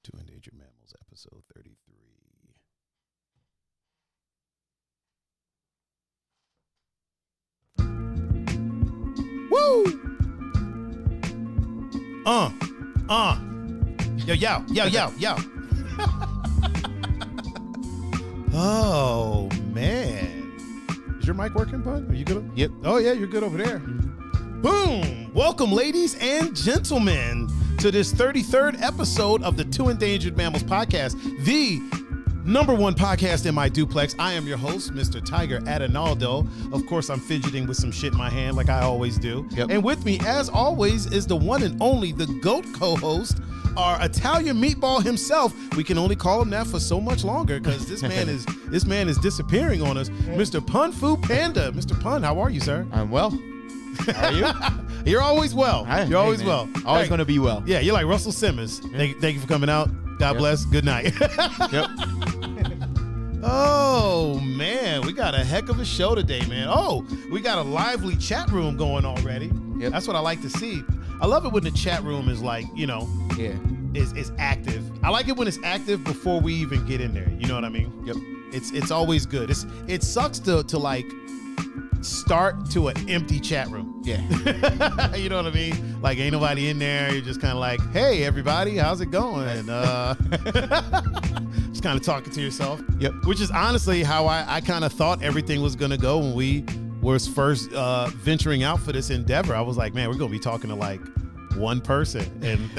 to Endangered Mammals, episode 33. Woo! Yo. Oh, man. Is your mic working, bud? Are you good? Yep. Oh, yeah, you're good over there. Boom! Welcome, ladies and gentlemen, to this 33rd episode of the To Endangered Mammals podcast, the #1 podcast in my duplex. I am your host, Mr. Tiger Adinaldo. Of course, I'm fidgeting with some shit in my hand like I always do. Yep. And with me, as always, is the one and only, the GOAT co-host, our Italian meatball himself. We can only call him that for so much longer because this man is disappearing on us. Mr. Pun-Fu-Panda. Mr. Pun, how are you, sir? I'm well. How are you? You're always well. You're always well. Always going to be well. Yeah, you're like Russell Simmons. Thank you for coming out. God bless. Good night. Yep. Oh, man. We got a heck of a show today, man. Oh, we got a lively chat room going already. Yep. That's what I like to see. I love it when the chat room is like, is active. I like it when it's active before we even get in there. You know what I mean? Yep. It's always good. It sucks to like start to an empty chat room. Yeah. You know what I mean? Like ain't nobody in there. You're just kind of like, hey, everybody, how's it going? Just kind of talking to yourself. Yep. Which is honestly how I kind of thought everything was going to go when we was first venturing out for this endeavor. I was like, man, we're going to be talking to like one person. And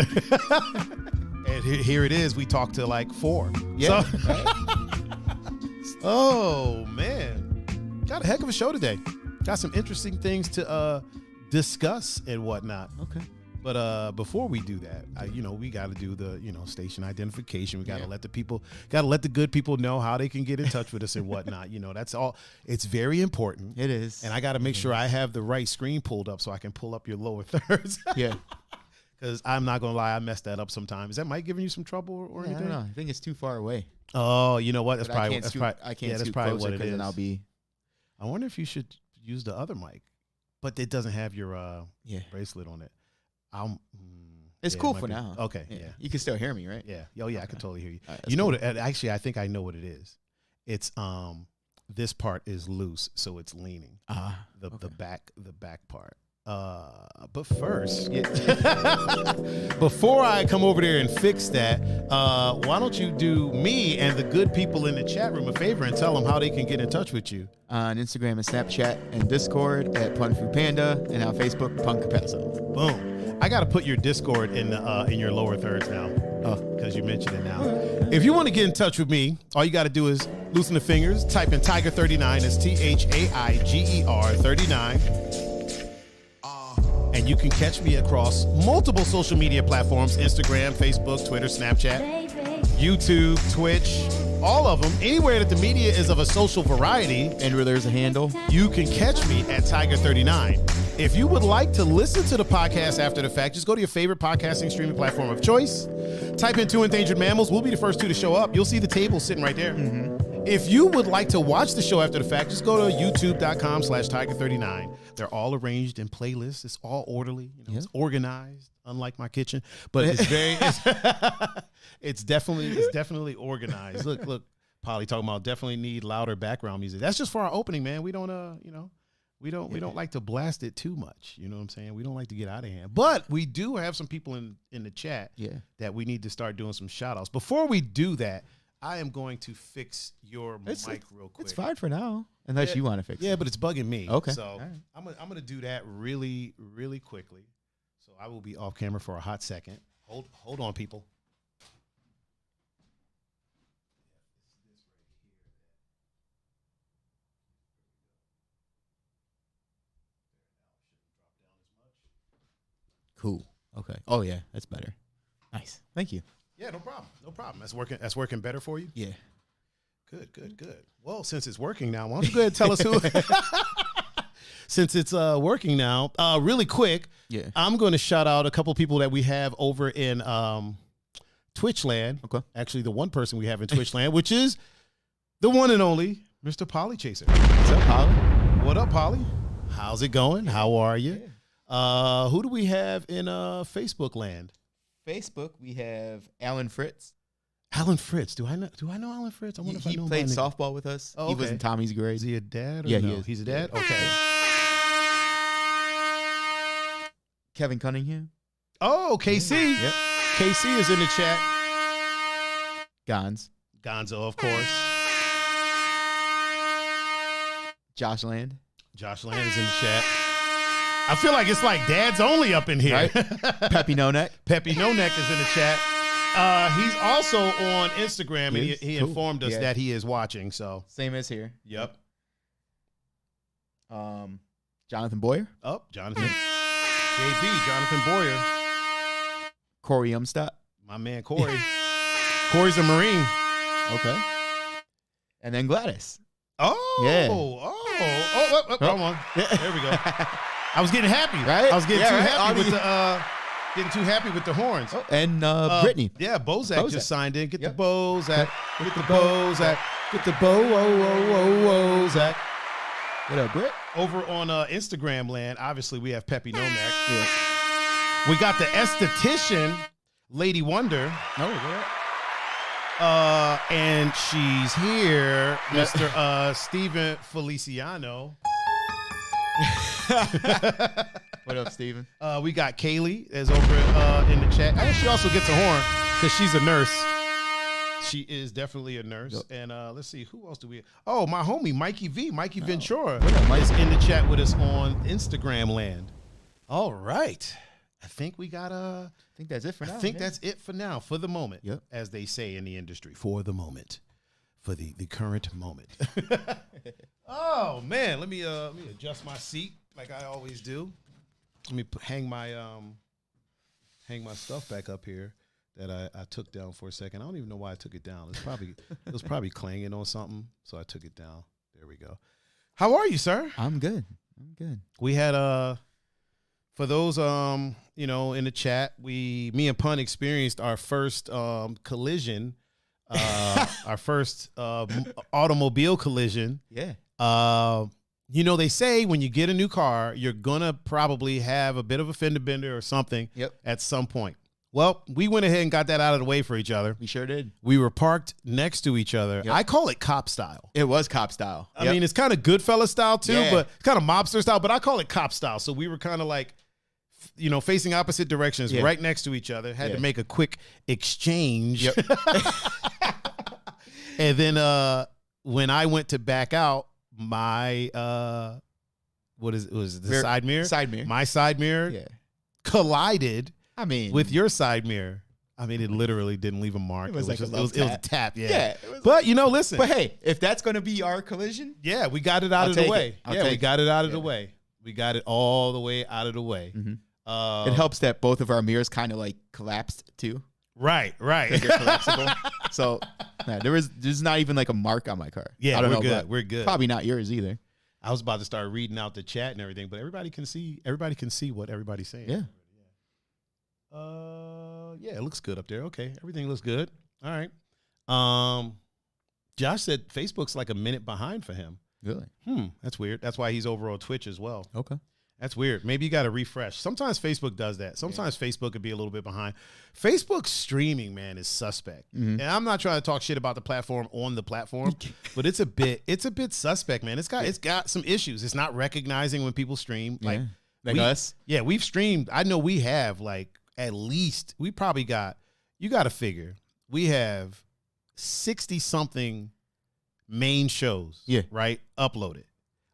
and here it is. We talked to like 4. Yeah. So, oh, man. Got a heck of a show today. Got some interesting things to discuss and whatnot. Okay. But before we do that, we got to do the station identification. We got to let the good people know how they can get in touch with us and whatnot. That's all. It's very important. It is. And I got to make sure I have the right screen pulled up so I can pull up your lower thirds. Yeah. Because I'm not gonna lie, I messed that up sometimes. Is that mic giving you some trouble or anything? I don't know. I think it's too far away. Oh, you know what? That's probably I can't that's scoot probably closer what it is. Then I'll be. I wonder if you should use the other mic, but it doesn't have your bracelet on it. It's cool for now. Okay, yeah. You can still hear me, right? Yeah. Oh, yeah. Okay. I can totally hear you. Right, you know what? Actually, I think I know what it is. It's this part is loose, so it's leaning. The back part. But first, before I come over there and fix that, why don't you do me and the good people in the chat room a favor and tell them how they can get in touch with you? On Instagram and Snapchat and Discord at Pun-Fu-Panda and on Facebook, Pun-Capezzo. Boom. I got to put your Discord in your lower thirds now because you mentioned it now. If you want to get in touch with me, all you got to do is loosen the fingers, type in Tiger39, that's THAIGER 39. And you can catch me across multiple social media platforms, Instagram, Facebook, Twitter, Snapchat, YouTube, Twitch, all of them. Anywhere that the media is of a social variety. And where there's a handle. You can catch me at Tiger39. If you would like to listen to the podcast after the fact, just go to your favorite podcasting streaming platform of choice. Type in To Endangered Mammals. We'll be the first 2 to show up. You'll see the table sitting right there. Mm-hmm. If you would like to watch the show after the fact, just go to youtube.com/Tiger39. They're all arranged in playlists. It's all orderly. It's organized, unlike my kitchen. But it's definitely organized. Look, Polly talking about definitely need louder background music. That's just for our opening, man. We don't we don't like to blast it too much. You know what I'm saying? We don't like to get out of hand. But we do have some people in the chat that we need to start doing some shout outs. Before we do that, I am going to fix your mic real quick. It's fine for now, unless you want to fix it. Yeah, but it's bugging me. Okay. So I'm gonna do that really, really quickly. So I will be off camera for a hot second. Hold on, people. Cool. Okay. Oh yeah, that's better. Nice. Thank you. Yeah, no problem. No problem. That's working better for you? Yeah. Good. Well, since it's working now, why don't you go ahead and tell us who since it's working now, really quick, I'm going to shout out a couple people that we have over in Twitch land. Okay. Actually, the one person we have in Twitch land, which is the one and only Mr. Polly Chaser. What's up, Polly? What up, Polly? How's it going? How are you? Who do we have in Facebook land? Facebook, we have Alan Fritz. Alan Fritz. Do I know Alan Fritz? I wonder if I He know him played by name. softball with us. Oh, He was okay. in Tommy's grade. Is he a dad? Or Yeah, no? he is. He's a dad? Okay. Kevin Cunningham. Oh, KC. Yep. KC is in the chat. Gons. Gonzo, of course. Josh Land. Josh Land is in the chat. I feel like it's like dads only up in here. Right? Peppy No Neck. Peppy No Neck is in the chat. He's also on Instagram, and he Cool. informed us that he is watching. So, Same as here. yep. Jonathan Boyer. Oh, Jonathan. JB, Jonathan Boyer. Corey Umstadt. My man Corey. Corey's a Marine. Okay. And then Gladys. Oh, Yeah. wrong one. There we go. I was getting happy. Right? I was getting Yeah, too right. happy with the getting too happy with the horns. Oh, and Brittany. Yeah, Bozak just signed in. Get Yep. the Bozak. Get the Bozak. Get the Bozak. What up, Britt? Over on Instagram land, obviously we have Peppy No Neck. Yeah. We got the esthetician, Lady Wonder. Oh, what? And she's here, Mr. Steven Feliciano. What up, Steven? We got Kaylee is over in the chat. And she also gets a horn because she's a nurse. She is definitely a nurse. Yep. And let's see, who else do we? Oh, my homie, Mikey V, Mikey Ventura Mike? is in the chat with us on Instagram land. All right. I think we got I think that's it for now. I think that's it for now, for the moment, Yep. as they say in the industry, for the moment, for the current moment. Oh man, let me adjust my seat like I always do. Let me hang my stuff back up here that I took down for a second. I don't even know why I took it down. It was probably clanging on something, so I took it down. There we go. How are you, sir? I'm good. We had for those in the chat, me and Pun experienced our first collision, our first automobile collision. Yeah. They say when you get a new car, you're gonna probably have a bit of a fender bender or something at some point. Well, we went ahead and got that out of the way for each other. We sure did. We were parked next to each other. Yep. I call it cop style. It was cop style. I mean, it's kind of Goodfella style too, Yeah. but it's kind of mobster style, but I call it cop style. So we were kind of like, facing opposite directions, right next to each other. Had to make a quick exchange. Yep. And then when I went to back out, my side mirror? Side mirror. My side mirror collided with your side mirror. I mean, it literally didn't leave a mark. It was like it a was a tap. Yeah. But listen. But hey, if that's gonna be our collision, we got it out of the way. We got it out of the way. We got it all the way out of the way. Mm-hmm. It helps that both of our mirrors kind of like collapsed too. Right. Like they're collapsible. So there's not even like a mark on my car. Yeah, I don't we're know, good. but We're good. Probably not yours either. I was about to start reading out the chat and everything, but everybody can see what everybody's saying. Yeah. It looks good up there. Okay, everything looks good. All right. Josh said Facebook's like a minute behind for him. Really? That's weird. That's why he's over on Twitch as well. Okay. That's weird. Maybe you got to refresh. Sometimes Facebook does that. Sometimes Facebook could be a little bit behind. Facebook streaming, man, is suspect. And I'm not trying to talk shit about the platform on the platform, but it's a bit suspect, man. It's got some issues. It's not recognizing when people stream. Like us. Yeah, we've streamed. I know we have at least, we probably got, you got to figure, we have 60 something main shows, right? Uploaded.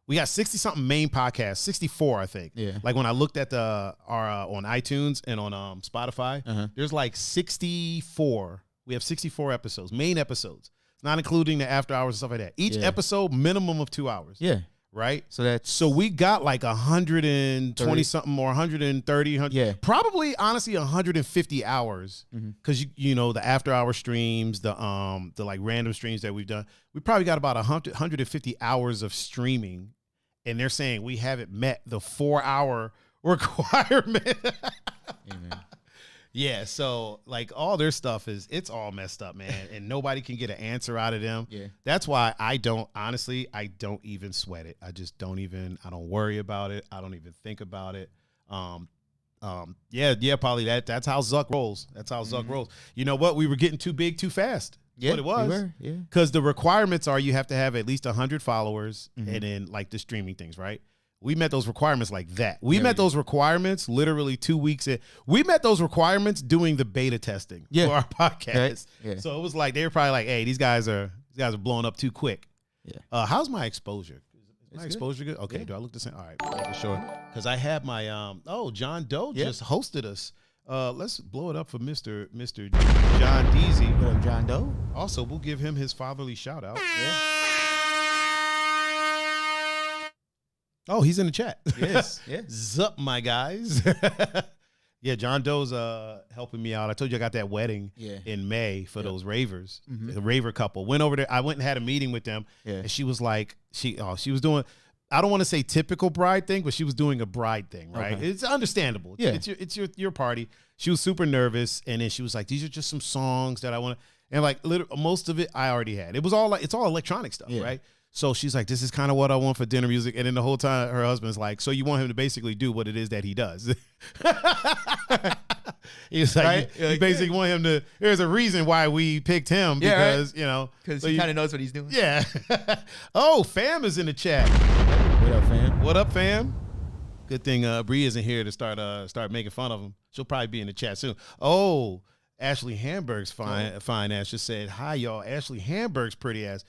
We got 60 something main podcasts, 64, I think. Yeah. Like when I looked at our on iTunes and on Spotify, there's like 64. We have 64 episodes, main episodes, not including the after hours and stuff like that. Each episode, minimum of 2 hours. Yeah. Right? So we got like 120 something or 130, probably honestly 150 hours. Because the after hour streams, the like random streams that we've done, we probably got about 150 hours of streaming. And they're saying we haven't met the 4-hour requirement. Amen. Yeah, so like all their stuff it's all messed up, man, and nobody can get an answer out of them. Yeah. That's why I don't even sweat it. I don't worry about it. I don't even think about it. Yeah, Polly. That's how Zuck rolls. That's how Zuck rolls. You know what? We were getting too big too fast. Yeah, what it was. we were, yeah. Because the requirements are you have to have at least 100 followers and then like the streaming things, right? We met those requirements like that. We met those requirements literally 2 weeks in. We met those requirements doing the beta testing for our podcast. Right. Yeah. So it was like they were probably like, hey, these guys are blowing up too quick. Yeah. How's my exposure? Is my good. exposure good? Okay, Yeah. do I look the same? All right, making sure. Because I had my John Doe just hosted us. Let's blow it up for Mr. John Deasy. What up, John Doe? Also, we'll give him his fatherly shout out. Yeah. Oh, he's in the chat. Yes. Yeah. Zup, my guys. Yeah, John Doe's helping me out. I told you I got that wedding in May for those ravers, the raver couple. Went over there. I went and had a meeting with them, and she was like, she was doing, I don't want to say typical bride thing, but she was doing a bride thing, right? Okay. It's understandable. Yeah. It's your party. She was super nervous, and then she was like, these are just some songs that I want to, and like most of it I already had. It was all like, it's all electronic stuff, right? So she's like, this is kind of what I want for dinner music. And then the whole time her husband's like, so you want him to basically do what it is that he does. He's like, right? you basically want him to, there's a reason why we picked him because, you know. Because he kind of knows what he's doing. Yeah. Oh, Fam is in the chat. What up, fam? What up, Fam? Good thing Bree isn't here to start making fun of him. She'll probably be in the chat soon. Oh, Ashley Hamburg's fine ass just said, hi, y'all. Ashley Hamburg's pretty ass.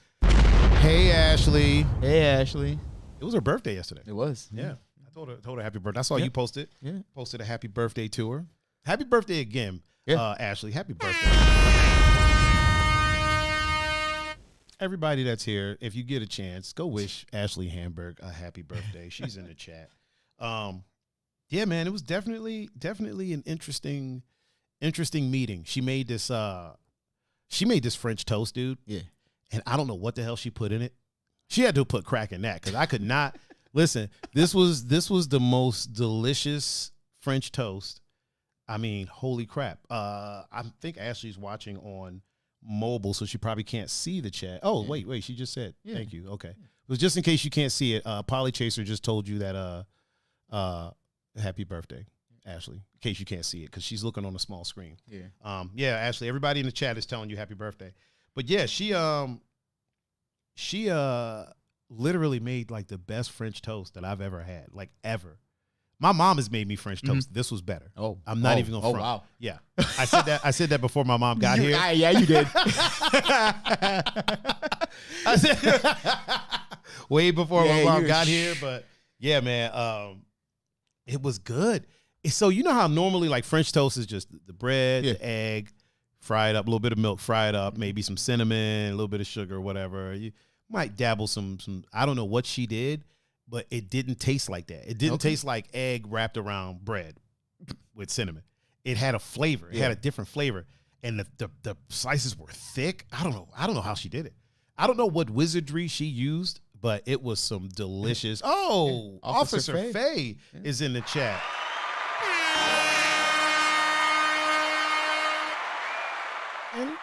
Hey, Ashley. Hey, Ashley. It was her birthday yesterday. It was. Yeah. I told her happy birthday. I saw you posted. Yeah. Posted a happy birthday to her. Happy birthday again, Ashley. Happy birthday. Everybody that's here, if you get a chance, go wish Ashley Hamburg a happy birthday. She's in the chat. Yeah, man, it was definitely an interesting meeting. She made this French toast, dude. Yeah. And I don't know what the hell she put in it. She had to put crack in that because I could not listen. This was the most delicious French toast. I mean, holy crap. I think Ashley's watching on mobile, so she probably can't see the chat. Oh, wait, she just said thank you. Okay. It was just in case you can't see it. Polly Chaser just told you that happy birthday, Ashley, in case you can't see it, because she's looking on a small screen. Yeah. Ashley, everybody in the chat is telling you happy birthday. But yeah, she literally made like the best French toast that I've ever had, like ever. My mom has made me French toast. This was better. Oh, I'm not even gonna front. Wow. Yeah, I said that before my mom got here. Yeah, you did. I said way before my mom got here, but yeah, man, it was good. So you know how normally like French toast is just the bread, the egg, fried up, a little bit of milk, fried up, maybe some cinnamon, a little bit of sugar, whatever. You might dabble some. I don't know what she did, but it didn't taste like that. It didn't taste like egg wrapped around bread with cinnamon. It had a flavor. It had a different flavor, and the slices were thick. I don't know how she did it. I don't know what wizardry she used, but it was some delicious. Oh, Officer Faye is in the chat.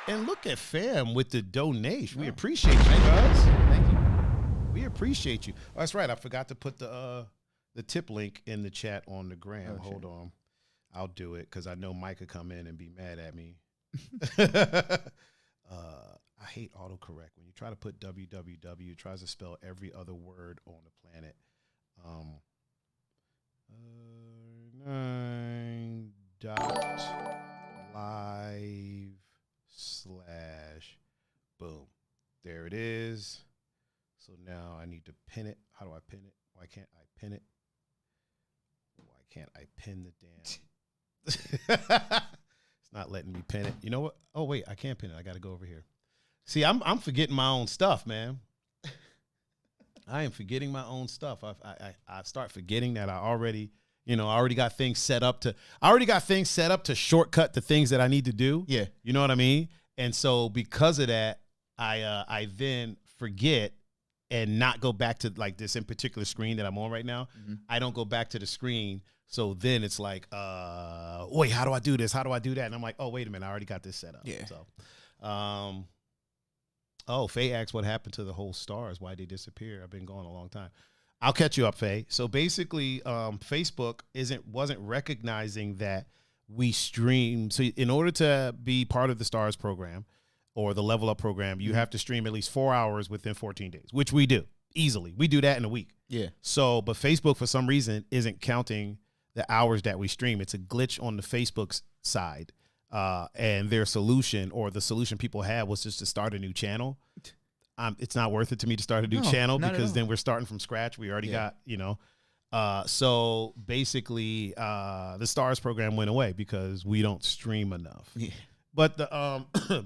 And look at Fam with the donation. We appreciate you guys. Thank you. We appreciate you. Oh, that's right. I forgot to put the tip link in the chat on the gram. Hold on. I'll do it because I know Mike could come in and be mad at me. I hate autocorrect. When you try to put www, it tries to spell every other word on the planet. 9.live/boom. There it is. So now I need to pin it. How do I pin it? Why can't I pin it? Why can't I pin the damn? It's not letting me pin it. You know what? Oh wait, I can't pin it. I got to go over here. See, I'm forgetting my own stuff, man. I am forgetting my own stuff. I start forgetting that I already got things set up to. Shortcut the things that I need to do. Yeah, you know what I mean. And so because of that, I then forget and not go back to like this in particular screen that I'm on right now. I don't go back to the screen. So then it's like, wait, how do I do this? How do I do that? And I'm like, oh, wait a minute, I already got this set up. Yeah. So, Faye asked what happened to the whole stars, why they disappear. I've been gone a long time. I'll catch you up, Faye. So basically, Facebook wasn't recognizing that we stream. So in order to be part of the STARS program or the Level Up program, you have to stream at least 4 hours within 14 days, which we do easily. We do that in a week. Yeah. So, but Facebook for some reason isn't counting the hours that we stream. It's a glitch on the Facebook's side. And their solution, or the solution people had, was just to start a new channel. It's not worth it to me to start a new channel because then we're starting from scratch. We already got, so basically the STARS program went away because we don't stream enough. Yeah. But the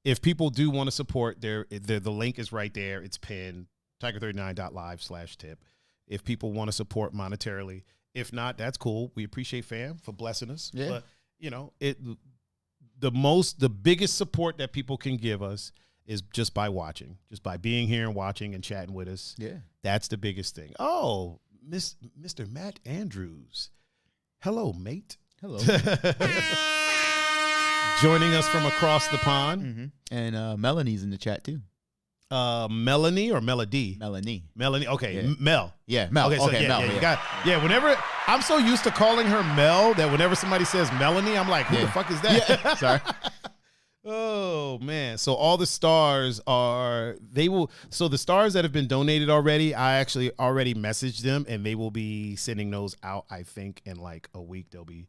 if people do want to support, the link is right there. It's pinned, tiger39.live/tip. If people want to support monetarily, if not, that's cool. We appreciate fam for blessing us. Yeah. But the biggest support that people can give us is just by watching, just by being here and watching and chatting with us. Yeah. That's the biggest thing. Oh, Mr. Matt Andrews. Hello, mate. Hello. Joining us from across the pond. Mm-hmm. And Melanie's in the chat too. Melanie or Melody? Melanie. Okay. Yeah. Mel. Yeah. Mel. Okay. So okay, Mel. Whenever I'm so used to calling her Mel that whenever somebody says Melanie, I'm like, who the fuck is that? Yeah. Sorry. Oh man. So all the stars so the stars that have been donated already, I actually already messaged them and they will be sending those out. I think in like a week, they'll be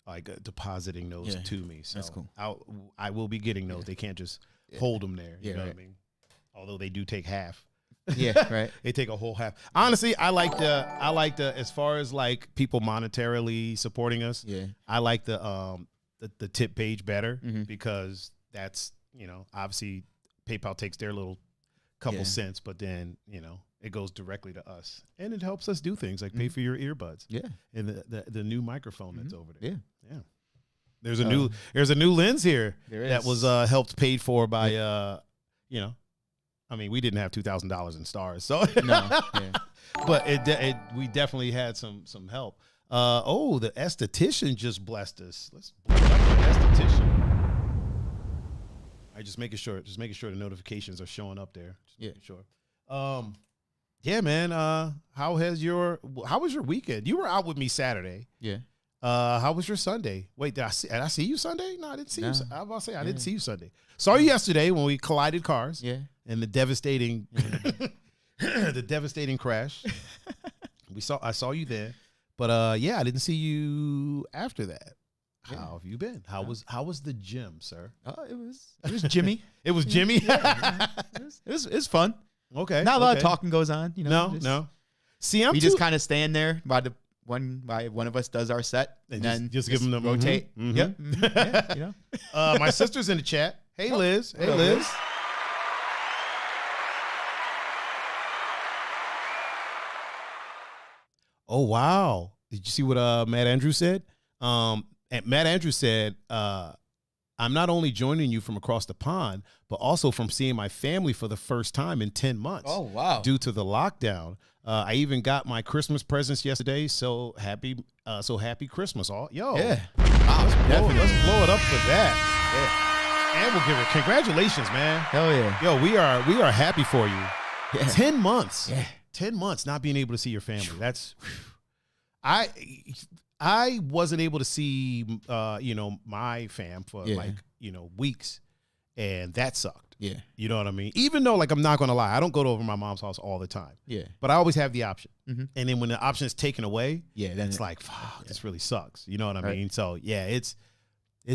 like depositing those to me. So that's cool. I will be getting those. They can't just hold them there. You know what I mean? Although they do take half. Yeah, right. They take a whole half. Honestly, I like the as far as like people monetarily supporting us. Yeah. I like the tip page better because that's, obviously PayPal takes their little couple cents, but then, it goes directly to us and it helps us do things like pay for your earbuds. Yeah. And the new microphone that's over there. Yeah. Yeah. There's a new lens here that was helped paid for by I mean, we didn't have $2,000 in stars, so no, but we definitely had some help. The esthetician just blessed us. Let's blow it up for the esthetician. I just making sure the notifications are showing up there. Just making sure. Yeah, man. How was your weekend? You were out with me Saturday. Yeah. How was your Sunday? Wait, did I see you Sunday? No, I didn't see you. I was about to say I didn't see you Sunday. Saw you yesterday when we collided cars. Yeah. And the devastating, crash. I saw you there, but I didn't see you after that. How have you been? How was the gym, sir? It was Jimmy. It was Jimmy. It was fun. Okay. Not a lot of talking goes on. No. See, we just kind of stand there while one of us does our set, and then just give them the rotate. Yep. My sister's in the chat. Hey, Liz. Hey, Liz. Oh, wow. Did you see what Matt Andrews said? And Matt Andrews said, I'm not only joining you from across the pond, but also from seeing my family for the first time in 10 months. Oh, wow. Due to the lockdown. I even got my Christmas presents yesterday. So happy Christmas. Yeah. Wow, let's blow it up for that. Yeah. And we'll give her congratulations, man. Hell yeah. Yo, we are happy for you. Yeah. 10 months. Yeah. 10 months not being able to see your family. That's I wasn't able to see my fam for weeks, and that sucked. Yeah. You know what I mean? Even though, like, I'm not going to lie, I don't go to over my mom's house all the time. Yeah. But I always have the option. Mm-hmm. And then when the option is taken away, then it's like, fuck, this really sucks. You know what I mean? So yeah, it's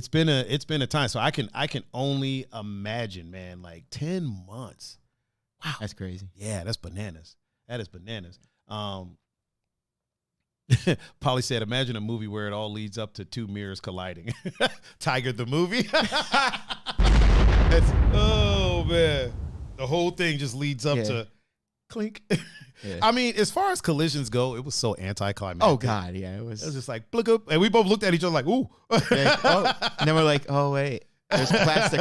been a time. So I can only imagine, man, like 10 months. Wow. That's crazy. Yeah, that's bananas. That is bananas. Polly said, imagine a movie where it all leads up to two mirrors colliding. Tiger the movie. Oh, man. The whole thing just leads up to clink. Yeah. I mean, as far as collisions go, it was so anticlimactic. Oh, God, yeah. It was just like, blick up. And we both looked at each other like, ooh. And then we're like, oh, wait. There's plastic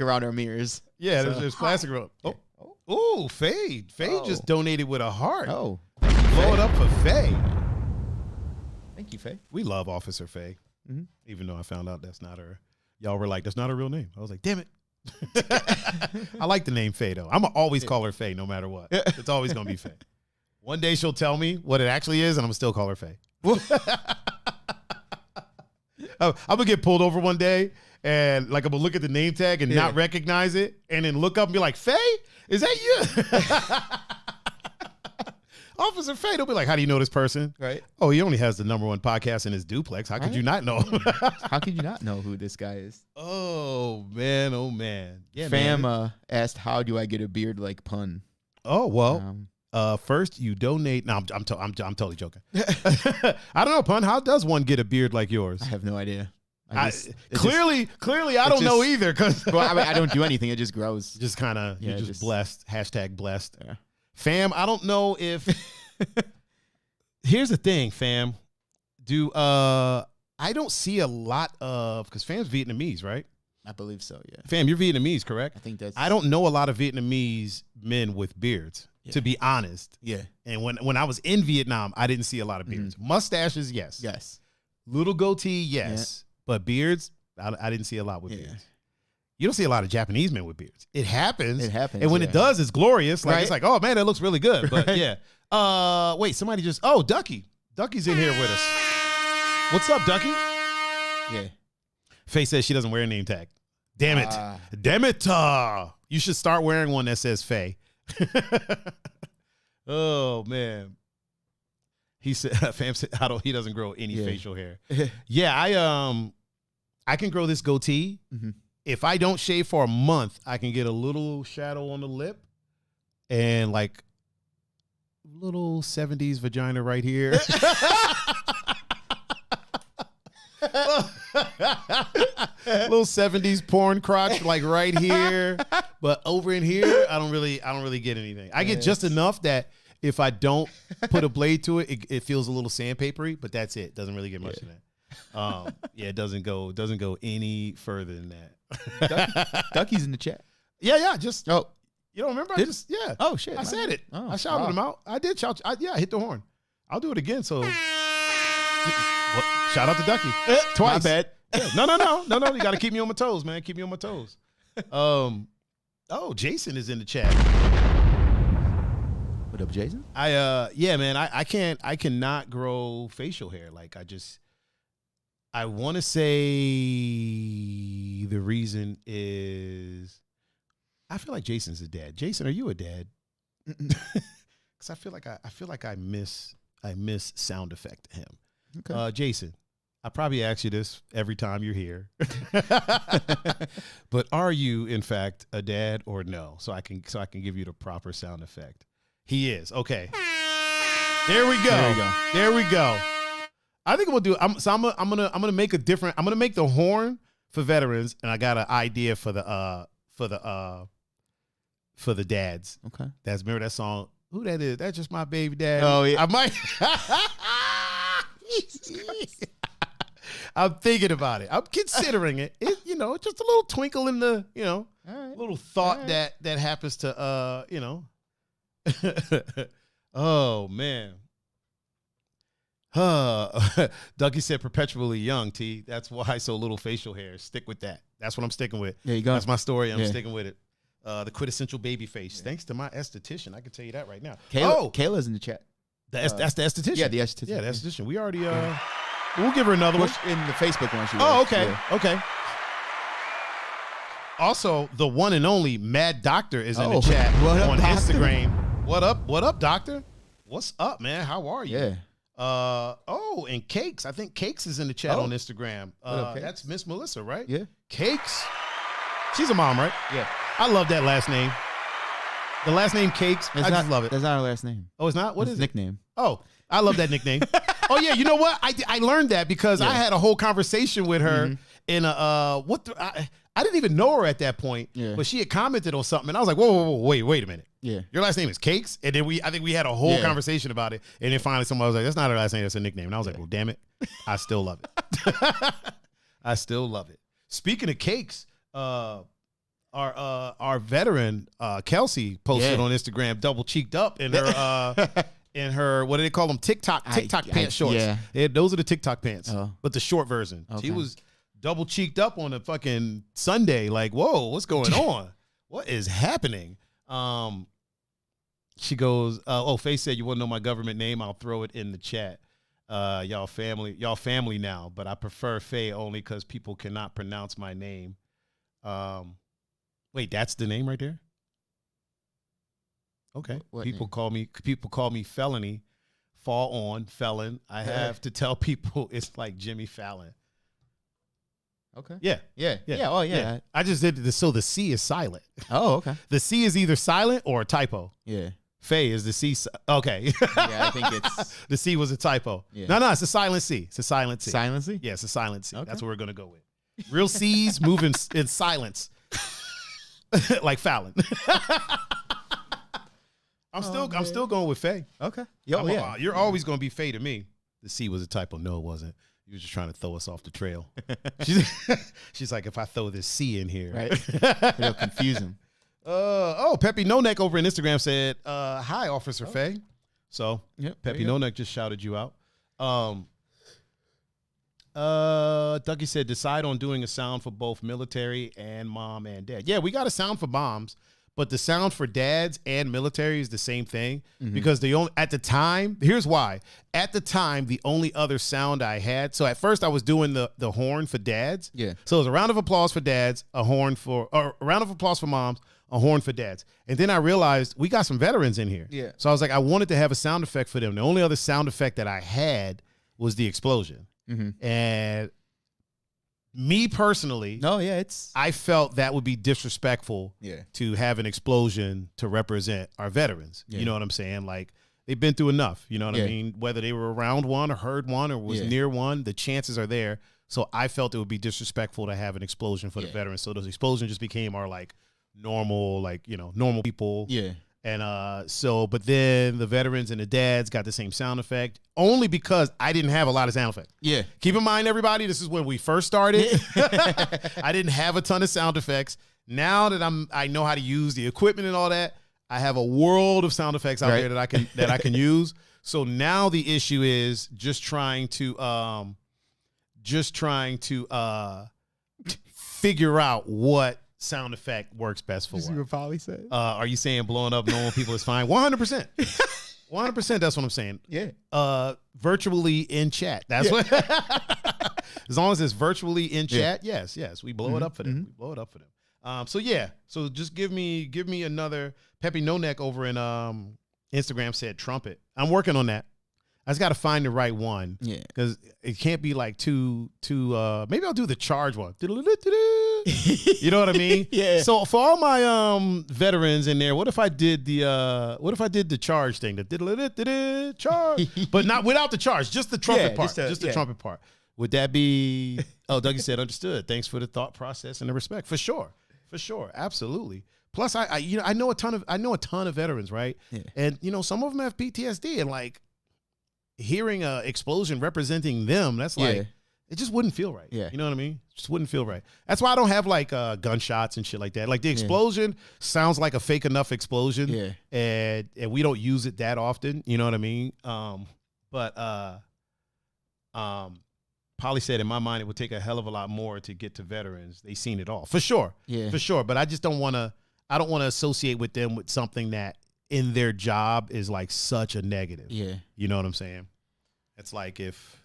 around our mirrors. Yeah, there's plastic around. Oh, Faye. Faye just donated with a heart. Oh. Blow it up for Faye. Thank you, Faye. We love Officer Faye. Mm-hmm. Even though I found out that's not her. Y'all were like, that's not her real name. I was like, damn it. I like the name Faye, though. I'm going to always call her Faye no matter what. It's always going to be Faye. One day she'll tell me what it actually is, and I'm gonna still call her Faye. I'm gonna get pulled over one day, and like I'm gonna look at the name tag and not recognize it, and then look up and be like, "Faye, is that you?" Officer Faye, they'll be like, "How do you know this person?" Right. Oh, he only has the #1 podcast in his duplex. How could you not know? How could you not know who this guy is? Oh man, oh man. Yeah, Fam asked, "How do I get a beard like Pun?" Oh well. First you donate. No, I'm totally joking. I don't know, Pun. How does one get a beard like yours? I have no idea. Clearly, I don't know either. Cause well, I don't do anything. It just grows. Just kind of, you're just blessed. #blessed. Yeah. Fam, I don't know if. Here's the thing, fam. I don't see a lot of, because Fam's Vietnamese, right? I believe so. Yeah. Fam, you're Vietnamese, correct? I think that's. I don't know a lot of Vietnamese men with beards. Yeah. To be honest. Yeah. And when I was in Vietnam, I didn't see a lot of beards. Mustaches, yes. Yes. Little goatee, yes. Yeah. But beards, I didn't see a lot with beards. You don't see a lot of Japanese men with beards. It happens. It happens. And when it does, it's glorious. Like it's like, oh man, that looks really good. But right. Yeah. Wait, somebody just Ducky. Ducky's in here with us. What's up, Ducky? Yeah. Faye says she doesn't wear a name tag. Damn it. Damn it. You should start wearing one that says Faye. Oh man. He said Fam said he doesn't grow any facial hair. Yeah, I can grow this goatee. Mm-hmm. If I don't shave for a month, I can get a little shadow on the lip and like little 70s vagina right here. Little 70s porn crotch like right here, but over in here I don't really get anything. I get just enough that if I don't put a blade to it, it feels a little sandpapery, but that's it. Doesn't really get much of that. It doesn't go any further than that. Ducky's in the chat. Yeah, just you don't remember? Oh shit, I said it. I shouted him out. I did shout. I hit the horn. I'll do it again. So shout out to Ducky twice. My bad. Yeah. No. You got to keep me on my toes, man. Keep me on my toes. Jason is in the chat. What up, Jason? Man. I cannot grow facial hair. Like I want to say the reason is I feel like Jason's a dad. Jason, are you a dad? Because I feel like I miss sound effect him. Okay. Jason, I probably ask you this every time you're here, but are you in fact a dad or no? So I can give you the proper sound effect. He is. Okay. There we go. There we go. I think I'm gonna make a different. I'm gonna make the horn for veterans, and I got an idea for the dads. Okay. Remember that song? Who that is? That's just my baby dad. Oh yeah. I might. I'm thinking about it. I'm considering it. Just a little twinkle in the, right. Little thought that happens to, Oh man. Ducky said perpetually young, T. That's why so little facial hair. Stick with that. That's what I'm sticking with. There you go. That's my story. I'm sticking with it. The quintessential baby face. Thanks to my esthetician. I can tell you that right now. Kayla's in the chat. That's the esthetician. Yeah, the esthetician. Yeah, the esthetician. We already we'll give her another one. In the Facebook one. Okay. Yeah. Okay. Also, the one and only Mad Doctor is in the chat on Instagram. What up, Doctor? What's up, man? How are you? Yeah. And Cakes. I think Cakes is in the chat on Instagram. That's Miss Melissa, right? Yeah. Cakes. She's a mom, right? Yeah. I love that last name. The last name Cakes. I just love it. That's not her last name. Oh, it's not? What is it? Nickname. Oh, I love that nickname. Oh yeah, you know what? I learned that because I had a whole conversation with her in a I didn't even know her at that point. Yeah. But she had commented on something, and I was like, whoa, wait a minute. Yeah. Your last name is Cakes? And then I think we had a whole conversation about it. And then finally somebody was like, that's not her last name, that's a nickname. And I was like, well, damn it. I still love it. I still love it. Speaking of Cakes, our veteran Kelsey posted on Instagram, double cheeked up in her what do they call them? TikTok pants shorts. Yeah. Those are the TikTok pants, but the short version. Okay. She was double cheeked up on a fucking Sunday. Like, whoa, what's going on? What is happening? She goes, oh, Faye said you want to know my government name. I'll throw it in the chat. Y'all family now, but I prefer Faye only because people cannot pronounce my name. Wait, that's the name right there? Okay. What people name? call me Felony. Fall on felon. I have to tell people it's like Jimmy Fallon. Okay. Yeah. Oh, yeah. I just did this. So the C is silent. Oh, okay. The C is either silent or a typo. Yeah. Faye is the C. Okay. Yeah, I think it's the C was a typo. Yeah. No, it's a silent C. It's a silent C. Silent C? Yeah, it's a silent C. Okay. That's what we're gonna go with. Real C's moving in silence, like Fallon. I'm still going with Faye. Okay. You're always gonna be Faye to me. The C was a typo. No, it wasn't. You were just trying to throw us off the trail. She's like, if I throw this C in here, right? It'll confuse him. Peppy No Neck over on Instagram said, "Hi, Officer Faye." So, Peppy No Neck just shouted you out. Dougie said, "Decide on doing a sound for both military and mom and dad." Yeah, we got a sound for moms, but the sound for dads and military is the same thing because at the time, here's why. At the time, the only other sound I had. So at first, I was doing the horn for dads. Yeah. So it was a round of applause for dads, a round of applause for moms, a horn for dads. And then I realized we got some veterans in here. Yeah. So I was like, I wanted to have a sound effect for them. The only other sound effect that I had was the explosion. And me personally, I felt that would be disrespectful to have an explosion to represent our veterans. You know what I'm saying? Like, they've been through enough. You know what I mean? Whether they were around one or heard one or was near one, the chances are there. So I felt it would be disrespectful to have an explosion for the veterans. So those explosions just became our like normal, normal people. Yeah. And but then the veterans and the dads got the same sound effect only because I didn't have a lot of sound effects. Yeah. Keep in mind, everybody, this is when we first started. I didn't have a ton of sound effects. Now that I know how to use the equipment and all that, I have a world of sound effects out there that I can use. So now the issue is just trying to figure out what sound effect works best for what. You see what Polly said? Are you saying blowing up normal people is fine? 100%. 100%, that's what I'm saying. Yeah. Virtually in chat. That's what. As long as it's virtually in chat, yes. We blow it up for them. We blow it up for them. So just give me another. Peppy No Neck over in Instagram said trumpet. I'm working on that. I just got to find the right one. Yeah. Because it can't be like too maybe I'll do the charge one. You know what I mean? Yeah. So for all my veterans in there, what if I did the charge thing? The charge. But not without the charge, just the trumpet part. Just the trumpet part. Would that be Dougie said understood. Thanks for the thought process and the respect. For sure. Absolutely. Plus I know a ton of veterans, right? Yeah. And some of them have PTSD and like hearing a explosion representing them, that's like it just wouldn't feel right. Yeah. You know what I mean? Just wouldn't feel right. That's why I don't have like gunshots and shit like that. Like the explosion sounds like a fake enough explosion. Yeah. And we don't use it that often. You know what I mean? Polly said in my mind it would take a hell of a lot more to get to veterans. They seen it all. For sure. Yeah. For sure. But I just don't want to associate with them with something that in their job is like such a negative. Yeah. You know what I'm saying? It's like if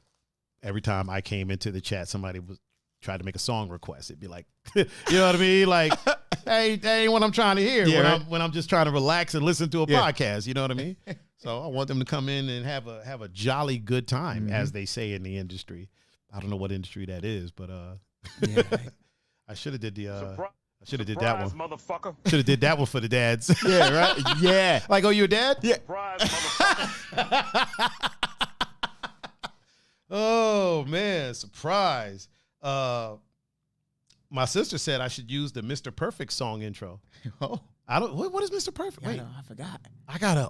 every time I came into the chat, somebody was tried to make a song request. It'd be like, you know what I mean? Like, hey, that ain't what I'm trying to hear when I'm just trying to relax and listen to a podcast. You know what I mean? So I want them to come in and have a jolly good time, as they say in the industry. I don't know what industry that is, but I should have did I should have did that one. Motherfucker. Should have did that one for the dads. Yeah, right? Yeah. Like, oh, you a dad? Yeah. Surprise, motherfucker. Oh, man. Surprise. My sister said I should use the Mr. Perfect song intro. Oh. I don't. What is Mr. Perfect? Wait. I forgot. I'm going to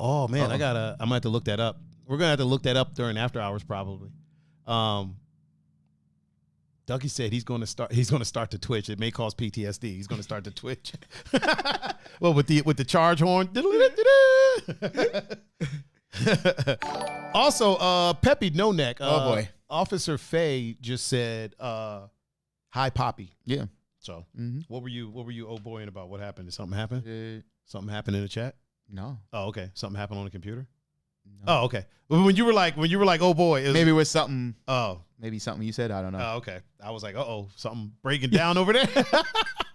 have to look that up. We're going to have to look that up during after hours probably. Dougie said he's going to start the Twitch. It may cause PTSD. He's going to start the Twitch. Well, with the charge horn. Also, Peppy No Neck. Oh boy. Officer Faye just said, "Hi, Poppy." Yeah. So, what were you oh boying about? What happened? Did something happen? Something happened in the chat? No. Oh, okay. Something happened on the computer. No. Oh, okay. When you were like, oh boy, it was, Maybe it was something. oh, Maybe something you said. I don't know. oh, okay. I was like, something breaking down over there.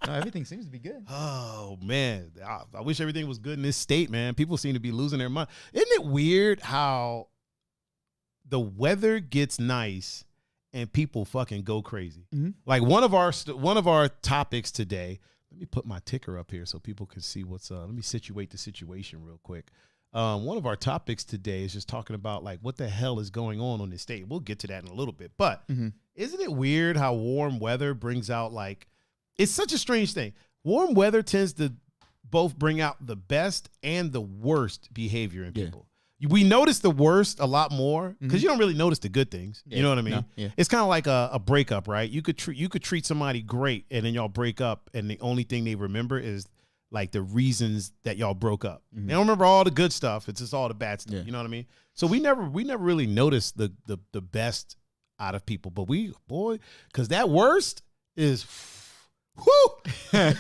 No, everything seems to be good. Oh man, I wish everything was good in this state, man. People seem to be losing their mind. Isn't it weird how the weather gets nice and people fucking go crazy? Mm-hmm. Like one of our topics today. Let me put my ticker up here so people can see what's up. Let me situate the situation real quick. One of our topics today is just talking about like what the hell is going on this state. We'll get to that in a little bit, but isn't it weird how warm weather brings out like, it's such a strange thing. Warm weather tends to both bring out the best and the worst behavior in people. We notice the worst a lot more because you don't really notice the good things. You know what I mean? No, yeah. It's kind of like a breakup, right? You could treat somebody great and then y'all break up and the only thing they remember is like the reasons that y'all broke up. They don't remember all the good stuff. It's just all the bad stuff. Yeah. You know what I mean? So we never really noticed the best out of people, but because that worst is whoo.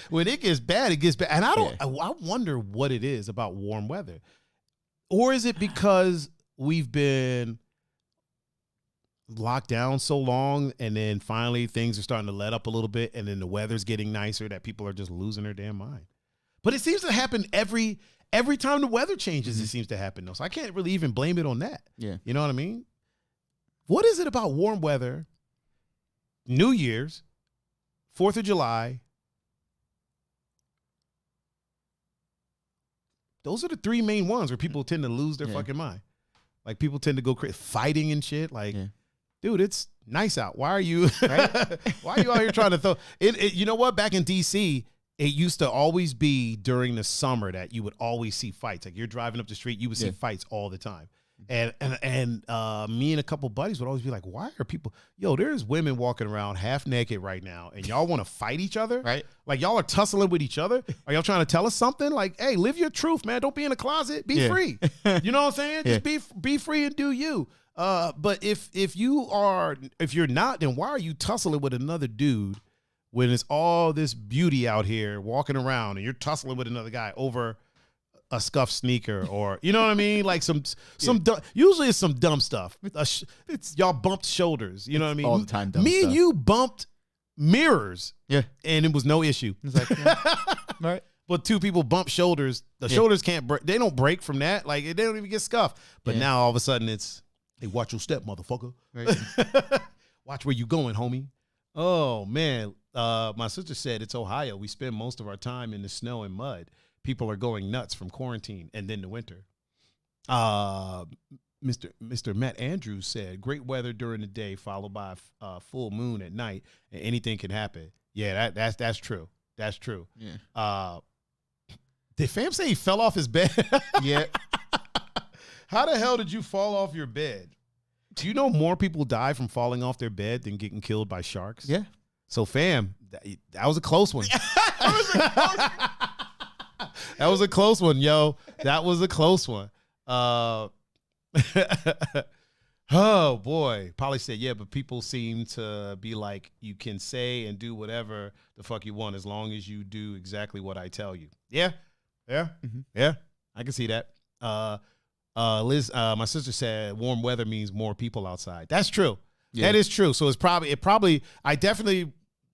When it gets bad, it gets bad. And I wonder what it is about warm weather. Or is it because we've been locked down so long and then finally things are starting to let up a little bit and then the weather's getting nicer that people are just losing their damn mind? But it seems to happen every time the weather changes, it seems to happen though. So I can't really even blame it on that. Yeah. You know what I mean? What is it about warm weather, New Year's, 4th of July? Those are the three main ones where people tend to lose their fucking mind. Like people tend to go crazy, fighting and shit. Like, dude, it's nice out. Why are you why are you out here trying to throw it? You know what? Back in DC, it used to always be during the summer that you would always see fights. Like you're driving up the street, you would see fights all the time. And me and a couple buddies would always be like, why are people, there's women walking around half naked right now and y'all want to fight each other? Right. Like y'all are tussling with each other. Are y'all trying to tell us something? Like, hey, live your truth, man. Don't be in a closet. Be free. You know what I'm saying? Just be free and do you. But if you're not, then why are you tussling with another dude when it's all this beauty out here walking around and you're tussling with another guy over a scuffed sneaker or, you know what I mean? Like some usually it's some dumb stuff. It's y'all bumped shoulders. You know what I mean? All the time dumb Me stuff. and you bumped mirrors. Yeah. And it was no issue. It's like, right. But two people bump shoulders. The shoulders can't break. They don't break from that. Like they don't even get scuffed. But now all of a sudden it's, hey, watch your step, motherfucker. Right. Watch where you going, homie. Oh man. My sister said it's Ohio. We spend most of our time in the snow and mud. People are going nuts from quarantine and then the winter. Mr. Matt Andrews said, great weather during the day followed by a full moon at night and anything can happen. Yeah, that's true. That's true. Yeah. Did Fam say he fell off his bed? Yeah. How the hell did you fall off your bed? Do you know more people die from falling off their bed than getting killed by sharks? Yeah. So Fam, that was a close one. That was a close one, yo. That was a close one. Oh, boy. Polly said, yeah, but people seem to be like, you can say and do whatever the fuck you want as long as you do exactly what I tell you. Yeah. Yeah. Mm-hmm. Yeah. I can see that. Liz, my sister said warm weather means more people outside. That's true. Yeah. That is true. So I definitely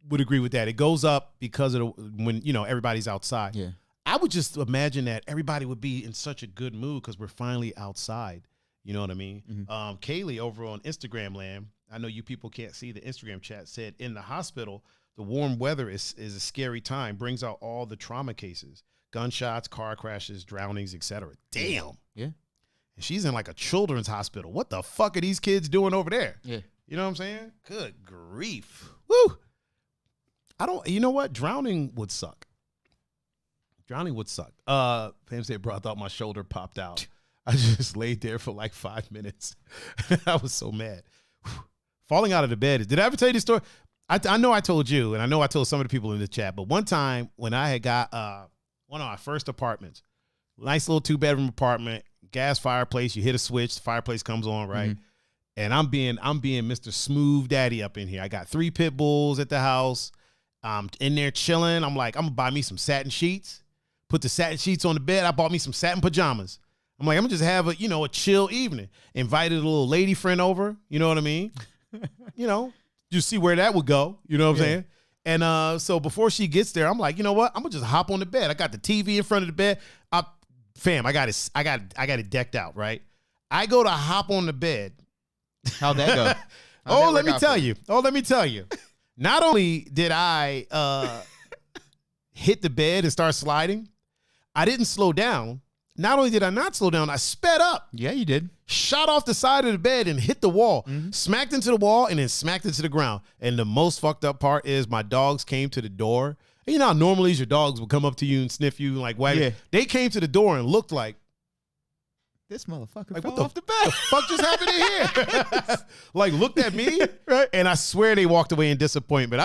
would agree with that. It goes up because of when, everybody's outside. Yeah. I would just imagine that everybody would be in such a good mood because we're finally outside. You know what I mean? Mm-hmm. Kaylee over on Instagram land, I know you people can't see the Instagram chat, said in the hospital, the warm weather is a scary time, brings out all the trauma cases, gunshots, car crashes, drownings, etc. Damn. Yeah. And she's in like a children's hospital. What the fuck are these kids doing over there? Yeah. You know what I'm saying? Good grief. Woo. You know what? Drowning would suck. Drowning would suck. Pam said, bro, I thought my shoulder popped out. I just laid there for like 5 minutes. I was so mad. Falling out of the bed. Did I ever tell you this story? I know I told you, and I know I told some of the people in the chat, but one time when I had got one of my first apartments, nice little 2-bedroom apartment, gas fireplace, you hit a switch, the fireplace comes on, right? Mm-hmm. And I'm being Mr. Smooth Daddy up in here. I got 3 pit bulls at the house. I'm in there chilling. I'm like, I'm gonna buy me some satin sheets. put the satin sheets on the bed. I bought me some satin pajamas. I'm like, I'm gonna just have a chill evening. Invited a little lady friend over. You know what I mean? Just see where that would go. You know what I'm saying? And so before she gets there, I'm like, you know what? I'm gonna just hop on the bed. I got the TV in front of the bed. Fam, I got it decked out, right? I go to hop on the bed. How'd that go? Let me tell you. Not only did I hit the bed and start sliding, I didn't slow down. Not only did I not slow down, I sped up. Yeah, you did. Shot off the side of the bed and hit the wall. Smacked into the wall and then smacked into the ground. And the most fucked up part is my dogs came to the door. And you know how normally your dogs will come up to you and sniff you and like wag. Yeah. They came to the door and looked like, This motherfucker like, fell what off the the bed. fuck just happened in here? Like, looked at me, Right. and I swear they walked away in disappointment.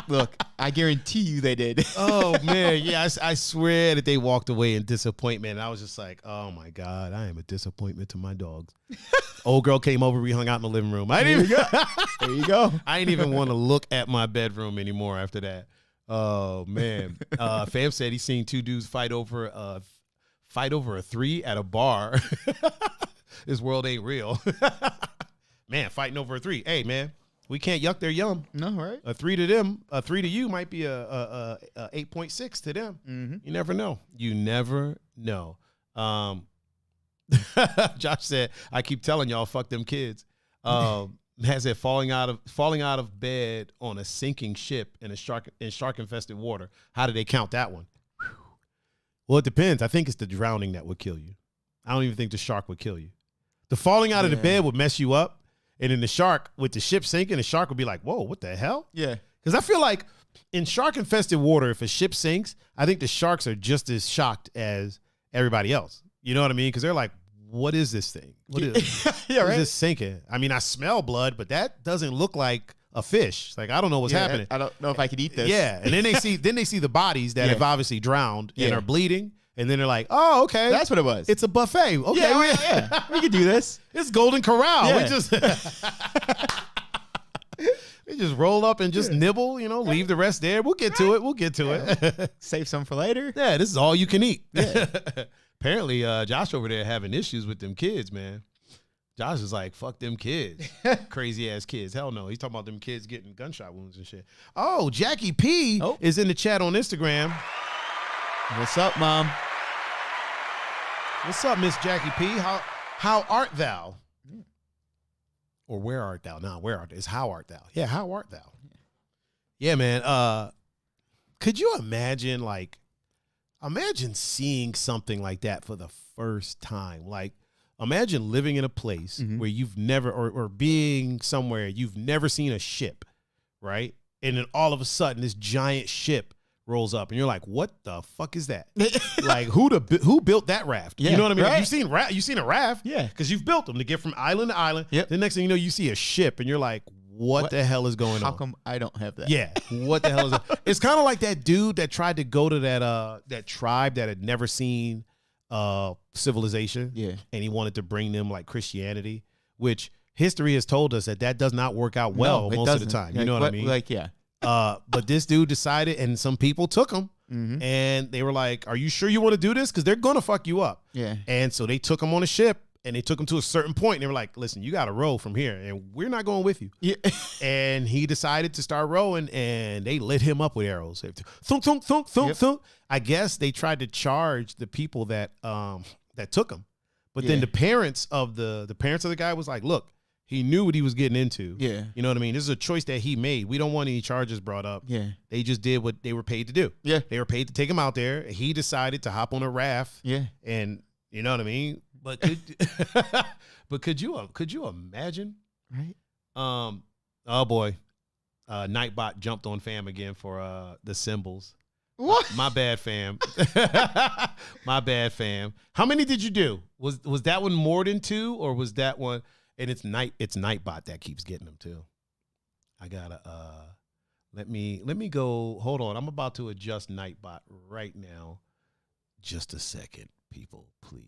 Look, I guarantee you they did. Oh, man. Yeah, I swear that they walked away in disappointment. And I was just like, oh, my God, I am a disappointment to my dogs. Old girl came over. We hung out in the living room. There you go. I didn't even want to look at my bedroom anymore after that. Oh, man. Fam said he seen two dudes fight over a 3 at a bar. This world ain't real. Man, fighting over a 3. Hey, man, we can't yuck their yum. No, right? A 3 to them, a 3 to you might be a 8.6 to them. Mm-hmm. You never know. You never know. Josh said, I keep telling y'all, fuck them kids. Has it falling out of bed on a sinking ship in shark infested water. How do they count that one? Well, it depends. I think it's the drowning that would kill you. I don't even think the shark would kill you. The falling out of the bed would mess you up. And then the shark, with the ship sinking, the shark would be like, whoa, what the hell? Yeah. Because I feel like in shark-infested water, if a ship sinks, I think the sharks are just as shocked as everybody else. You know what I mean? Because they're like, what is this thing? What is right? Is this sinking? I mean, I smell blood, but that doesn't look like a fish. It's like, I don't know what's happening. I don't know if I could eat this. Yeah, and then they see the bodies that have obviously drowned and are bleeding, and then they're like, oh, okay. That's what it was. It's a buffet. Okay, Yeah. We could do this. It's Golden Corral. Yeah. We just we just roll up and just nibble, leave the rest there. We'll get to it. Save some for later. Yeah, this is all you can eat. Yeah. Apparently, Josh over there having issues with them kids, man. Josh is like, fuck them kids. Crazy ass kids. Hell no. He's talking about them kids getting gunshot wounds and shit. Oh, Jackie P is in the chat on Instagram. What's up, Mom? What's up, Miss Jackie P? How art thou? Or where art thou? No, where art thou? It's how art thou? Yeah, how art thou? Yeah, man. Could you imagine, imagine seeing something like that for the first time? Like, imagine living in a place where you've never, or being somewhere you've never seen a ship, right? And then all of a sudden, this giant ship rolls up, and you're like, "What the fuck is that?" Like, who built that raft? Yeah, you know what I mean? right? You've seen a raft, Yeah, because you've built them to get from island to island. Yep. The next thing you know, you see a ship, and you're like, "What the hell is going on?" How come I don't have that? Yeah, what the hell is that? It's kind of like that dude that tried to go to that tribe that had never seen civilization. Yeah. And he wanted to bring them like Christianity, which history has told us that does not work out well most of the time. You know what I mean? But this dude decided, and some people took him, and they were like, "Are you sure you want to do this? Because they're gonna fuck you up." Yeah. And so they took him on a ship, and they took him to a certain point, and they were like, "Listen, you got to row from here, and we're not going with you." Yeah. And he decided to start rowing, and they lit him up with arrows. Thunk, thunk, thunk, thunk, thunk. I guess they tried to charge the people that took him, but then the parents of the guy was like, "Look, he knew what he was getting into. Yeah. You know what I mean? This is a choice that he made. We don't want any charges brought up. Yeah. They just did what they were paid to do. Yeah. They were paid to take him out there. He decided to hop on a raft. Yeah. And you know what I mean? But could you imagine? Right. Oh boy. Nightbot jumped on fam again for the symbols. What? My bad, fam. My bad, fam. How many did you do? Was that one more than 2, or was that one? And it's Nightbot that keeps getting them too. I gotta let me go. Hold on, I'm about to adjust Nightbot right now. Just a second, people, please.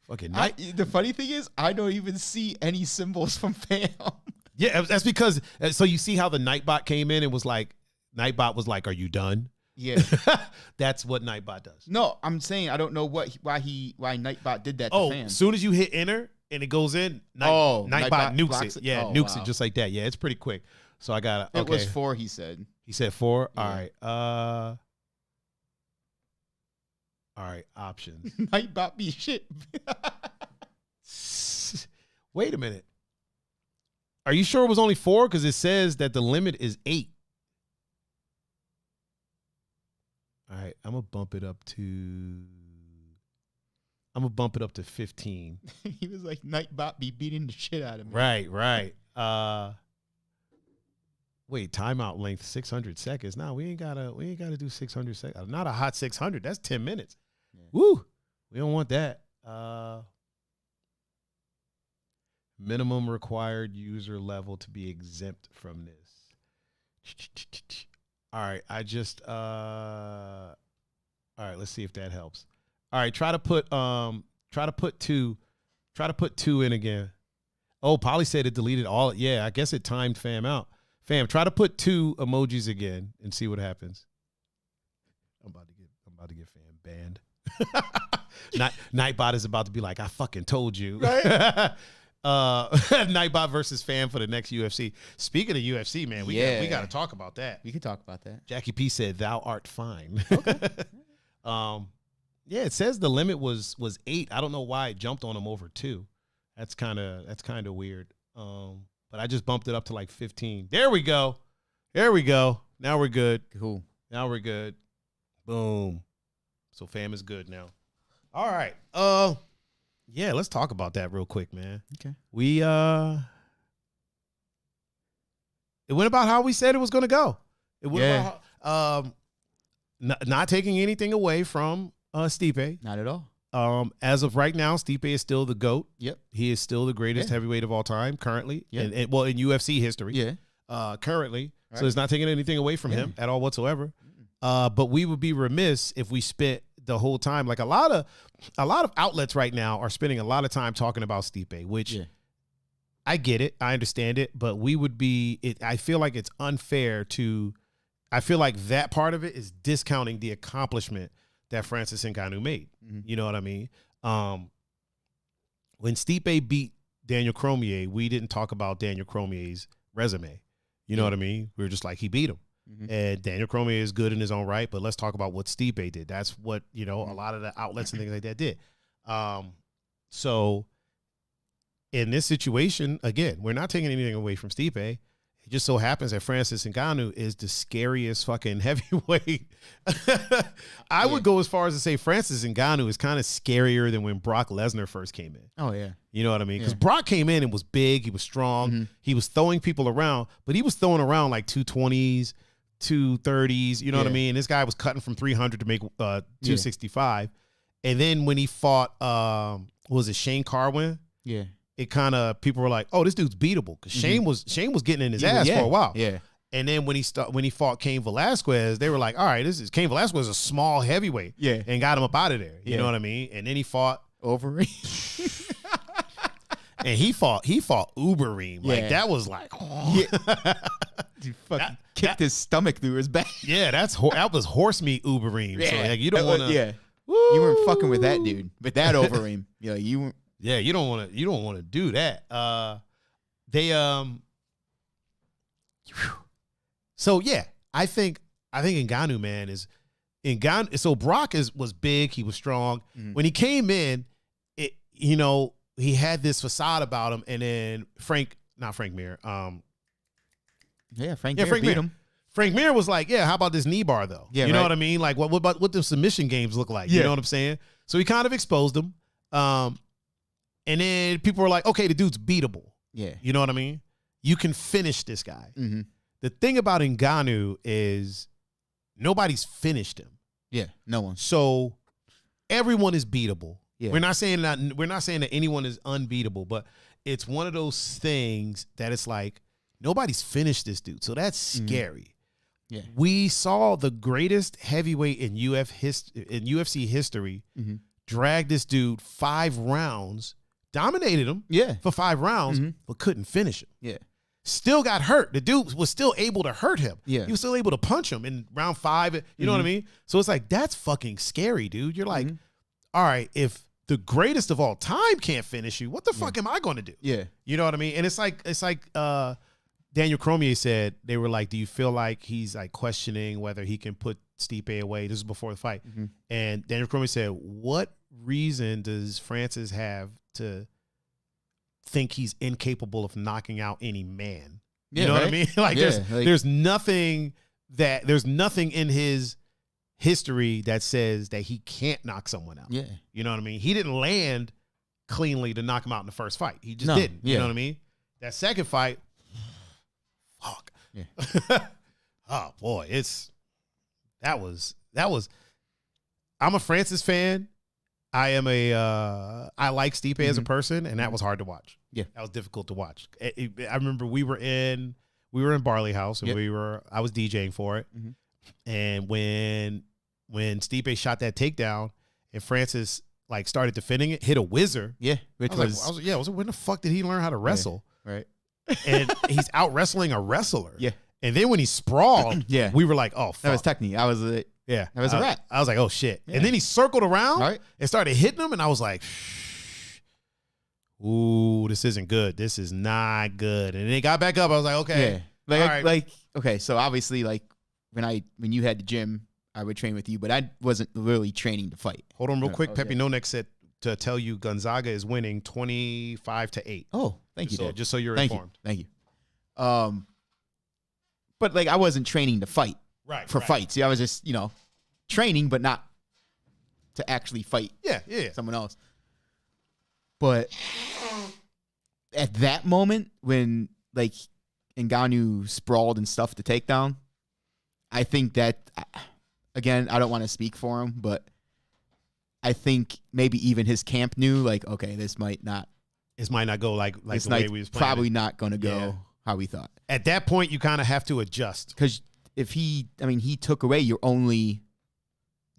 The funny thing is, I don't even see any symbols from fam. Yeah, that's because so you see how the Nightbot came in and was like, Nightbot was like, "Are you done?" Yeah. That's what Nightbot does. No, I'm saying I don't know why Nightbot did that to fans. As soon as you hit enter and it goes in, Nightbot nukes it. Yeah, nukes it just like that. Yeah, it's pretty quick. So I got It was 4, he said. He said 4? Yeah. All right, options. Nightbot be shit. Wait a minute. Are you sure it was only 4? Because it says that the limit is 8. All right, I'm gonna bump it up to 15. He was like, Nightbot be beating the shit out of me. Right. Wait, timeout length 600 seconds. No, we ain't gotta do 600 seconds. Not a hot 600. That's 10 minutes. Yeah. Woo! We don't want that. Minimum required user level to be exempt from this. All right, all right, let's see if that helps. All right, try to put 2 in again. Oh, Polly said it deleted all. Yeah, I guess it timed fam out. Fam, try to put 2 emojis again and see what happens. I'm about to get fam banned. Nightbot is about to be like, I fucking told you. Right? Nightbot versus fam for the next UFC. Speaking of UFC, man, we got to talk about that. We could talk about that. Jackie P said, "Thou art fine." Okay. Yeah, it says the limit was 8. I don't know why it jumped on him over 2. That's kind of weird. But I just bumped it up to like 15. There we go. Now we're good. Cool. Now we're good. Boom. So fam is good now. All right. Yeah, let's talk about that real quick, man. Okay. It went about how we said it was going to go. It went about not taking anything away from Stipe. Not at all. As of right now, Stipe is still the GOAT. Yep. He is still the greatest heavyweight of all time currently. Yeah. And well, in UFC history. Yeah. Currently. Right. So it's not taking anything away from him at all whatsoever. But we would be remiss if we spent the whole time. Like a lot of outlets right now are spending a lot of time talking about Stipe, which I get it. I understand it. But I feel like it's unfair I feel like that part of it is discounting the accomplishment that Francis Ngannou made. Mm-hmm. You know what I mean? When Stipe beat Daniel Cormier, we didn't talk about Daniel Cormier's resume. You know what I mean? We were just like, he beat him. Mm-hmm. And Daniel Cormier is good in his own right, but let's talk about what Stipe did. That's what, a lot of the outlets and things like that did. So in this situation, again, we're not taking anything away from Stipe. It just so happens that Francis Ngannou is the scariest fucking heavyweight. I would go as far as to say Francis Ngannou is kind of scarier than when Brock Lesnar first came in. Oh, yeah. You know what I mean? Because Brock came in and was big. He was strong. Mm-hmm. He was throwing people around, but he was throwing around like 220s, 230s. You know what I mean? This guy was cutting from 300 to make 265. And then when he fought, was it Shane Carwin? Yeah. It kind of, people were like, "Oh, this dude's beatable," because Shane was getting in his ass for a while. Yeah. And then when he fought Cain Velasquez, they were like, "All right, Cain Velasquez is a small heavyweight." Yeah. And got him up out of there. You know what I mean? And then he fought Overeem. And he fought Ubereem. Like that was like, He fucking kicked his stomach through his back. Yeah, that was horse meat Ubereem. Yeah. So like, you don't want to. Yeah. You weren't fucking with that dude, with that Overeem. You weren't. Yeah, you don't want to do that. So yeah, I think Ngannou, man, is Ngannou. So Brock was big, he was strong. Mm-hmm. When he came in, he had this facade about him, and then Frank Mir. Frank Mir beat him. Frank Mir was like, yeah, how about this knee bar though? Yeah, you know what I mean? Like what the submission games look like? Yeah. You know what I'm saying? So he kind of exposed him. And then people were like, okay, the dude's beatable. Yeah. You know what I mean? You can finish this guy. Mm-hmm. The thing about Ngannou is nobody's finished him. Yeah, no one. So everyone is beatable. Yeah. We're not saying that anyone is unbeatable, but it's one of those things that it's like nobody's finished this dude. So that's scary. Yeah. We saw the greatest heavyweight in UFC history drag this dude 5 rounds. Dominated him for 5 rounds, but couldn't finish him. Yeah. still got hurt. The dude was still able to hurt him. Yeah. He was still able to punch him in round 5. You know what I mean? So it's like, that's fucking scary, dude. You're like, all right, if the greatest of all time can't finish you, what the fuck am I going to do? Yeah. You know what I mean? And it's like Daniel Cormier said, they were like, do you feel like he's like questioning whether he can put Stipe away? This is before the fight. And Daniel Cormier said, what reason does Francis have to think he's incapable of knocking out any man? You know what I mean? Like there's nothing in his history that says that he can't knock someone out. Yeah. You know what I mean? He didn't land cleanly to knock him out in the first fight. He just didn't. You know what I mean? That second fight, fuck. Yeah. Oh boy, that was I'm a Francis fan. I like Stipe as a person, and that was hard to watch. Yeah. That was difficult to watch. I remember we were in Barley House, and I was DJing for it. And when Stipe shot that takedown and Francis like started defending it, hit a whizzer. Yeah. Which I was like, when the fuck did he learn how to wrestle? Right. And he's out wrestling a wrestler. Yeah. And then when he sprawled, we were like, oh fuck. That was technique. That was a wrap. I was like, oh shit. Yeah. And then he circled around and started hitting him, and I was like, ooh, this isn't good. This is not good. And then he got back up. I was like, okay. Yeah. Okay, so obviously like when you had the gym, I would train with you, but I wasn't really training to fight. Hold on real quick. Pepe Nonek said to tell you Gonzaga is winning 25-8. Oh, thank you. So, just so you're informed. Thank you. But like I wasn't training to fight. For fights. I was just, training, but not to actually fight someone else. But at that moment when like Ngannou sprawled and stuffed the takedown, I think that, again, I don't want to speak for him, but I think maybe even his camp knew like, okay, this might not go like the way we was playing. Probably not going to go how we thought. At that point, you kind of have to adjust. Because if he took away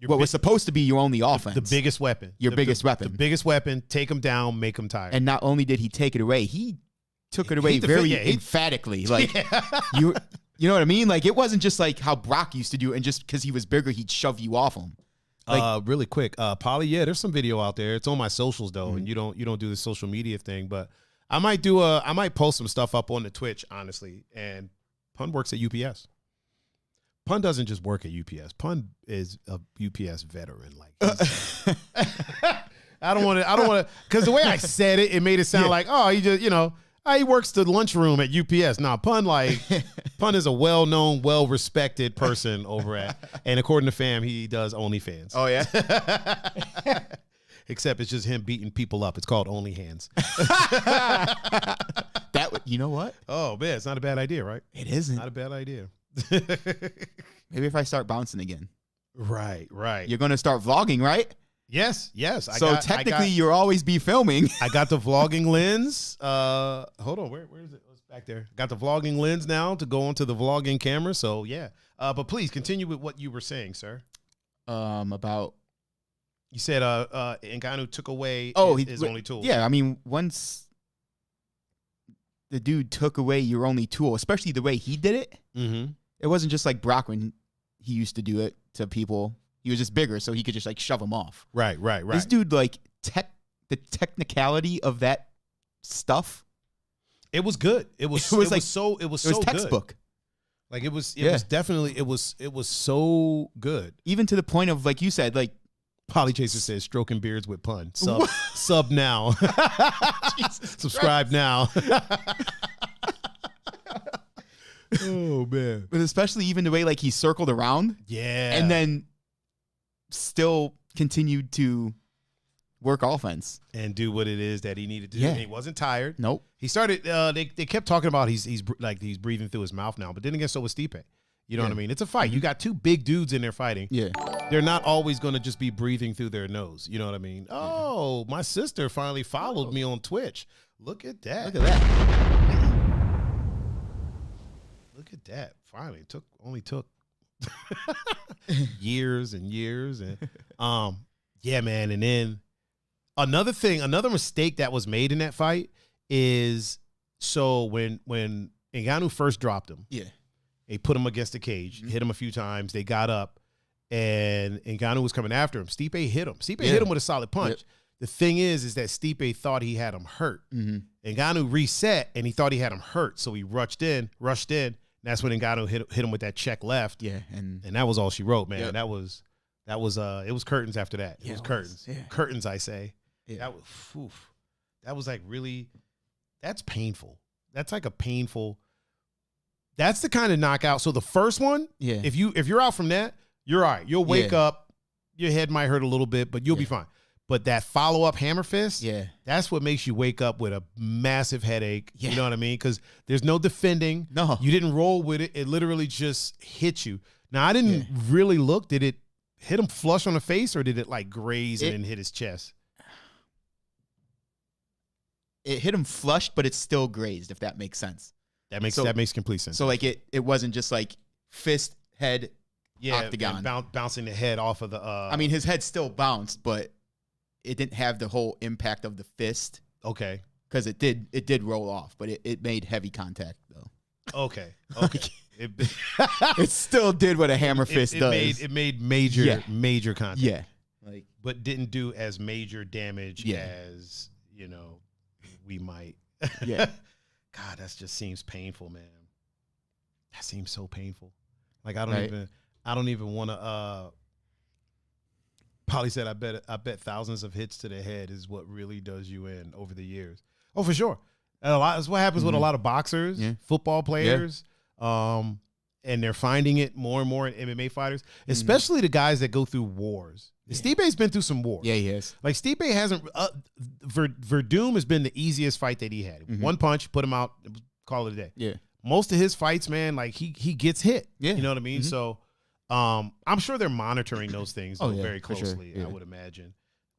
what was supposed to be your only offense. The biggest weapon. The biggest weapon. The biggest weapon. Take him down, make him tired. And not only did he take it away, he took it away very emphatically. Like, you know what I mean? Like, it wasn't just like how Brock used to do it, and just because he was bigger, he'd shove you off him. Like, really quick, Polly, there's some video out there. It's on my socials, though, and you don't do the social media thing, but I might post some stuff up on the Twitch, honestly, and Pun works at UPS. Pun doesn't just work at UPS. Pun is a UPS veteran. Like, I don't want to, because the way I said it, it made it sound like, oh, he just, he works the lunchroom at UPS. Nah, Pun is a well-known, well-respected person over at, and according to fam, he does OnlyFans. Oh yeah. Except it's just him beating people up. It's called Only Hands. You know what? Oh man, it's not a bad idea, right? It isn't. Not a bad idea. Maybe if I start bouncing again. Right. You're going to start vlogging, right? Yes. Technically, you'll always be filming. I got the vlogging lens. Hold on, where is it? It's back there. Got the vlogging lens now to go onto the vlogging camera. So yeah. But please continue with what you were saying, sir. About. You said Ngannou took away his only tool. Yeah, once the dude took away your only tool, especially the way he did it, it wasn't just like Brock when he used to do it to people. He was just bigger, so he could just like shove them off. Right. This dude, like, the technicality of that stuff. It was good. It was so textbook. Good. Like it was definitely so good. Even to the point of, like you said, like, Polly Chaser says, stroking beards with Pun. Sub now. Subscribe now. Oh, man. But especially even the way, like, he circled around. Yeah. And then still continued to work offense. And do what it is that he needed to do. And he wasn't tired. Nope. He started, they kept talking about he's breathing through his mouth now. But then again, so was Stipe. You know what I mean? It's a fight. You got two big dudes in there fighting. Yeah. They're not always going to just be breathing through their nose. You know what I mean? Oh, my sister finally followed me on Twitch. Look at that. Look at that. Finally. Only took years and years. And yeah, man. And then another mistake that was made in that fight is, so when Ngannou first dropped him. Yeah. They put him against the cage, hit him a few times. They got up, and Ngannou was coming after him. Stipe hit him. Stipe hit him with a solid punch. Yep. The thing is that Stipe thought he had him hurt. Ngannou reset, and he thought he had him hurt, so he rushed in. And that's when Ngannou hit him with that check left. Yeah, and that was all she wrote, man. Yep. That was it was curtains after that. It was curtains. Yeah. Curtains, I say. Yeah. That was like really, that's painful. That's like a painful, that's the kind of knockout. So the first one, if you're out from that, you're all right. You'll wake up, your head might hurt a little bit, but you'll be fine. But that follow-up hammer fist, that's what makes you wake up with a massive headache. Yeah. You know what I mean? Because there's no defending. No. You didn't roll with it. It literally just hit you. Now, I didn't really look. Did it hit him flush on the face, or did it like graze and then hit his chest? It hit him flush, but it's still grazed, if that makes sense. That makes complete sense. So like it wasn't just like fist, head, octagon. Bouncing the head off of the I mean, his head still bounced, but it didn't have the whole impact of the fist. Okay. Because it did roll off, but it made heavy contact though. Okay. It still did what a hammer fist does. It made major contact. Yeah. But didn't do as major damage as, we might. Yeah. God, that just seems painful, man. That seems so painful. Like I don't even want to Polly said, I bet thousands of hits to the head is what really does you in over the years. Oh, for sure. That's what happens with a lot of boxers, football players, and they're finding it more and more in MMA fighters, especially the guys that go through wars. Stipe's been through some wars. Yeah, he has. Like Stipe hasn't. Verdum has been the easiest fight that he had. One punch, put him out, call it a day. Yeah. Most of his fights, man, like he gets hit. Yeah. You know what I mean? So I'm sure they're monitoring those things very closely. Sure. I would imagine.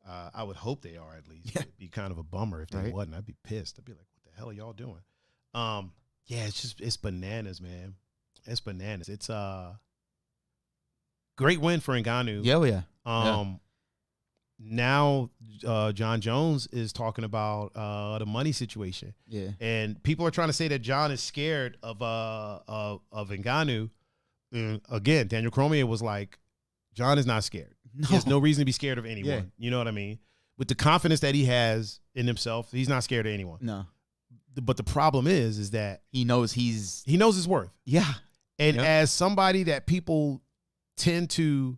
I would hope they are at least. It'd be kind of a bummer if they wasn't. I'd be pissed. I'd be like, what the hell are y'all doing? It's bananas, man. It's bananas. It's great win for Ngannou. Yeah. Now John Jones is talking about the money situation. Yeah. And people are trying to say that John is scared of Ngannou. And again, Daniel Cormier was like, John is not scared. No. He has no reason to be scared of anyone. Yeah. You know what I mean? With the confidence that he has in himself, he's not scared of anyone. No. But the problem is that he knows his worth. Yeah. And as somebody that people tend to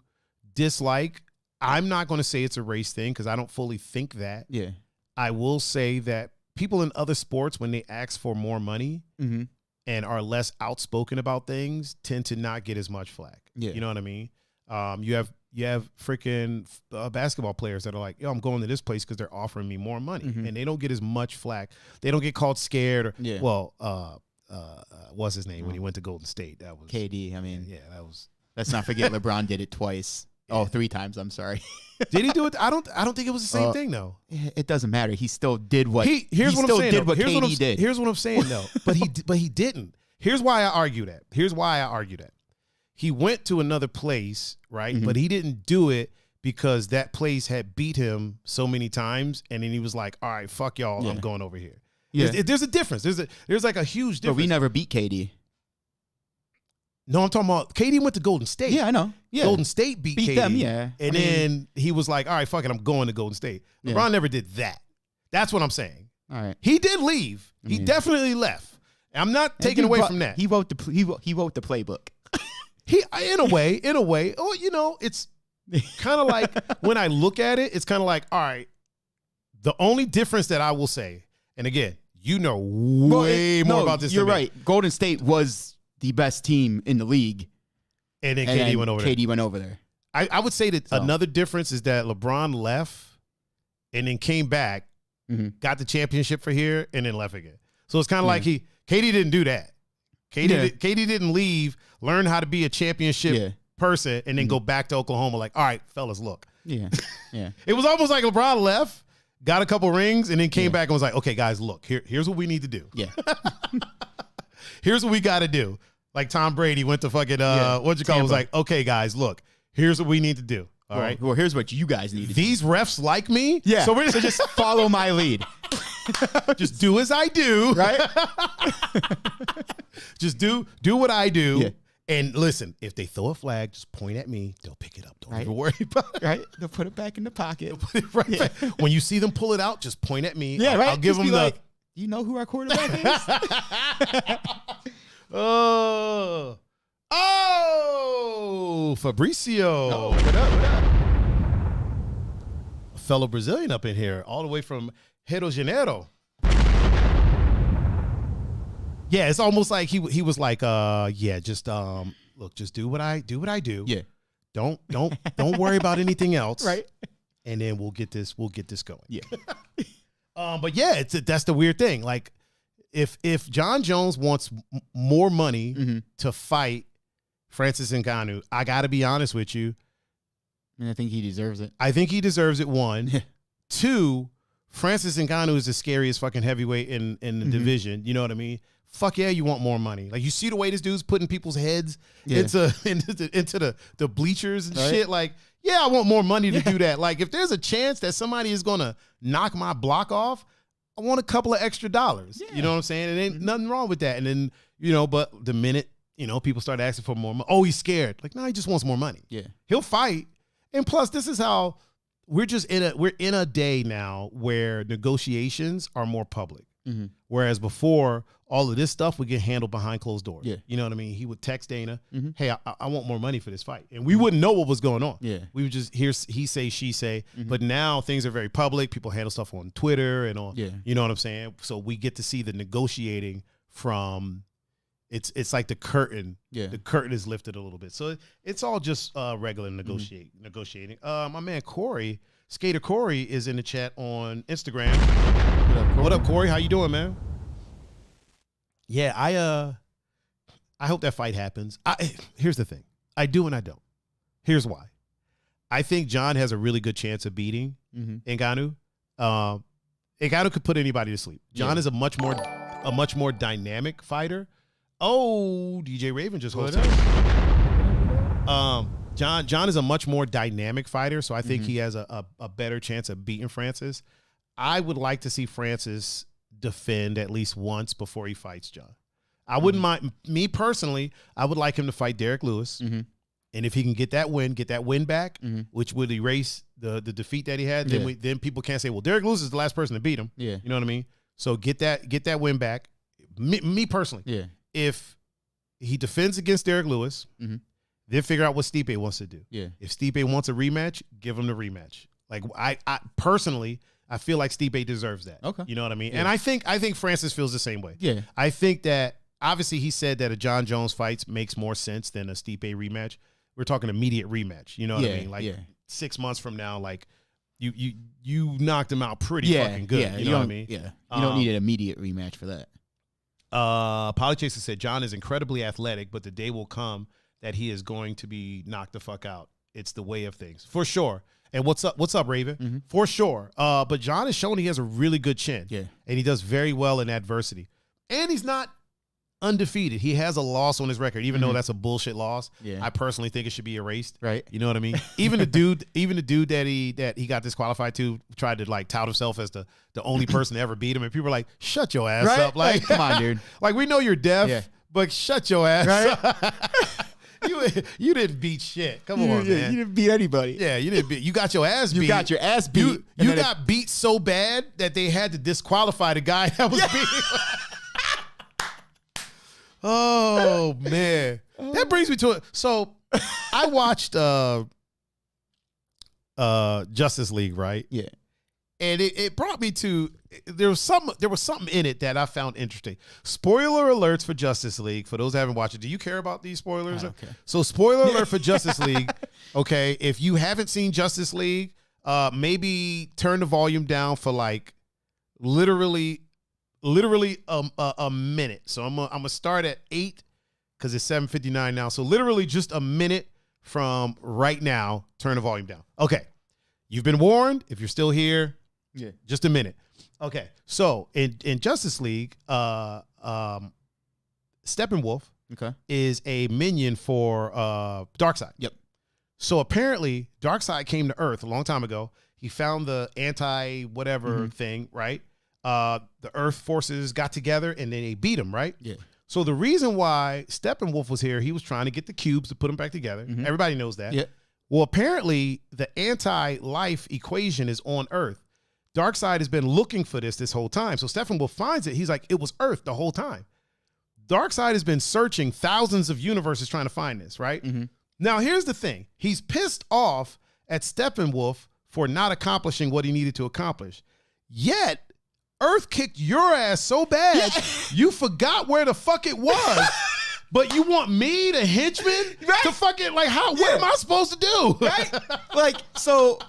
dislike, I'm not going to say it's a race thing because I don't fully think that. Yeah. I will say that people in other sports, when they ask for more money and are less outspoken about things, tend to not get as much flack. Yeah. You know what I mean? You have freaking basketball players that are like, yo, I'm going to this place because they're offering me more money. And they don't get as much flack. They don't get called scared. What's his name when he went to Golden State? That was KD. I mean, that was. Let's not forget LeBron did it twice. Oh, 3 times. I'm sorry. Did he do it? I don't think it was the same thing though. It doesn't matter. He still did what Here's what I'm saying. Here's what I'm saying though. But he didn't. Here's why I argue that. He went to another place, right? But he didn't do it because that place had beat him so many times, and then he was like, "All right, fuck y'all, I'm going over here." Yeah. There's a difference. There's like a huge difference. But we never beat KD. No, I'm talking about KD went to Golden State. Yeah, I know. Yeah. Golden State beat KD. Them, yeah. And then he was like, all right, fuck it, I'm going to Golden State. LeBron never did that. That's what I'm saying. All right. He did leave. He definitely left. I'm not taking away from that. He wrote the playbook. In a way. Oh, it's kind of like when I look at it, it's kind of like, all right, the only difference that I will say, and again, you know way more about this You're than me. right. Golden State was the best team in the league. And then KD went over there. KD went over there. I would say that another difference is that LeBron left and then came back, got the championship for here, and then left again. So it's kind of like KD didn't do that. KD didn't leave, learn how to be a championship person, and then go back to Oklahoma like, all right, fellas, look. Yeah. It was almost like LeBron left, got a couple rings, and then came back and was like, okay, guys, look, here's what we need to do. Yeah. Here's what we got to do. Like Tom Brady went to fucking, was like, okay, guys, look, here's what we need to do. All right. Well, here's what you guys need to do. These refs like me. Yeah. So we're just follow my lead. Just do as I do. Right? Just do what I do. Yeah. And listen, if they throw a flag, just point at me. They'll pick it up. Don't even worry about it. Right? They'll put it back in the pocket. Right back. When you see them pull it out, just point at me. Yeah, right. I'll give them like, you know who our quarterback is? Oh, Fabricio. Oh, what up? A fellow Brazilian up in here, all the way from Rio de Janeiro. Yeah, it's almost like he was like, just look, just do what I do. Yeah. Don't worry about anything else. Right. And then we'll get this going. Yeah. But yeah, that's the weird thing. Like, if John Jones wants more money to fight Francis Ngannou, I got to be honest with you. And I think he deserves it. I think he deserves it. 1, 2. Francis Ngannou is the scariest fucking heavyweight in the division. You know what I mean? Fuck yeah, you want more money. Like, you see the way this dude's putting people's heads into the bleachers and shit. Like, yeah, I want more money to do that. Like, if there's a chance that somebody is going to knock my block off, I want a couple of extra dollars. Yeah. You know what I'm saying? It ain't nothing wrong with that. And then, but the minute, people start asking for more money, oh, he's scared. Like, no, he just wants more money. Yeah. He'll fight. And plus, this is how we're in a day now where negotiations are more public. Whereas before, all of this stuff would get handled behind closed doors. Yeah. You know what I mean? He would text Dana, hey, I want more money for this fight. And we wouldn't know what was going on. Yeah. We would just hear he say, she say. But now things are very public. People handle stuff on Twitter and on, you know what I'm saying? So we get to see the negotiating from, it's like the curtain. Yeah. The curtain is lifted a little bit. So it's all just regular negotiating. My man Corey, Skater Corey, is in the chat on Instagram. What up, Corey? How you doing, man? Yeah, I hope that fight happens. Here's the thing. I do and I don't. Here's why. I think John has a really good chance of beating Ngannou. Ngannou could put anybody to sleep. John is a much more dynamic fighter. Oh, DJ Raven just hosted. John is a much more dynamic fighter, so I think he has a better chance of beating Francis. I would like to see Francis defend at least once before he fights John. I wouldn't mind, me personally, I would like him to fight Derek Lewis. And if he can get that win back, which would erase the defeat that he had, then people can't say, well, Derek Lewis is the last person to beat him. Yeah. You know what I mean? So get that win back. Me personally. Yeah. If he defends against Derek Lewis, then figure out what Stipe wants to do. Yeah. If Stipe wants a rematch, give him the rematch. Like, I personally, I feel like Stipe deserves that. Okay. You know what I mean? Yeah. And I think Francis feels the same way. Yeah. I think that obviously he said that a John Jones fight makes more sense than a Stipe rematch. We're talking immediate rematch. You know what I mean? Like 6 months from now, like you knocked him out pretty fucking good. Yeah. You know what I mean? Yeah. You don't need an immediate rematch for that. Polychaser said John is incredibly athletic, but the day will come that he is going to be knocked the fuck out. It's the way of things. For sure. And what's up, Raven? For sure. But John has shown he has a really good chin. Yeah. And he does very well in adversity. And he's not undefeated. He has a loss on his record, even though that's a bullshit loss. Yeah. I personally think it should be erased. Right. You know what I mean? Even the dude that he got disqualified to tried to like tout himself as the only person to ever beat him. And people are like, shut your ass up. Like, come on, dude. Like, we know you're deaf, but shut your ass up. You didn't beat shit. Come on, man. You didn't beat anybody. Yeah, you didn't beat. You got your ass beat. You got your ass beat. You got beat so bad that they had to disqualify the guy that was beating. Oh, man. That brings me to it. So I watched Justice League, right? Yeah. And it brought me to there was something in it that I found interesting. Spoiler alerts for Justice League. For those who haven't watched it, do you care about these spoilers? Okay. So spoiler alert for Justice League. Okay, if you haven't seen Justice League, maybe turn the volume down for like literally a minute. So I'm gonna start at 8 because it's 7:59 now. So literally just a minute from right now. Turn the volume down. Okay, you've been warned. If you're still here. Yeah, just a minute. Okay, so in Justice League, Steppenwolf is a minion for Darkseid. Yep. So apparently Darkseid came to Earth a long time ago. He found the anti-whatever thing, right? the Earth forces got together and then they beat him, right? Yeah. So the reason why Steppenwolf was here, he was trying to get the cubes to put them back together. Mm-hmm. Everybody knows that. Yeah. Well, apparently the anti-life equation is on Earth. Darkseid has been looking for this whole time. So Steppenwolf finds it. He's like, it was Earth the whole time. Darkseid has been searching thousands of universes trying to find this, right? Mm-hmm. Now, here's the thing. He's pissed off at Steppenwolf for not accomplishing what he needed to accomplish. Yet, Earth kicked your ass so bad, you forgot where the fuck it was. But you want me, the henchman, to fucking, like, how? What am I supposed to do? Right? Like, so...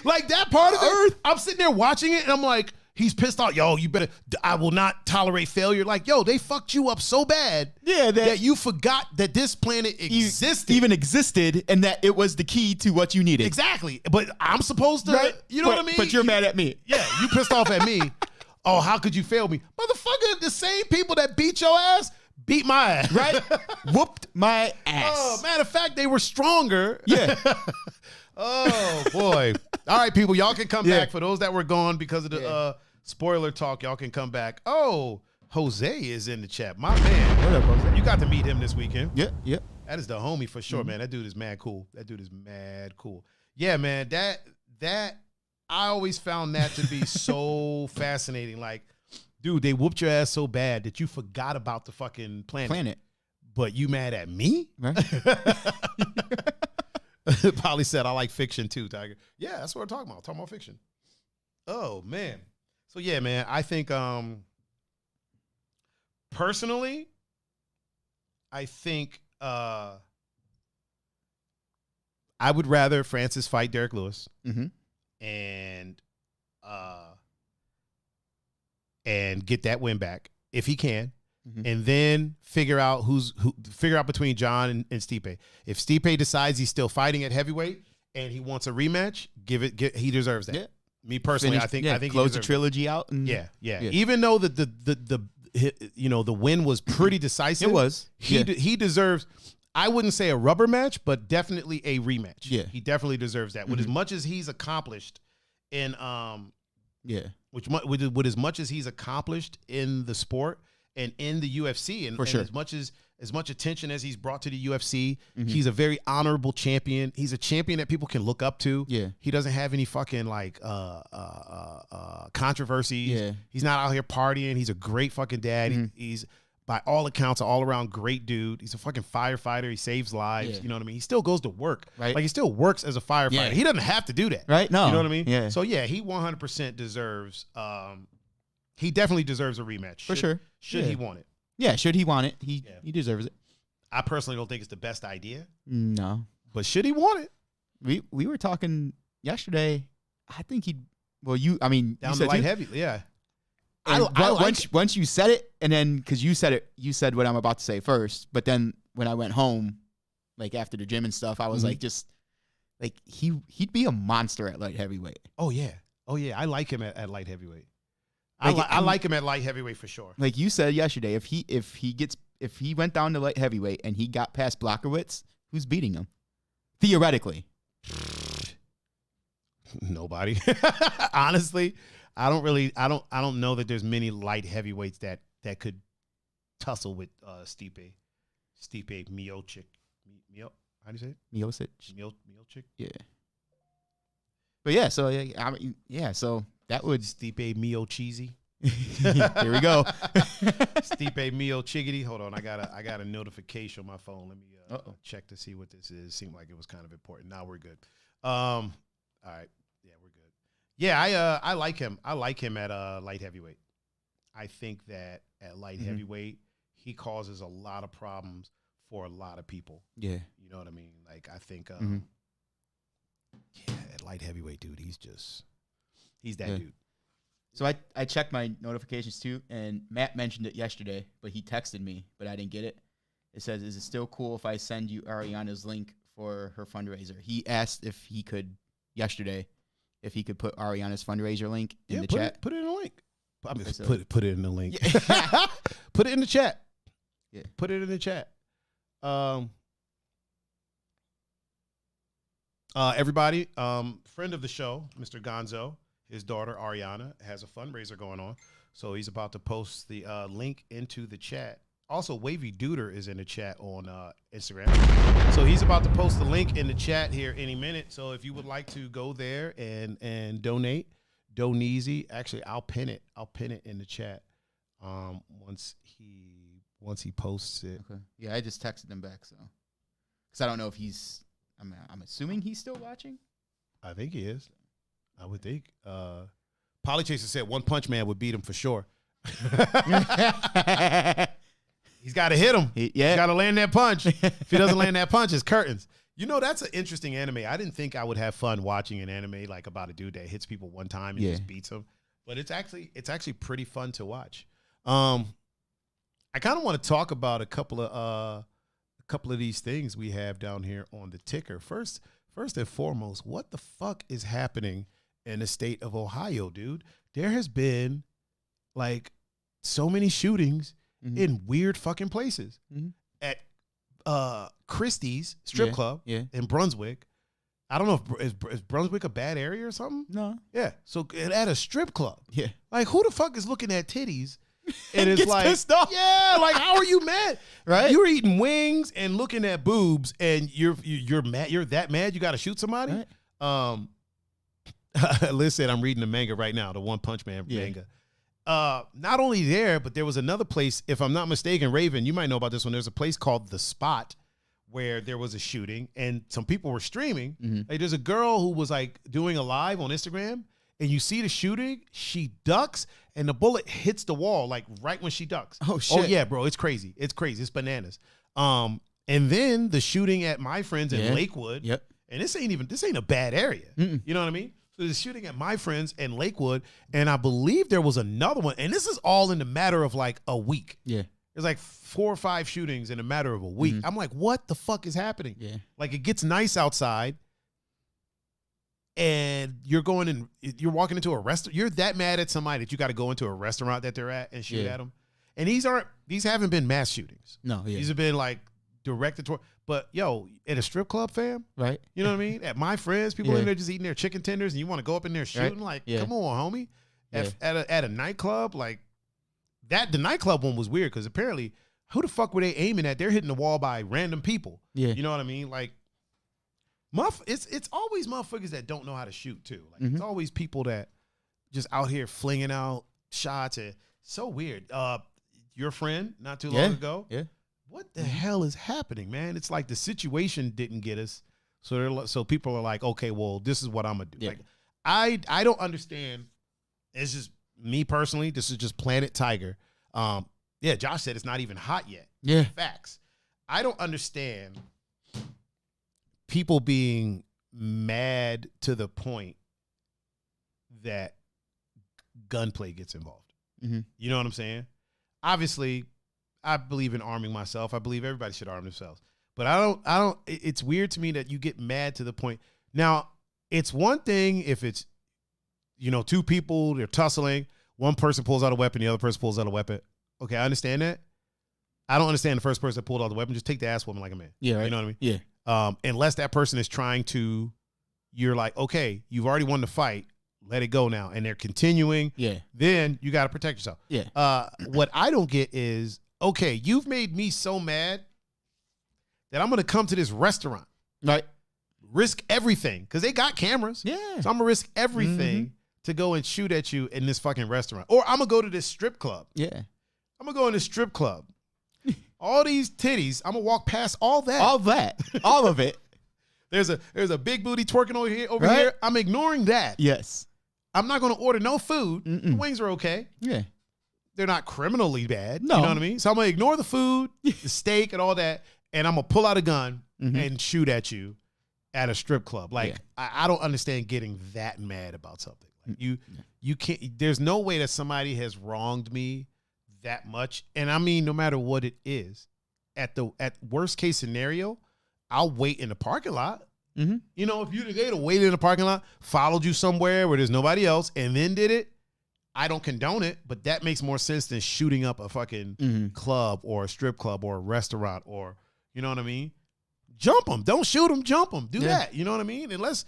like, that part of Earth, I'm sitting there watching it, and I'm like, he's pissed off. Yo, you better, I will not tolerate failure. Like, yo, they fucked you up so bad that you forgot that this planet even existed, and that it was the key to what you needed. Exactly. But I'm supposed to, you know what I mean? But you're mad at me. Yeah, you pissed off at me. Oh, how could you fail me? Motherfucker, the same people that beat your ass beat my ass. Right? Whooped my ass. Oh, matter of fact, they were stronger. Yeah. Oh, boy. All right, people, y'all can come back. For those that were gone because of the spoiler talk, y'all can come back. Oh, Jose is in the chat. My man. What up, Jose? You got to meet him this weekend. Yeah. That is the homie for sure, man. That dude is mad cool. Yeah, man, that I always found that to be so fascinating. Like, dude, they whooped your ass so bad that you forgot about the fucking planet. But you mad at me? Right. Polly said, I like fiction too, Tiger. Yeah, that's what we're talking about. I'm talking about fiction. Oh, man. So, yeah, man, I think personally, I think I would rather Francis fight Derek Lewis and get that win back if he can. And then figure out between John and Stipe. If Stipe decides he's still fighting at heavyweight and he wants a rematch, he deserves that. Yeah. Me personally, I think close the trilogy out. And, yeah. Even though the win was pretty decisive, it was. He deserves. I wouldn't say a rubber match, but definitely a rematch. Yeah, he definitely deserves that. With as much as he's accomplished in with as much as he's accomplished in the sport. And in the UFC, and as much attention as he's brought to the UFC, he's a very honorable champion. He's a champion that people can look up to. Yeah, he doesn't have any fucking like controversies. Yeah, he's not out here partying. He's a great fucking dad. He's by all accounts an all around great dude. He's a fucking firefighter. He saves lives. Yeah. You know what I mean? He still goes to work. Right, like he still works as a firefighter. Yeah. He doesn't have to do that. Right? No, you know what I mean? Yeah. So yeah, he 100% deserves. He definitely deserves a rematch. Should he want it? Yeah, should he want it? He deserves it. I personally don't think it's the best idea. No. But should he want it? We were talking yesterday. I think he'd down to light heavy, yeah. Once you said it, and then because you said what I'm about to say first, but then when I went home, like after the gym and stuff, I was like he'd be a monster at light heavyweight. Oh yeah. I like him at light heavyweight. I like him at light heavyweight for sure. Like you said yesterday, if he went down to light heavyweight and he got past Blachowicz, who's beating him? Theoretically. Nobody. Honestly, I don't know that there's many light heavyweights that could tussle with Stipe Miocic. How do you say it? Miocic. Miocic? Yeah. But yeah, so that would Stipe Mio Cheesy. Here we go. Stipe Mio Chiggity. Hold on, I got a notification on my phone. Let me check to see what this is. Seemed like it was kind of important. Now we're good. All right. Yeah, we're good. Yeah, I like him. I like him at light heavyweight. I think that at light heavyweight, he causes a lot of problems for a lot of people. Yeah. You know what I mean? Like I think at light heavyweight, dude, he's that dude. So I checked my notifications too, and Matt mentioned it yesterday, but he texted me, but I didn't get it. It says, is it still cool if I send you Ariana's link for her fundraiser? He asked if he could, yesterday, if he could put Ariana's fundraiser link in the chat. Put it in the link. Put it in the link. Yeah. Put it in the chat. Yeah. Put it in the chat. Everybody, friend of the show, Mr. Gonzo, his daughter Ariana has a fundraiser going on, so he's about to post the link into the chat. Also, Wavy Duder is in the chat on Instagram, so he's about to post the link in the chat here any minute. So if you would like to go there and donate, Doneasy. Actually, I'll pin it. I'll pin it in the chat once he posts it. Okay. Yeah, I just texted him back, so because I don't know if he's. I'm assuming he's still watching. I think he is. I would think. Polychaser said One Punch Man would beat him for sure. He's got to hit him. He's got to land that punch. If he doesn't land that punch, it's curtains. You know, that's an interesting anime. I didn't think I would have fun watching an anime like about a dude that hits people one time and just beats them. But it's actually pretty fun to watch. I kind of want to talk about a couple of these things we have down here on the ticker. First and foremost, what the fuck is happening in the state of Ohio, dude? There has been like so many shootings in weird fucking places. At Christie's strip club in Brunswick. I don't know if is Brunswick a bad area or something? No. Yeah. So at a strip club. Yeah. Like who the fuck is looking at titties and it's gets like pissed off? Yeah, like how are you mad? Right? You're eating wings and looking at boobs and you're mad. You're that mad you got to shoot somebody? Right. Liz said I'm reading the manga right now, the One Punch Man manga. Not only there, but there was another place, if I'm not mistaken, Raven, you might know about this one. There's a place called The Spot where there was a shooting and some people were streaming. Like there's a girl who was like doing a live on Instagram and you see the shooting, she ducks and the bullet hits the wall like right when she ducks. Oh shit. Oh yeah, bro, it's crazy. It's crazy. It's bananas. And then the shooting at my friends in Lakewood. Yep. And this ain't a bad area. You know what I mean? So the shooting at my friends in Lakewood, and I believe there was another one, and this is all in the matter of like a week. Yeah. There's like 4 or 5 shootings in a matter of a week. I'm like, what the fuck is happening? Yeah. Like it gets nice outside, and you're walking into a restaurant. You're that mad at somebody that you got to go into a restaurant that they're at and shoot at them. And these haven't been mass shootings. No, these have been like directed toward. But yo, at a strip club, fam, right? You know what I mean? At my friends, people in there just eating their chicken tenders, and you want to go up in there shooting? Like, come on, homie. At a nightclub, like that. The nightclub one was weird because apparently, who the fuck were they aiming at? They're hitting the wall by random people. Yeah, you know what I mean? Like, it's always motherfuckers that don't know how to shoot too. Like, it's always people that just out here flinging out shots. And so weird. Your friend not too long ago. Yeah. What the hell is happening, man? It's like the situation didn't get us, so people are like, okay, well, this is what I'm gonna do. Like, I don't understand. It's just me personally. This is just Planet Tiger. Josh said it's not even hot yet. Yeah, facts. I don't understand people being mad to the point that gunplay gets involved. You know what I'm saying? Obviously, I believe in arming myself. I believe everybody should arm themselves. But I don't, it's weird to me that you get mad to the point. Now, it's one thing if it's, 2 people, they're tussling. One person pulls out a weapon, the other person pulls out a weapon. Okay, I understand that. I don't understand the first person that pulled out the weapon. Just take the ass woman like a man. Yeah, right. You know what I mean? Yeah. Unless that person is trying to, you're like, okay, you've already won the fight. Let it go now. And they're continuing. Yeah. Then you got to protect yourself. Yeah. What I don't get is, okay, you've made me so mad that I'm going to come to this restaurant. Right. Risk everything. Because they got cameras. Yeah. So I'm going to risk everything to go and shoot at you in this fucking restaurant. Or I'm going to go to this strip club. Yeah. I'm going to go in this strip club. All these titties, I'm going to walk past all that. All that. All of it. There's a big booty twerking over here. I'm ignoring that. Yes. I'm not going to order no food. The wings are okay. Yeah. They're not criminally bad. No. You know what I mean? So I'm going to ignore the food, the steak, and all that, and I'm going to pull out a gun and shoot at you at a strip club. Like, I don't understand getting that mad about something. Like, you can't, there's no way that somebody has wronged me that much. And I mean, no matter what it is, at worst case scenario, I'll wait in the parking lot. If they'd have waited in the parking lot, followed you somewhere where there's nobody else, and then did it, I don't condone it, but that makes more sense than shooting up a fucking club or a strip club or a restaurant or, you know what I mean? Jump them. Don't shoot them, jump them. Do that. You know what I mean? Unless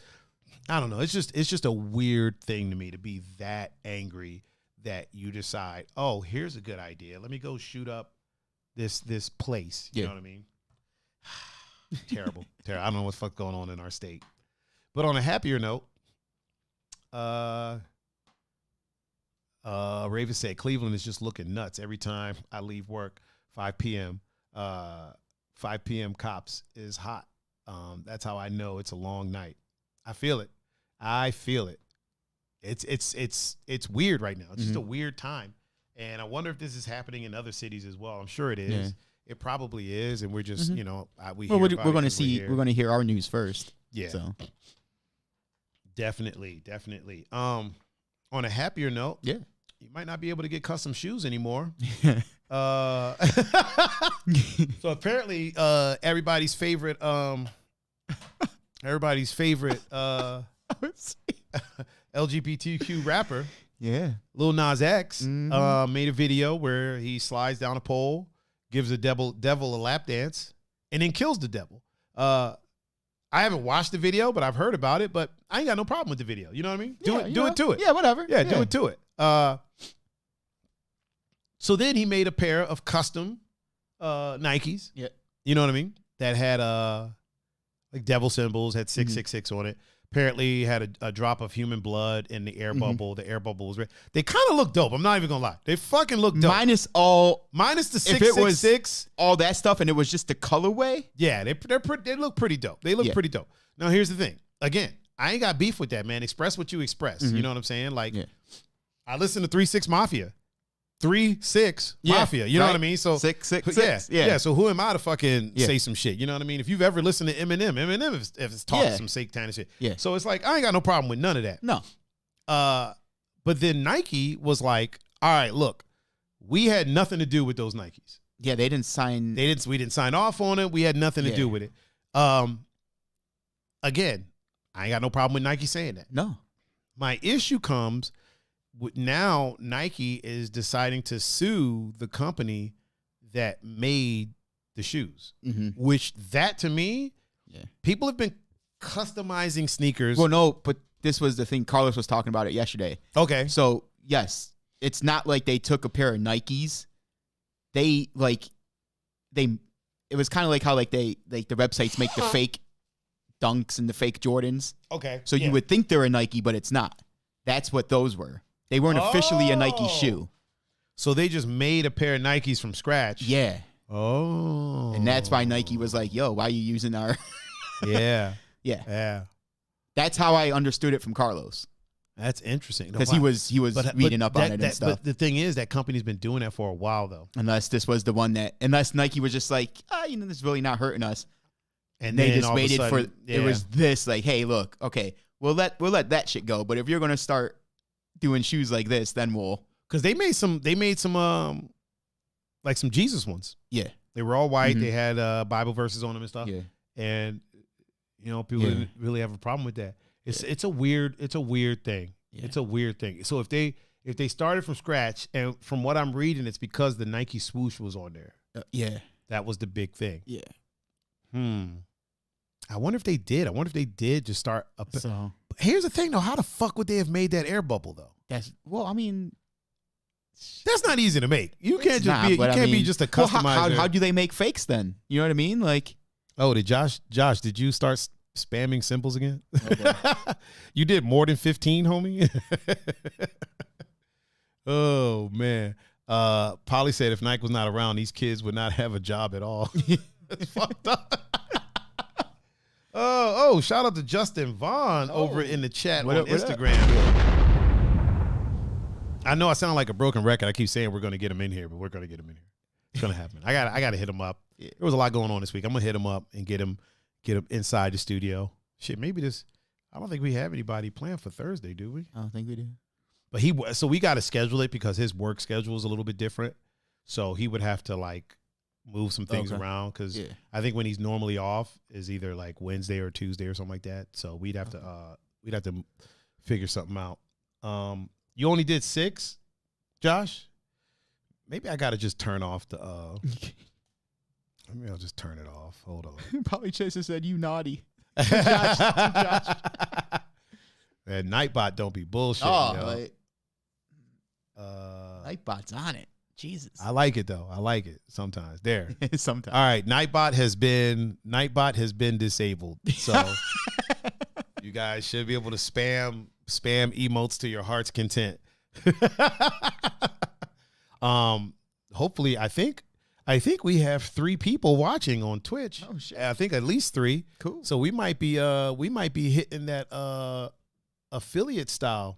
I don't know. It's just a weird thing to me to be that angry that you decide, oh, here's a good idea. Let me go shoot up this place. You know what I mean? Terrible. I don't know what the fuck's going on in our state. But on a happier note, Raven said Cleveland is just looking nuts every time I leave work. 5 p.m. 5 p.m. cops is hot. That's how I know it's a long night. I feel it. It's weird right now. It's just a weird time, and I wonder if this is happening in other cities as well. I'm sure it is. Yeah. It probably is, and we're just we're going to see. We're going to hear our news first. Yeah. So definitely. On a happier note, yeah, you might not be able to get custom shoes anymore. So apparently, everybody's favorite LGBTQ rapper, Lil Nas X, made a video where he slides down a pole, gives a devil a lap dance, and then kills the devil. I haven't watched the video, but I've heard about it. But I ain't got no problem with the video. You know what I mean? Do it to it. Yeah, whatever. Yeah, do it to it. So then he made a pair of custom Nikes. Yeah. You know what I mean? That had like devil symbols, had 666 on it. Apparently had a drop of human blood in the air bubble. The air bubble was red. They kind of look dope. I'm not even gonna lie. They fucking look dope. Minus the 666. All that stuff, and it was just the colorway. Yeah, they look pretty dope. They look pretty dope. Now here's the thing. Again, I ain't got beef with that, man. Express what you express. You know what I'm saying? Like, I listen to 3-6 Mafia. 3-6 Mafia. You know what I mean? So 666. Yeah. So who am I to fucking say some shit? You know what I mean? If you've ever listened to Eminem has talked some satanic shit. Yeah. So it's like I ain't got no problem with none of that. No. But then Nike was like, all right, look, we had nothing to do with those Nikes. Yeah, they didn't sign. We didn't sign off on it. We had nothing to do with it. Again, I ain't got no problem with Nike saying that. No. My issue comes now Nike is deciding to sue the company that made the shoes, which that to me, people have been customizing sneakers. Well, no, but this was the thing. Carlos was talking about it yesterday. Okay. So yes, it's not like they took a pair of Nikes. It was kind of like how the websites make the fake Dunks and the fake Jordans. Okay. So you would think they're a Nike, but it's not. That's what those were. They weren't officially a Nike shoe. So they just made a pair of Nikes from scratch. Yeah. Oh. And that's why Nike was like, yo, why are you using our... Yeah. Yeah. That's how I understood it from Carlos. That's interesting. Because he was reading up on it and stuff. But the thing is, that company's been doing that for a while, though. Unless this was the one unless Nike was just like, this is really not hurting us. And they just waited for, it was this, like, hey, look, okay, we'll let that shit go. But if you're going to start doing shoes like this, then we'll. Because they made some like some Jesus ones. Yeah. They were all white. They had Bible verses on them and stuff. Yeah. And, people didn't really have a problem with that. It's a weird thing. Yeah. It's a weird thing. So if they started from scratch, and from what I'm reading, it's because the Nike swoosh was on there. Yeah. That was the big thing. Yeah. I wonder if they did. Just start a. So here's the thing, though. How the fuck would they have made that air bubble, though? That's not easy to make. You can't be just a customizer. How do they make fakes then? You know what I mean? Like, oh, did Josh? Did you start spamming symbols again? Okay. You did more than 15, homie. Oh man. Polly said if Nike was not around, these kids would not have a job at all. That's fucked up. Oh, shout out to Justin Vaughn over in the chat on Instagram. I know I sound like a broken record. I keep saying we're going to get him in here, but we're going to get him in here. It's going to happen. I got to hit him up. Yeah. There was a lot going on this week. I'm going to hit him up and get him inside the studio. Shit, maybe I don't think we have anybody planned for Thursday, do we? I don't think we do. But so we got to schedule it because his work schedule is a little bit different. So he would have to like move some things around because I think when he's normally off is either like Wednesday or Tuesday or something like that. So we'd have to figure something out. You only did 6, Josh? Maybe I got to just turn off the maybe I'll just turn it off. Hold on. Probably Chaser said, you naughty. Josh. And Nightbot don't be bullshit. Nightbot's on it. Jesus. I like it though. I like it sometimes. There. Sometimes. All right. Nightbot has been disabled. So you guys should be able to spam emotes to your heart's content. Hopefully, I think we have 3 people watching on Twitch. Oh shit. I think at least 3. Cool. So we might be hitting that affiliate style.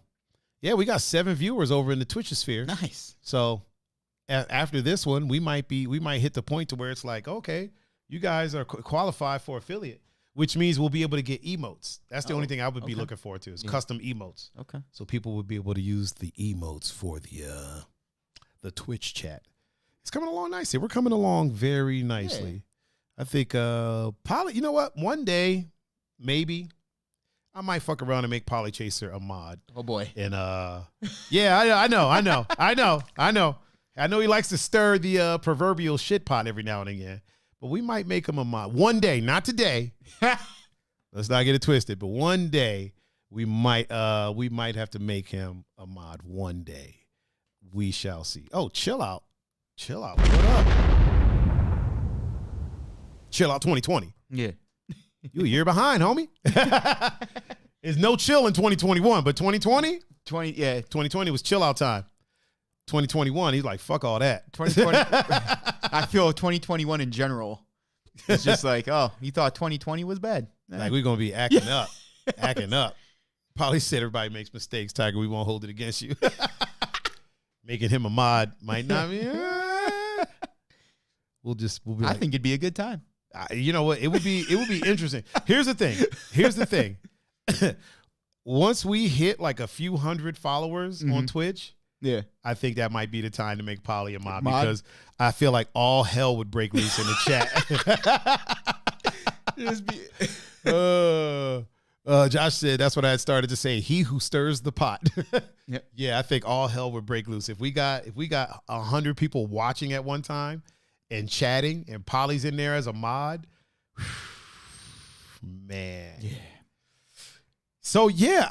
Yeah, we got 7 viewers over in the Twitch sphere. Nice. So after this one, we might hit the point to where it's like, okay, you guys are qualified for affiliate, which means we'll be able to get emotes. That's the only thing I would be looking forward to is custom emotes. Okay. So people would be able to use the emotes for the Twitch chat. It's coming along nicely. We're coming along very nicely. Yeah. I think Poly, you know what? One day, maybe I might fuck around and make Poly Chaser a mod. Oh boy. And yeah, I know. I know he likes to stir the proverbial shit pot every now and again, but we might make him a mod one day. Not today. Let's not get it twisted. But one day we might have to make him a mod. One day we shall see. Oh, chill out. What up? Chill out 2020. Yeah. You a year behind, homie. There's no chill in 2021, but 2020? 2020 was chill out time. 2021, he's like, fuck all that. 2020. I feel 2021 in general. It's just like, oh, you thought 2020 was bad. Like, we're going to be acting up. Acting up. Probably said everybody makes mistakes, Tiger. We won't hold it against you. Making him a mod might not be. We'll be I like, think it'd be a good time. You know what? It would be interesting. Here's the thing. Once we hit like a few hundred followers on Twitch, yeah, I think that might be the time to make Poly a mod because I feel like all hell would break loose in the chat. Josh said that's what I had started to say. He who stirs the pot. Yep. Yeah, I think all hell would break loose if we got 100 people watching at one time and chatting, and Poly's in there as a mod. Man. Yeah. So yeah,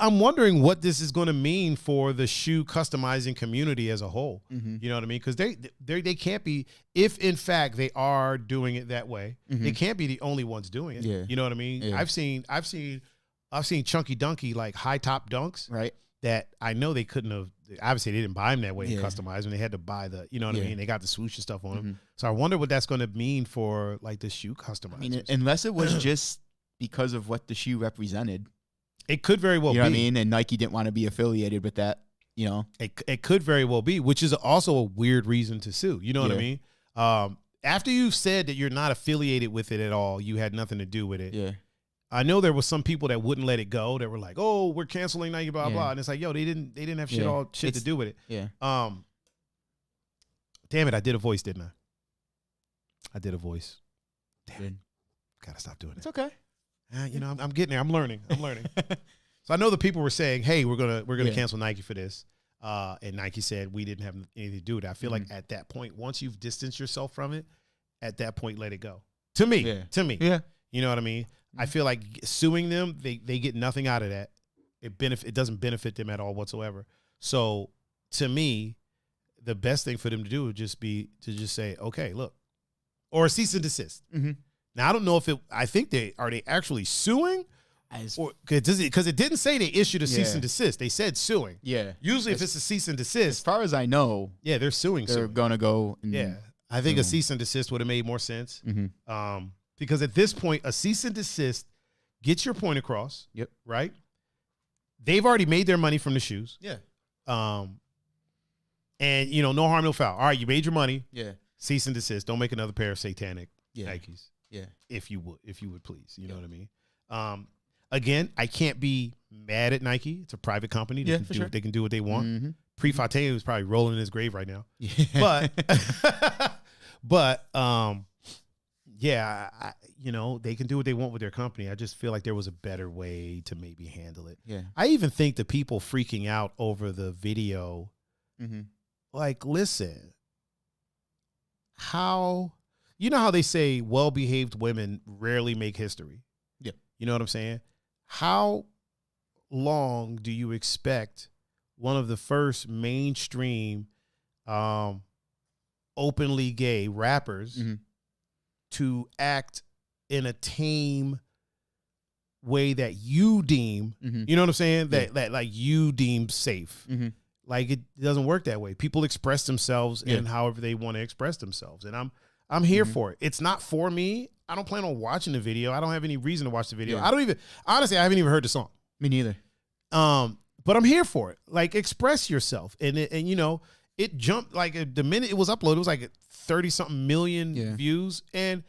I'm wondering what this is going to mean for the shoe customizing community as a whole. You know what I mean? Because they can't be, if in fact they are doing it that way, they can't be the only ones doing it. Yeah. You know what I mean? Yeah. I've seen Chunky Dunky like high top dunks, right? That I know they couldn't have. Obviously, they didn't buy them that way and customize them. They had to buy the, you know what I mean? They got the swoosh and stuff on them. So I wonder what that's going to mean for like the shoe customizers. I mean, unless it was just because of what the shoe represented. It could very well be. You know what I mean? And Nike didn't want to be affiliated with that, you know? It could very well be, which is also a weird reason to sue. You know what I mean? After you've said that you're not affiliated with it at all, you had nothing to do with it. Yeah. I know there was some people that wouldn't let it go. That were like, "Oh, we're canceling Nike, blah blah," and it's like, "Yo, they didn't have shit to do with it." Yeah. Damn it, I did a voice, didn't I? I did a voice. Damn. Gotta stop doing it. It's okay. You know, I'm getting there. I'm learning. So I know the people were saying, "Hey, we're gonna cancel Nike for this," and Nike said we didn't have anything to do with it. I feel like at that point, once you've distanced yourself from it, at that point, let it go. To me, yeah. You know what I mean? I feel like suing them, they get nothing out of that. It doesn't benefit them at all whatsoever. So to me, the best thing for them to do would just be to just say, okay, look, or a cease and desist. Now I don't know if I think they actually suing, because it didn't say they issued a cease and desist. They said suing. Yeah. Usually, if it's a cease and desist, as far as I know, they're suing. They're gonna go. I think a cease and desist would have made more sense. Because at this point, a cease and desist gets your point across. Yep. Right? They've already made their money from the shoes. Yeah. And, you know, no harm, no foul. All right, you made your money. Yeah. Cease and desist. Don't make another pair of satanic Nikes. Yeah. If you would please. You know what I mean? Again, I can't be mad at Nike. It's a private company. They can do what they want. Prefontaine is probably rolling in his grave right now. Yeah. But yeah, you know, they can do what they want with their company. I just feel like there was a better way to maybe handle it. Yeah. I even think the people freaking out over the video, like, listen, you know how they say well-behaved women rarely make history? Yeah. You know what I'm saying? How long do you expect one of the first mainstream openly gay rappers to act in a tame way that you deem, you know what I'm saying? That like you deem safe. Like it doesn't work that way. People express themselves in however they want to express themselves. And I'm here for it. It's not for me. I don't plan on watching the video. I don't have any reason to watch the video. I haven't even heard the song. Me neither. But I'm here for it. Like express yourself. And you know, it jumped like the minute it was uploaded, it was like 30 something million views. And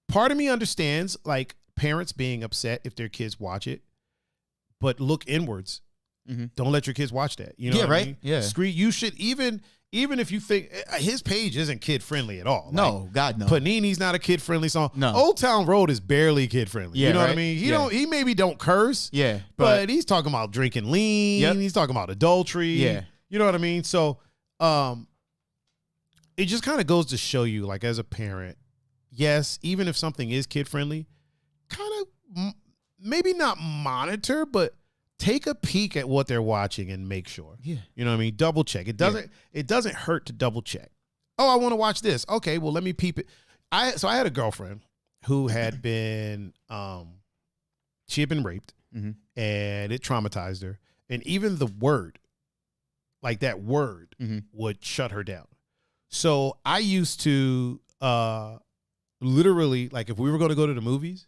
part of me understands like parents being upset if their kids watch it, but look inwards. Don't let your kids watch that. You know what I mean? Yeah. You should even if you think his page isn't kid friendly at all. No, like, God no. Panini's not a kid friendly song. No. Old Town Road is barely kid friendly. Yeah, you know right? what I mean? He maybe don't curse. Yeah. But he's talking about drinking lean. Yep. He's talking about adultery. Yeah. You know what I mean? So it just kind of goes to show you, like, as a parent, yes, even if something is kid friendly, kind of maybe not monitor, but take a peek at what they're watching and make sure. Yeah. You know what I mean? Double check. It doesn't hurt to double check. Oh, I want to watch this. Okay, well, let me peep it. So I had a girlfriend who had been she had been raped and it traumatized her. And even the word, like that word, would shut her down. So I used to literally, like, if we were going to go to the movies,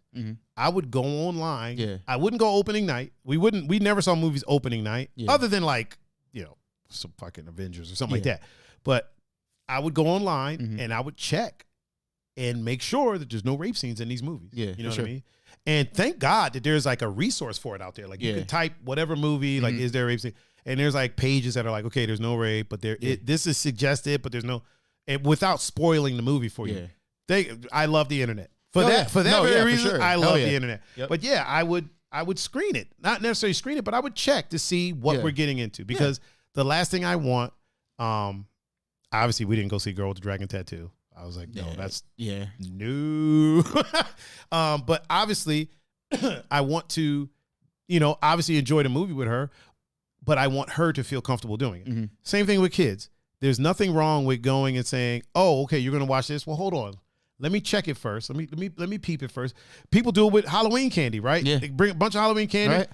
I would go online. Yeah. I wouldn't go opening night. We never saw movies opening night, other than, like, you know, some fucking Avengers or something like that. But I would go online and I would check and make sure that there's no rape scenes in these movies. Yeah, you know what I mean? And thank God that there's like a resource for it out there. Like you can type whatever movie, like, is there a rape scene? And there's like pages that are like, okay, there's no rape, but this is suggested, but there's no, and without spoiling the movie for you. I love the internet. For that very reason, sure. I love the internet. Yep. But yeah, I would screen it. Not necessarily screen it, but I would check to see what we're getting into. Because the last thing I want, obviously we didn't go see Girl with the Dragon Tattoo. I was like, no, that's no. But obviously I want to, you know, obviously enjoy the movie with her, but I want her to feel comfortable doing it. Same thing with kids. There's nothing wrong with going and saying, oh, okay, you're going to watch this. Well, hold on. Let me check it first. Let me peep it first. People do it with Halloween candy, right? Yeah. They bring a bunch of Halloween candy. Right.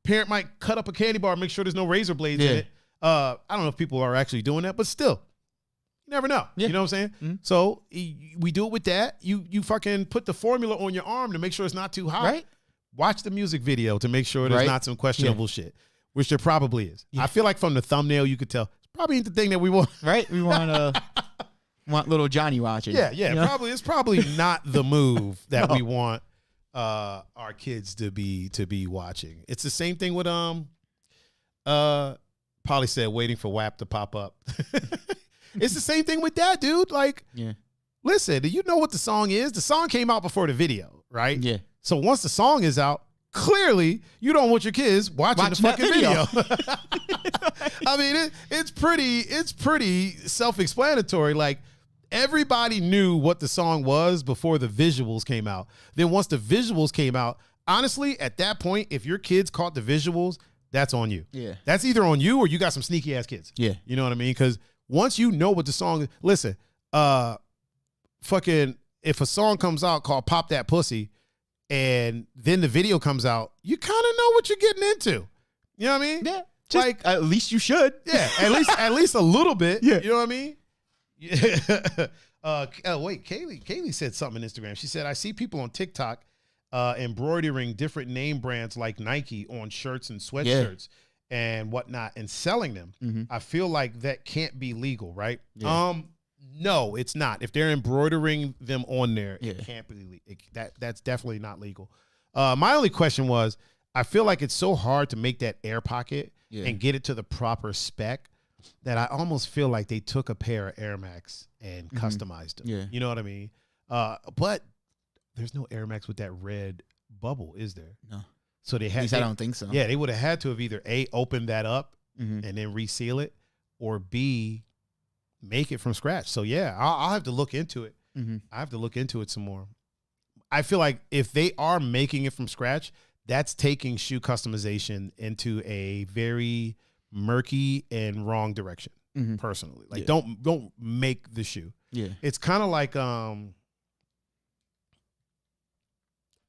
Parent might cut up a candy bar, make sure there's no razor blades in it. I don't know if people are actually doing that, but still, you never know. Yeah. You know what I'm saying? So we do it with that. You fucking put the formula on your arm to make sure it's not too hot. Right. Watch the music video to make sure there's not some questionable shit, which there probably is. I feel like from the thumbnail you could tell it's probably ain't the thing that we want. Right? We want little Johnny watching. Yeah. You know? It's probably not the move that we want our kids to be watching. It's the same thing with Polly said waiting for WAP to pop up. It's the same thing with that, dude. Like, listen, do you know what the song is? The song came out before the video, right? Yeah. So once the song is out, clearly you don't want your kids watching the fucking video. I mean, it's pretty self-explanatory. Like, everybody knew what the song was before the visuals came out. Then once the visuals came out, honestly, at that point, if your kids caught the visuals, that's on you. Yeah. That's either on you or you got some sneaky ass kids. Yeah. You know what I mean? Because once you know what the song is, listen, fucking, if a song comes out called Pop That Pussy and then the video comes out, you kind of know what you're getting into. You know what I mean? Yeah. Like, at least you should. Yeah. At least a little bit. Yeah. You know what I mean? Yeah. Wait, Kaylee said something on Instagram. She said, I see people on TikTok embroidering different name brands like Nike on shirts and sweatshirts and whatnot and selling them. I feel like that can't be legal, right? Yeah. No, it's not. If they're embroidering them on there, it can't be that's definitely not legal. My only question was, I feel like it's so hard to make that air pocket and get it to the proper spec that I almost feel like they took a pair of Air Max and customized them. Yeah. You know what I mean? But there's no Air Max with that red bubble, is there? No. So they had. At least I don't think so. Yeah, they would have had to have either A, opened that up and then reseal it, or B, make it from scratch. So yeah, I'll have to look into it. I have to look into it some more. I feel like if they are making it from scratch, that's taking shoe customization into a very murky and wrong direction. Personally, like don't make the shoe. Yeah, it's kind of like no,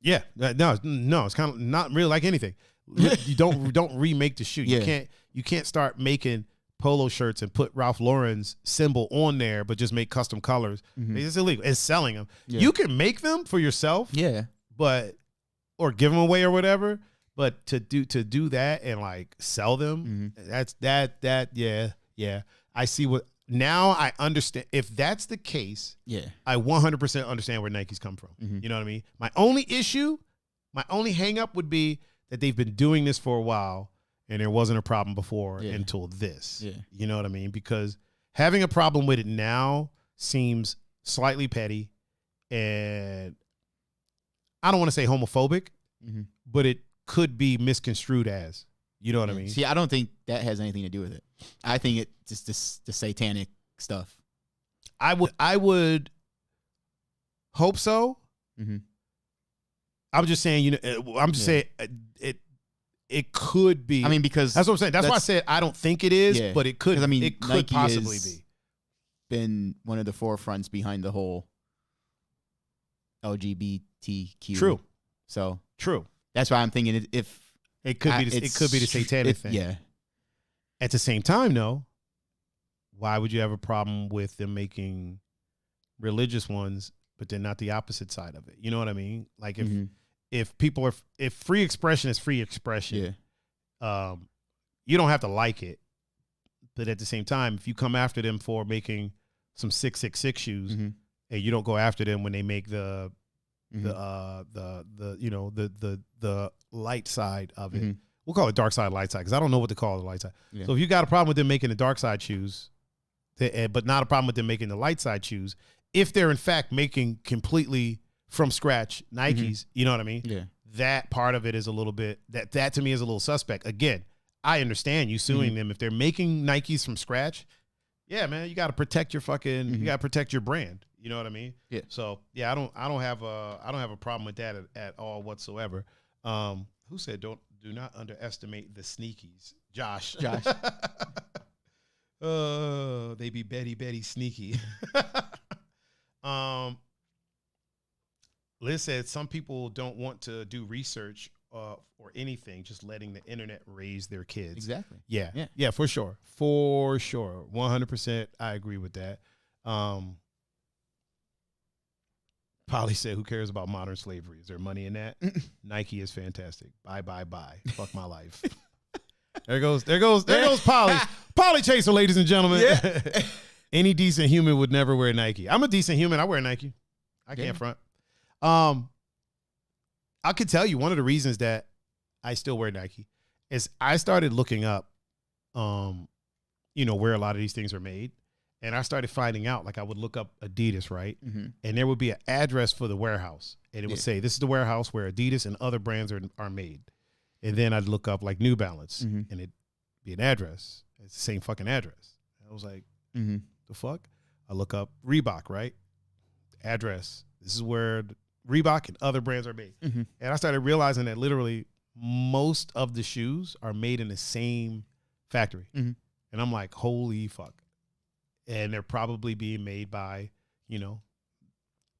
it's kind of not really like anything. You don't remake the shoe. You can't start making polo shirts and put Ralph Lauren's symbol on there, but just make custom colors. It's illegal. It's selling them. You can make them for yourself. But or give them away or whatever. But to do that and like sell them, that's that. Yeah. I see what now I understand. If that's the case, I 100% understand where Nike's come from. You know what I mean? My only hang up would be that they've been doing this for a while and there wasn't a problem before until this. You know what I mean? Because having a problem with it now seems slightly petty, and I don't want to say homophobic, but it could be misconstrued as. You know what I mean? See, I don't think that has anything to do with it. I think it just the satanic stuff. I would hope so. I'm just saying, I'm just saying it could be. I mean, because that's what I'm saying. That's why I said I don't think it is, but it could. I mean, it could Nike possibly be. Been one of the forefronts behind the whole LGBTQ. True. So true. That's why I'm thinking if. It could be the satanic thing. Yeah. At the same time, though, why would you have a problem with them making religious ones, but then not the opposite side of it? You know what I mean? Like if free expression is free expression, you don't have to like it, but at the same time, if you come after them for making some 666 shoes, and you don't go after them when they make the light side of it. We'll call it dark side, light side, because I don't know what to call the light side. So if you got a problem with them making the dark side shoes, but not a problem with them making the light side shoes, if they're in fact making completely from scratch Nikes, you know what I mean? Yeah. That part of it is a little bit, that to me is a little suspect. Again, I understand you suing them if they're making Nikes from scratch. Yeah, man, you got to protect your fucking, you got to protect your brand. You know what I mean? Yeah. So yeah, I don't have a problem with that at all whatsoever. Who said do not underestimate the sneakies? Josh. Oh, they be Betty sneaky. Liz said some people don't want to do research or anything, just letting the internet raise their kids. Exactly. Yeah, for sure. 100%. I agree with that. Polly said, who cares about modern slavery? Is there money in that? Nike is fantastic. Bye. Fuck my life. There goes Polly. Polly Chaser, ladies and gentlemen. Yeah. Any decent human would never wear Nike. I'm a decent human. I wear Nike. I can't front. I could tell you one of the reasons that I still wear Nike is I started looking up, where a lot of these things are made. And I started finding out, like I would look up Adidas, right? And there would be an address for the warehouse. And it would say, this is the warehouse where Adidas and other brands are made. And then I'd look up like New Balance and it'd be an address. It's the same fucking address. I was like, the fuck? I look up Reebok, right? Address. This is where Reebok and other brands are made. And I started realizing that literally most of the shoes are made in the same factory. And I'm like, holy fuck. And they're probably being made by,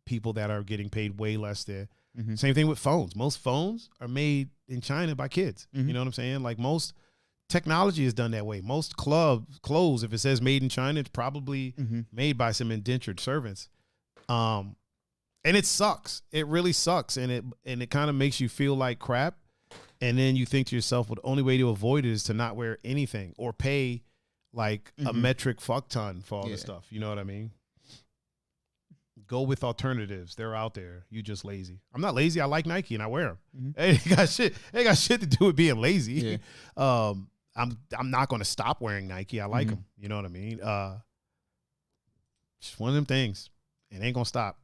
people that are getting paid way less than. Same thing with phones. Most phones are made in China by kids. You know what I'm saying? Like most technology is done that way. Most clothes, if it says made in China, it's probably made by some indentured servants. And it sucks. It really sucks. And it kind of makes you feel like crap. And then you think to yourself, well, the only way to avoid it is to not wear anything or pay like a metric fuck ton for all this stuff. You know what I mean? Go with alternatives. They're out there. You just lazy. I'm not lazy. I like Nike and I wear them. They got shit to do with being lazy. I'm not going to stop wearing Nike. I like them. You know what I mean? Just one of them things. It ain't going to stop.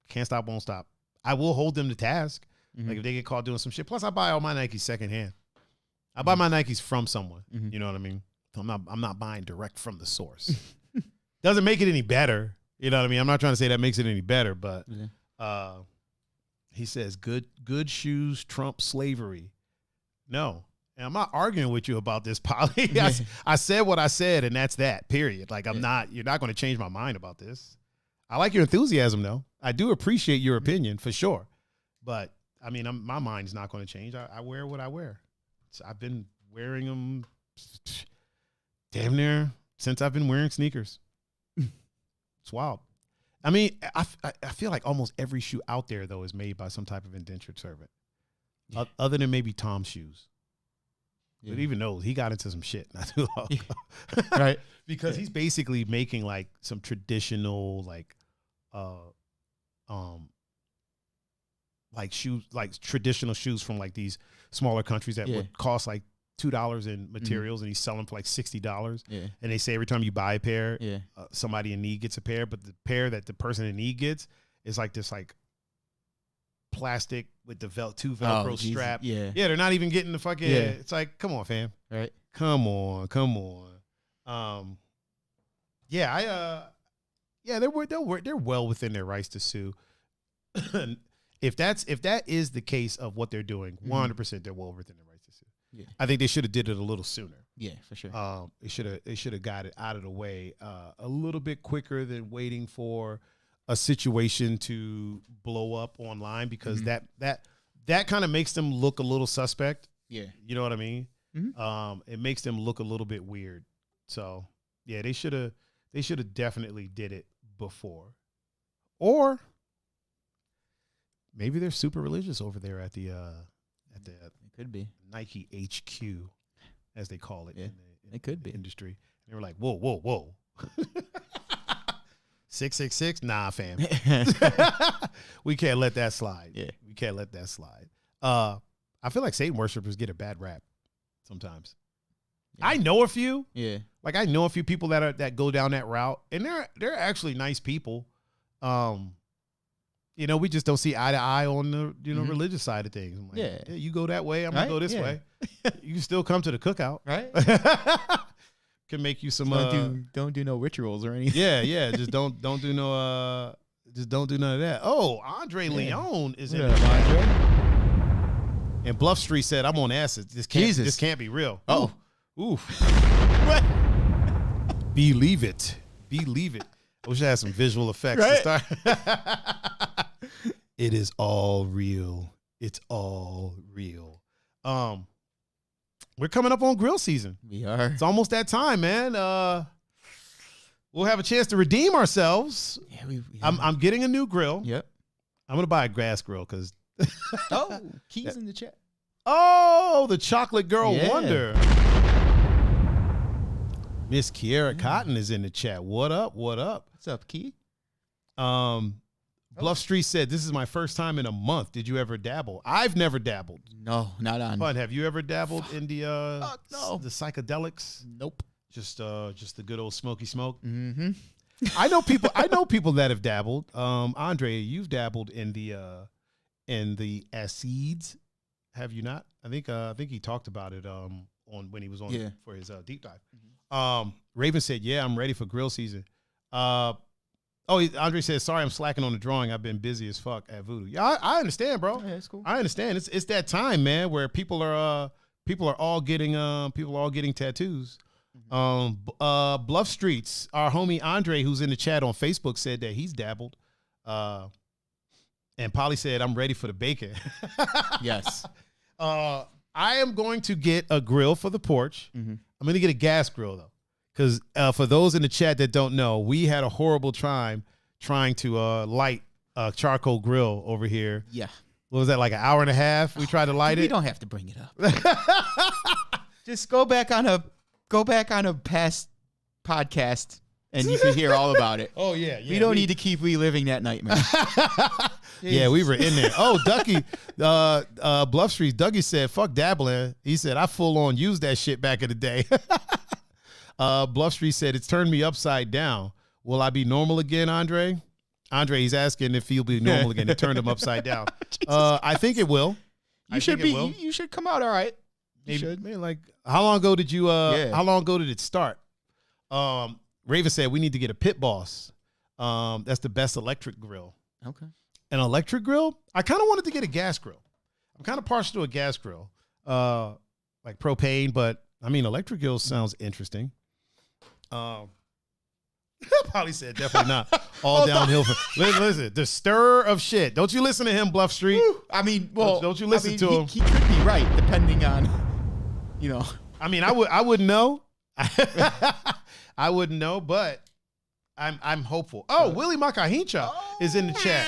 Can't stop, won't stop. I will hold them to task. Like if they get caught doing some shit. Plus I buy all my Nikes secondhand. I buy my Nikes from someone. You know what I mean? I'm not buying direct from the source. Doesn't make it any better. You know what I mean? I'm not trying to say that makes it any better, but he says good shoes trump slavery. No. And I'm not arguing with you about this, Polly. I said what I said, and that's that, period. Like, you're not going to change my mind about this. I like your enthusiasm, though. I do appreciate your opinion, for sure. But, I mean, my mind's not going to change. I wear what I wear. I've been wearing them damn near since I've been wearing sneakers. It's wild. I mean, I feel like almost every shoe out there, though, is made by some type of indentured servant. Yeah. Other than maybe Tom's shoes. Yeah. But even those, he got into some shit not too long ago. Right. Because he's basically making like some traditional shoes, like traditional shoes from like these smaller countries that would cost like $2 in materials, and he's selling for like $60. Yeah. And they say every time you buy a pair, somebody in need gets a pair, but the pair that the person in need gets is like this like plastic with the two Velcro strap. Yeah, they're not even getting the fucking. Yeah. It's like, come on, fam. Right. Come on. They're well within their rights to sue. If that is the case of what they're doing, 100% they're well within their rights to sue. Yeah. I think they should have did it a little sooner. Yeah, for sure. They should have got it out of the way a little bit quicker than waiting for a situation to blow up online, because that kind of makes them look a little suspect. Yeah. You know what I mean? Mm-hmm. It makes them look a little bit weird. So yeah, they should have definitely did it before. Or maybe they're super religious over there at the it could be Nike HQ, as they call it. Yeah, in it could be industry. They were like, whoa. 666? Nah, fam. We can't let that slide. Yeah. We can't let that slide. I feel like Satan worshipers get a bad rap sometimes. Yeah. I know a few. Yeah. Like, I know a few people that go down that route, and they're actually nice people. We just don't see eye to eye on the religious side of things. I'm like, yeah, you go that way, I'm gonna go this way. You can still come to the cookout, right? Can make you some. Don't do no rituals or anything. Yeah. Just don't do no. Just don't do none of that. Oh, Andre Leon is in there. Andre? And Bluff Street said, "I'm on acid. This can't be real." Oh, oof. What? Believe it. I wish I had some visual effects to start. It is all real. It's all real. We're coming up on grill season. We are. It's almost that time, man. We'll have a chance to redeem ourselves. Yeah, I'm getting a new grill. Yep. I'm gonna buy a grass grill because. Oh, Keys in the chat. Oh, the chocolate girl wonder. Miss Kiera Cotton is in the chat. What up? What's up, Key? Bluff Street said, "This is my first time in a month. Did you ever dabble?" I've never dabbled. No, not on. But have you ever dabbled in the the psychedelics? Nope. Just the good old smoky smoke. Mm-hmm. I know people that have dabbled. Andre, you've dabbled in the acids. Have you not? I think he talked about it on when he was on for his deep dive. Mm-hmm. Raven said, "Yeah, I'm ready for grill season." Andre says, "Sorry, I'm slacking on the drawing. I've been busy as fuck at Voodoo." Yeah, I understand, bro. Yeah, that's cool. I understand. It's that time, man, where people are all getting tattoos. Mm-hmm. Bluff Streets, our homie Andre, who's in the chat on Facebook, said that he's dabbled. And Polly said, "I'm ready for the bacon." Yes. I am going to get a grill for the porch. Mm-hmm. I'm going to get a gas grill though. Because for those in the chat that don't know, we had a horrible time trying to light a charcoal grill over here. Yeah. What was that, like an hour and a half? We tried to light it. We don't have to bring it up. Just go back on a past podcast and you can hear all about it. Oh, yeah. We don't need to keep reliving that nightmare. Yeah, we were in there. Oh, Ducky, Bluff Street, Dougie said, "Fuck dabbling." He said, "I full on used that shit back in the day." Bluff Street said, "It's turned me upside down. Will I be normal again, Andre?" Andre, he's asking if he'll be normal again. It turned him upside down. I think it will. You should come out all right. Maybe like, how long ago did how long ago did it start? Raven said, "We need to get a Pit Boss. That's the best electric grill." Okay. An electric grill? I kind of wanted to get a gas grill. I'm kind of partial to a gas grill. like propane, but I mean, electric eel sounds interesting. Probably said definitely not. All downhill. Listen, the stir of shit. Don't you listen to him, Bluff Street? I mean, well, don't you listen to him? He could be right, depending on, I mean, I wouldn't know. I wouldn't know, but I'm hopeful. Oh, Willie Makahincha is in the chat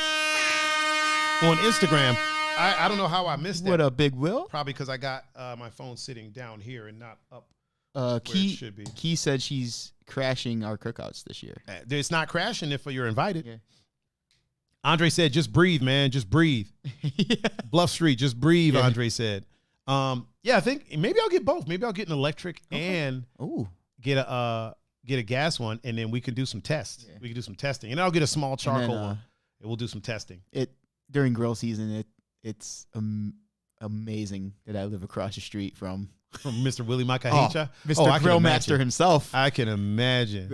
on Instagram. I don't know how I missed that. What up, Big Will? Probably because I got my phone sitting down here and not up where it should be. Key said she's crashing our cookouts this year. It's not crashing if you're invited. Yeah. Andre said, just breathe, man. Just breathe. Yeah. Bluff Street, just breathe, Yeah. Andre said. Yeah, I think maybe I'll get both. Maybe I'll get an electric and get a gas one, and then we can do some tests. Yeah. We can do some testing. And I'll get a small charcoal one, and we'll do some testing. During grill season, it's amazing that I live across the street from Mr. Willie Makahincha. Mr. Grill Master himself. I can imagine.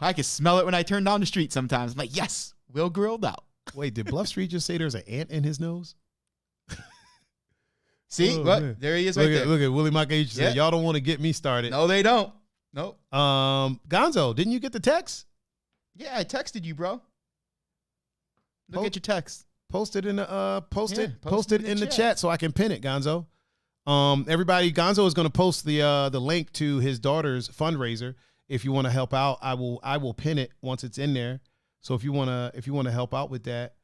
I can smell it when I turn down the street sometimes. I'm like, yes, Will grilled out. Wait, did Bluff Street just say there's an ant in his nose? See? What? Man. There he is there. Look at Willie Makahincha said, y'all don't want to get me started. No, they don't. Nope. Gonzo, didn't you get the text? Yeah, I texted you, bro. Look at your text. Post it in the in the chat so I can pin it, Gonzo. Everybody, Gonzo is going to post the link to his daughter's fundraiser. If you want to help out, I will pin it once it's in there. So if you want to help out with that,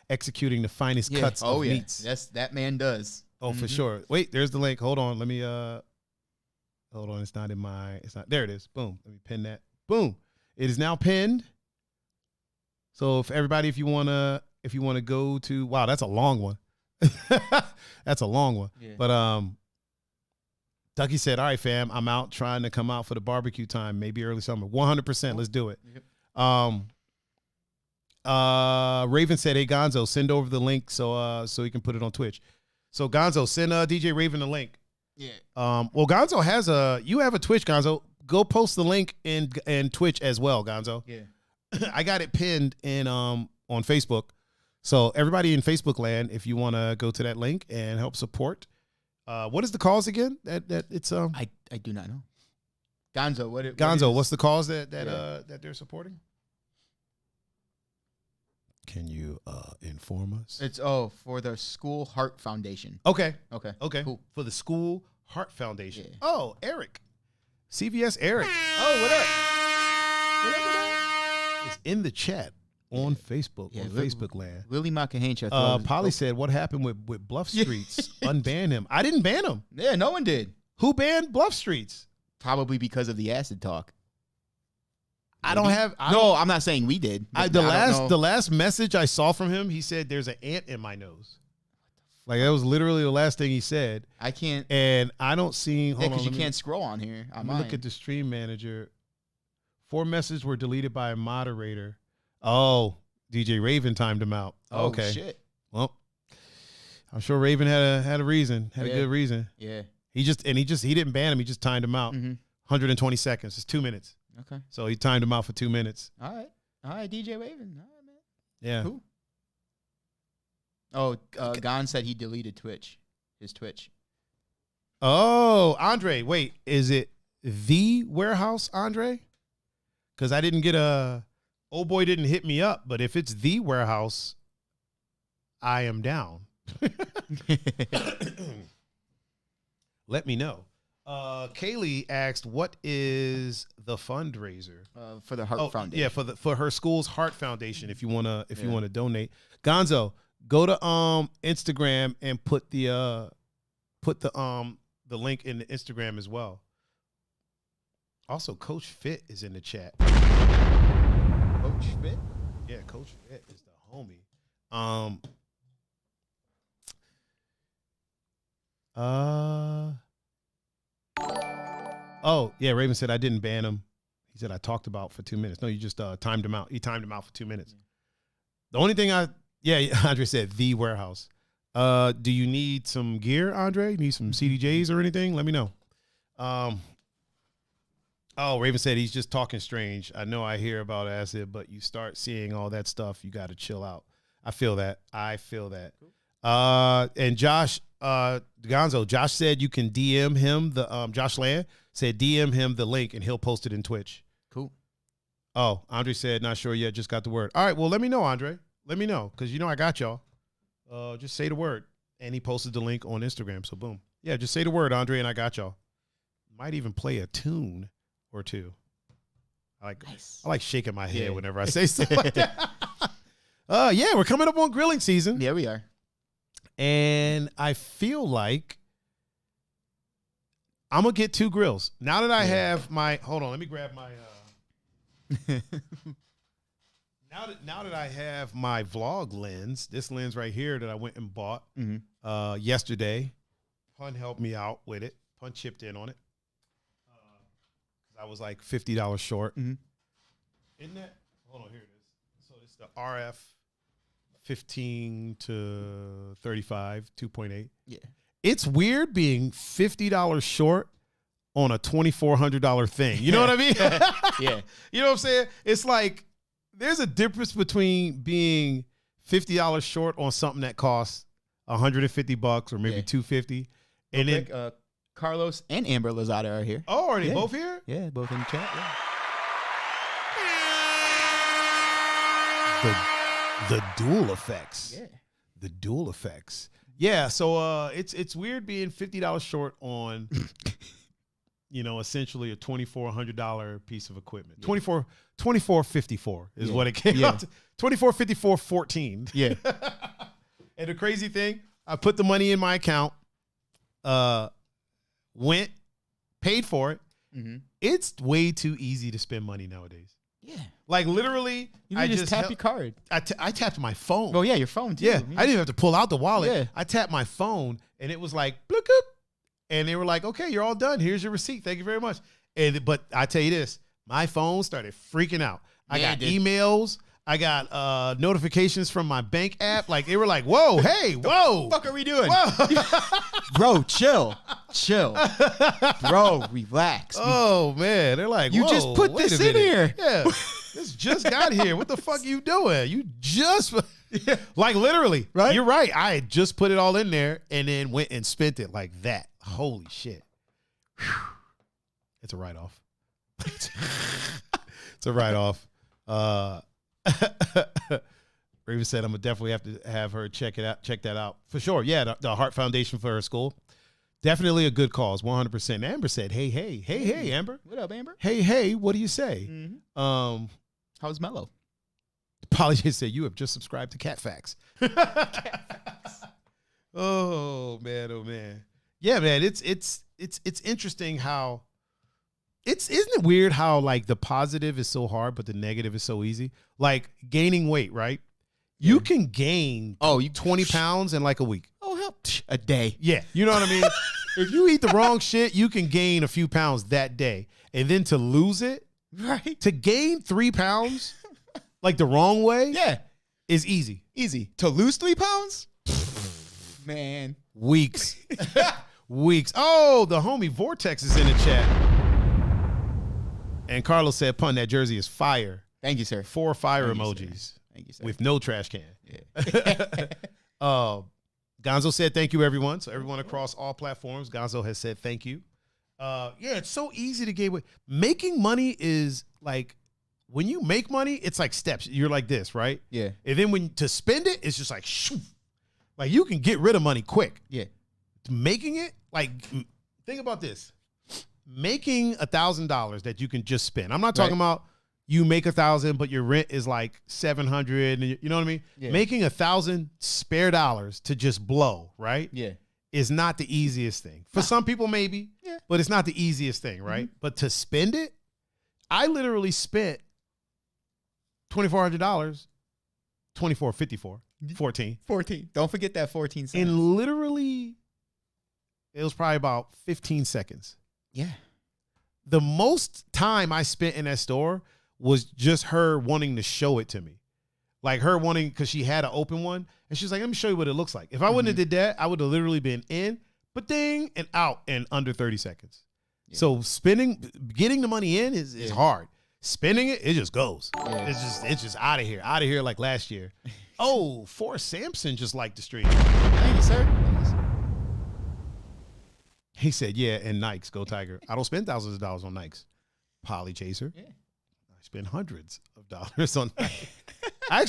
executing the finest cuts of meats. Yes, that man does. Oh, for sure. Wait, there's the link. Hold on. Let me hold on. It's not there it is. Boom. Let me pin that. Boom. It is now pinned. So if you want to go to, wow, that's a long one. That's a long one. Yeah. But Ducky said, all right, fam, I'm out trying to come out for the barbecue time, maybe early summer. 100%. Let's do it. Yep. Raven said, hey, Gonzo, send over the link so he can put it on Twitch. So Gonzo, send DJ Raven the link. Yeah. Well, Gonzo you have a Twitch, Gonzo. Go post the link in Twitch as well, Gonzo. Yeah. I got it pinned in on Facebook. So everybody in Facebook land, if you want to go to that link and help support. What is the cause again? That it's I do not know. Gonzo, what's the cause that they're supporting? Can you inform us? It's for the School Heart Foundation. Okay. Cool. For the School Heart Foundation. Yeah. Oh, Eric. CVS Eric. Oh, what up? It's in the chat on Facebook, on Facebook land. Willie Makahincha. Polly said, what happened with Bluff Streets? Unban him. I didn't ban him. Yeah, no one did. Who banned Bluff Streets? Probably because of the acid talk. I'm not saying we did. The last message I saw from him, he said, there's an ant in my nose. Like, that was literally the last thing he said. I can't. And I don't see. Because you can't scroll on here. Look at the stream manager. 4 messages were deleted by a moderator. Oh, DJ Raven timed him out. Oh, okay. Shit. Well, I'm sure Raven had a reason. Had a good reason. Yeah. He didn't ban him. He just timed him out. 120 seconds. It's 2 minutes. Okay. So he timed him out for 2 minutes. All right, DJ Raven. All right, man. Yeah. Who? Oh, Gon said he deleted his Twitch. Oh, Andre, wait, is it the warehouse, Andre? Because I didn't get old boy didn't hit me up, but if it's the warehouse, I am down. Let me know. Kaylee asked, what is the fundraiser? For the Heart Foundation. Yeah, for her school's Heart Foundation, if you wanna donate. Gonzo, go to Instagram and put the link in the Instagram as well. Also, Coach Fit is in the chat. Coach Fit? Yeah, Coach Fit is the homie. Oh, yeah, Raven said I didn't ban him. He said I talked about for 2 minutes. No, you just timed him out. He timed him out for 2 minutes. The only thing Andre said the warehouse. Do you need some gear, Andre? Need some CDJs or anything? Let me know. Raven said he's just talking strange. I know I hear about acid, but you start seeing all that stuff, you got to chill out. I feel that. And Josh, Gonzo, Josh said you can DM him Josh Land said DM him the link and he'll post it in Twitch. Cool. Oh, Andre said not sure yet, just got the word. All right, well let me know, Andre. Let me know because I got y'all. Just say the word, and he posted the link on Instagram. So boom, yeah, just say the word, Andre, and I got y'all. Might even play a tune or two. I like shaking my head whenever I say stuff like that. Yeah, we're coming up on grilling season. Yeah, we are. And I feel like I'm going to get 2 grills. Now that I have my, hold on, let me grab my, now that I have my vlog lens, this lens right here that I went and bought yesterday, Pun helped me out with it. Pun chipped in on it. I was like $50 short. Isn't that? Hold on, here it is. So it's the RF 15 to 35, 2.8. Yeah. It's weird being $50 short on a $2,400 thing. You know what I mean? Yeah. You know what I'm saying? It's like there's a difference between being $50 short on something that costs $150 or maybe $250, and then Carlos and Amber Lozada are here. Oh, are they both here? Yeah, both in the chat. Yeah. The dual effects. Yeah. The dual effects. Yeah, so it's weird being $50 short on essentially a $2,400 piece of equipment. Yeah. $2,454 is what it came out to. $2,454.14. Yeah. And the crazy thing, I put the money in my account, went, paid for it. It's way too easy to spend money nowadays. Yeah. Like literally, I just tap your card. I tapped my phone. Oh, yeah, your phone too. Yeah. I didn't even have to pull out the wallet. Yeah. I tapped my phone and it was like, bloop, bloop. And they were like, okay, you're all done. Here's your receipt. Thank you very much. But I tell you this, my phone started freaking out. I got emails. I got notifications from my bank app. Like they were like, whoa, hey, whoa. What the fuck are we doing? Whoa. Bro, chill. Bro, relax. Oh, man. They're like, you just put this in here. Yeah. This just got here. What the fuck you doing? You just, like literally, right? You're right. I had just put it all in there and then went and spent it like that. Holy shit. Whew. It's a write-off. It's a write-off. Raven said I'm gonna definitely have to have her check that out for sure. Yeah, the Heart Foundation for her school, definitely a good cause, 100%. Amber said, hey, Amber. What up, Amber? Hey, what do you say? How's Mello? Polly said you have just subscribed to Cat Facts. Oh man. Yeah, man. It's interesting how. Isn't it weird how like the positive is so hard, but the negative is so easy? Like gaining weight, right? Yeah. You can gain 20 pounds in like a week. Oh, hell, a day. Yeah. You know what I mean? If you eat the wrong shit, you can gain a few pounds that day. And then to lose it, right? To gain 3 pounds like the wrong way, is easy. Easy. To lose 3 pounds? Man. Weeks. Weeks. Oh, the homie Vortex is in the chat. And Carlos said, Pun, that jersey is fire. Thank you, sir. 4 fire emojis. Thank you, sir. With no trash can. Yeah. Gonzo said, thank you, everyone. So everyone across all platforms, Gonzo has said thank you. Yeah, it's so easy to gain weight. Making money is like, when you make money, it's like steps. You're like this, right? Yeah. And then to spend it, it's just like, shoo. Like you can get rid of money quick. Yeah. Making it, like, think about this. Making $1,000 that you can just spend. I'm not talking about you make 1,000, but your rent is like 700. And you know what I mean? Yeah. Making 1,000 spare dollars to just blow, right? Yeah, is not the easiest thing. For some people, maybe. Yeah. But it's not the easiest thing, right? But to spend it, I literally spent $2,400, $2,454, 14. Don't forget that 14 cents. And literally, it was probably about 15 seconds. Yeah. The most time I spent in that store was just her wanting to show it to me. Like her wanting, because she had an open one. And she's like, let me show you what it looks like. If I wouldn't have did that, I would have literally been in, but ding, and out in under 30 seconds. Yeah. So getting the money in is hard. Spending it just goes. Yeah. It's just out of here like last year. Oh, Forrest Sampson just liked the stream. Thank you, sir. He said, yeah, and Nikes, go Tiger. I don't spend thousands of dollars on Nikes. Poly Chaser. Yeah. I spend hundreds of dollars on Nikes. I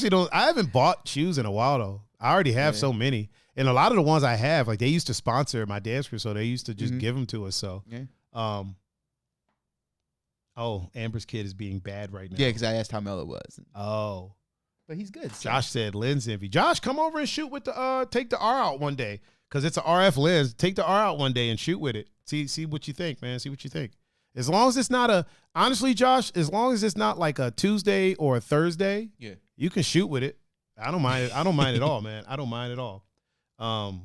haven't bought shoes in a while, though. I already have so many. And a lot of the ones I have, like they used to sponsor my dance crew, so they used to just give them to us. So, Amber's kid is being bad right now. Yeah, because I asked how Mello was. Oh. But he's good. So. Josh said lens envy. Josh, come over and shoot with the take the R out one day. Because it's an RF lens. Take the R out one day and shoot with it. See what you think, man. See what you think. As long as it's not honestly, Josh, as long as it's not like a Tuesday or a Thursday, you can shoot with it. I don't mind it. I don't mind at all, man. I don't mind at all. I'm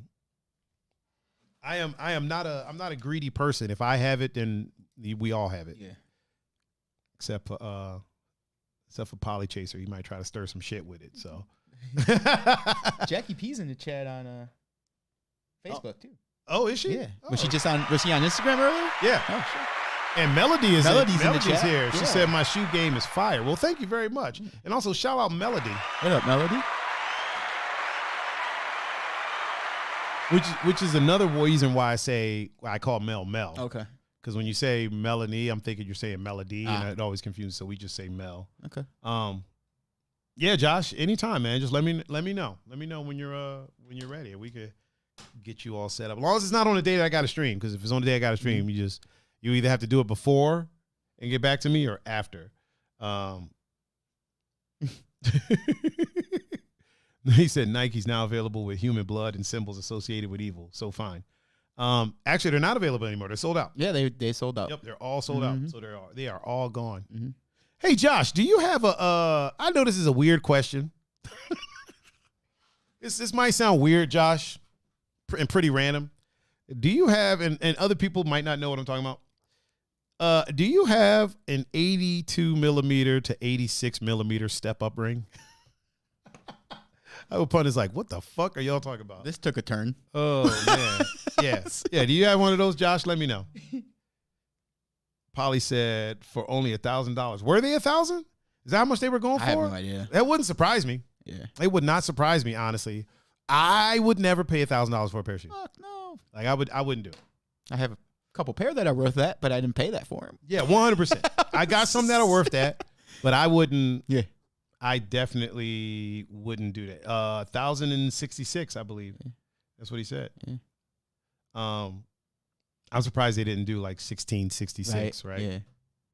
not a greedy person. If I have it, then we all have it. Yeah. Except for Poly Chaser, he might try to stir some shit with it. So Jackie P's in the chat on Facebook too. Oh, is she? Yeah. Oh. Was she on Instagram earlier? Yeah. Oh, sure. And Melody's in the chat. Here. She Yeah. said my shoe game is fire. Well, thank you very much. And also shout out Melody. What up, Melody? Which is another reason why I call Mel. Okay. Because when you say Melanie, I'm thinking you're saying Melody, and it always confuses. So we just say Mel. Okay. Yeah, Josh. Anytime, man. Just let me know. Let me know when you're ready. We could get you all set up. As long as it's not on the day that I got to stream. Because if it's on the day I got to stream, you either have to do it before and get back to me or after. He said Nike's now available with human blood and symbols associated with evil. So fine. Actually, they're not available anymore. They're sold out. Yeah, they sold out. Yep, they're all sold out. So they are all gone. Mm-hmm. Hey, Josh, do you have I know this is a weird question. This might sound weird, Josh, and pretty random. Do you have, and other people might not know what I'm talking about. Do you have an 82 millimeter to 86 millimeter step up ring? I would pun is like, what the fuck are y'all talking about? This took a turn. Oh man, yes, yeah. Do you have one of those, Josh? Let me know. Polly said for only $1,000. Were they 1,000? Is that how much they were going for? I have no idea. That wouldn't surprise me. Yeah, it would not surprise me, honestly. I would never pay $1,000 for a pair of shoes. Fuck no. Like I wouldn't do it. I have a couple pair that are worth that, but I didn't pay that for them. Yeah, 100%. I got some that are worth that, but I wouldn't. Yeah. I definitely wouldn't do that. 1,066, I believe. Yeah. That's what he said. Yeah. I'm surprised they didn't do like 1,666, right? Yeah.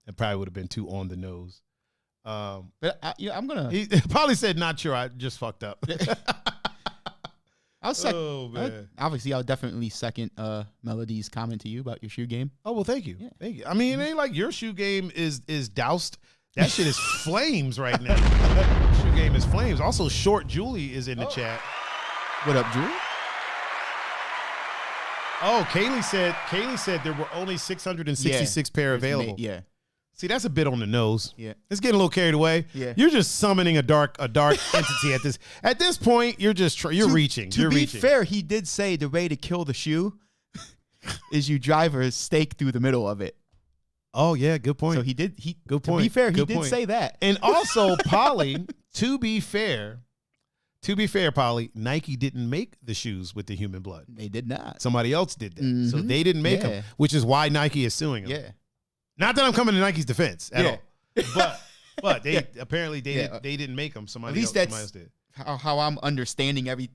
It probably would have been too on the nose. But I'm gonna. He probably said, "Not sure. I just fucked up." Oh man! Obviously, I'll definitely second Melody's comment to you about your shoe game. Oh well, thank you, thank you. I mean, it ain't like your shoe game is doused. That shit is flames right now. Shoe game is flames. Also, Short Julie is in the chat. What up, Julie? Oh, Kaylee said there were only 666 pair available. Yeah. See, that's a bit on the nose. Yeah. It's getting a little carried away. Yeah. You're just summoning a dark entity at this point. You're just reaching. To be fair, he did say the way to kill the shoe is you drive a stake through the middle of it. Oh yeah, good point. So good point. To be fair, he did say that. And also, Polly, to be fair, Polly, Nike didn't make the shoes with the human blood. They did not. Somebody else did that. So they didn't make them, which is why Nike is suing them. Yeah. Not that I'm coming to Nike's defense at all. But they apparently they didn't make them. Somebody else did. How I'm understanding the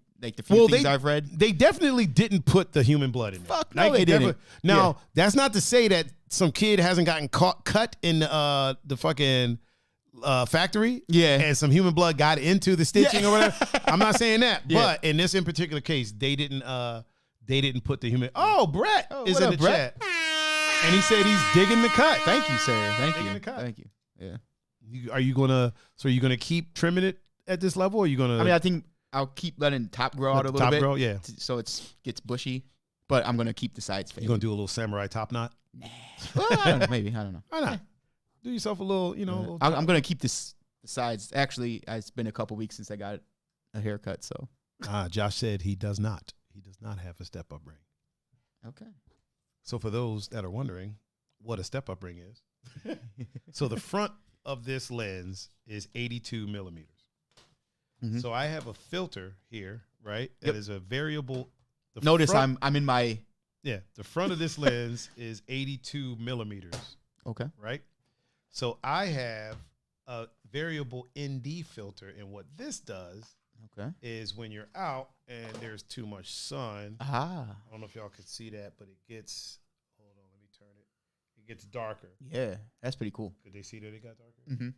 few things I've read. They definitely didn't put the human blood in there. Fuck no, they didn't. Now, that's not to say that some kid hasn't gotten cut in the fucking factory. Yeah. And some human blood got into the stitching or whatever. I'm not saying that. But in this in particular case, they didn't put the human. Oh, Brett is in the chat. And he said he's digging the cut. Thank you, sir. Thank you. Thank you. Yeah. Are you gonna keep trimming it at this level? Or are you gonna? I mean, I think I'll keep letting the top grow out a little bit. Grow, yeah. So gets bushy, but I'm gonna keep the sides faded. You gonna do a little samurai top knot? Nah. Well, I don't know. Maybe I don't know. Why not? Do yourself a little, little I'm gonna keep the sides. Actually, it's been a couple weeks since I got a haircut. So. Josh said he does not. He does not have a step up ring. Okay. So for those that are wondering what a step up ring is, so the front of this lens is 82 millimeters. Mm-hmm. So I have a filter here, right? That is a variable. Notice I'm in my. Yeah, the front of this lens is 82 millimeters. Okay. Right? So I have a variable ND filter, and what this does is when you're out and there's too much sun. I don't know if y'all can see that, but it gets, hold on, let me turn it. It gets darker. Yeah, that's pretty cool. Could they see that it got darker? Mm-hmm.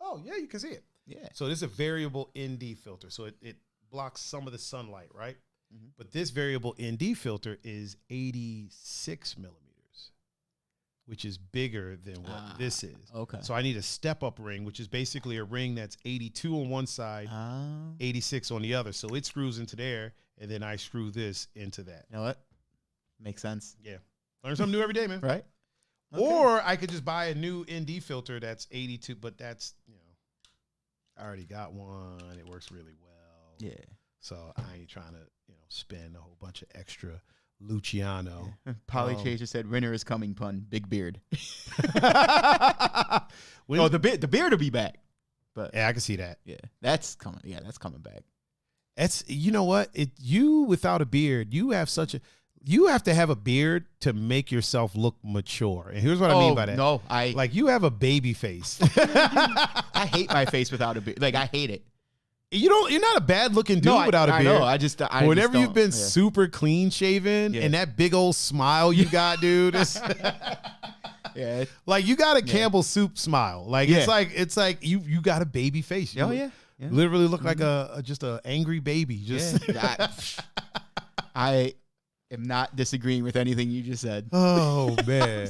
Oh, yeah, you can see it. Yeah. So this is a variable ND filter. So it blocks some of the sunlight, right? Mm-hmm. But this variable ND filter is 86 millimeters, which is bigger than what this is. Okay. So I need a step-up ring, which is basically a ring that's 82 on one side, 86 on the other. So it screws into there, and then I screw this into that. You know what? Makes sense. Yeah. Learn something new every day, man. Right. Okay. Or I could just buy a new ND filter that's 82, but that's, I already got one. It works really well. Yeah. So I ain't trying to, spend a whole bunch of extra Luciano. Yeah. Polly Chaser said, "Winter is coming." Pun. Big beard. The beard will be back. But yeah, I can see that. Yeah, that's coming. Yeah, that's coming back. That's what you without a beard, you have to have a beard to make yourself look mature. And here's what I mean by that. No, you have a baby face. I hate my face without a beard. Like, I hate it. You're not a bad looking dude without a beard. I know. Whenever you've been super clean shaven and that big old smile you got, dude. Yeah. Like, you got a Campbell soup smile. Like, it's like you got a baby face. You literally look like just a angry baby. I am not disagreeing with anything you just said. Oh, man.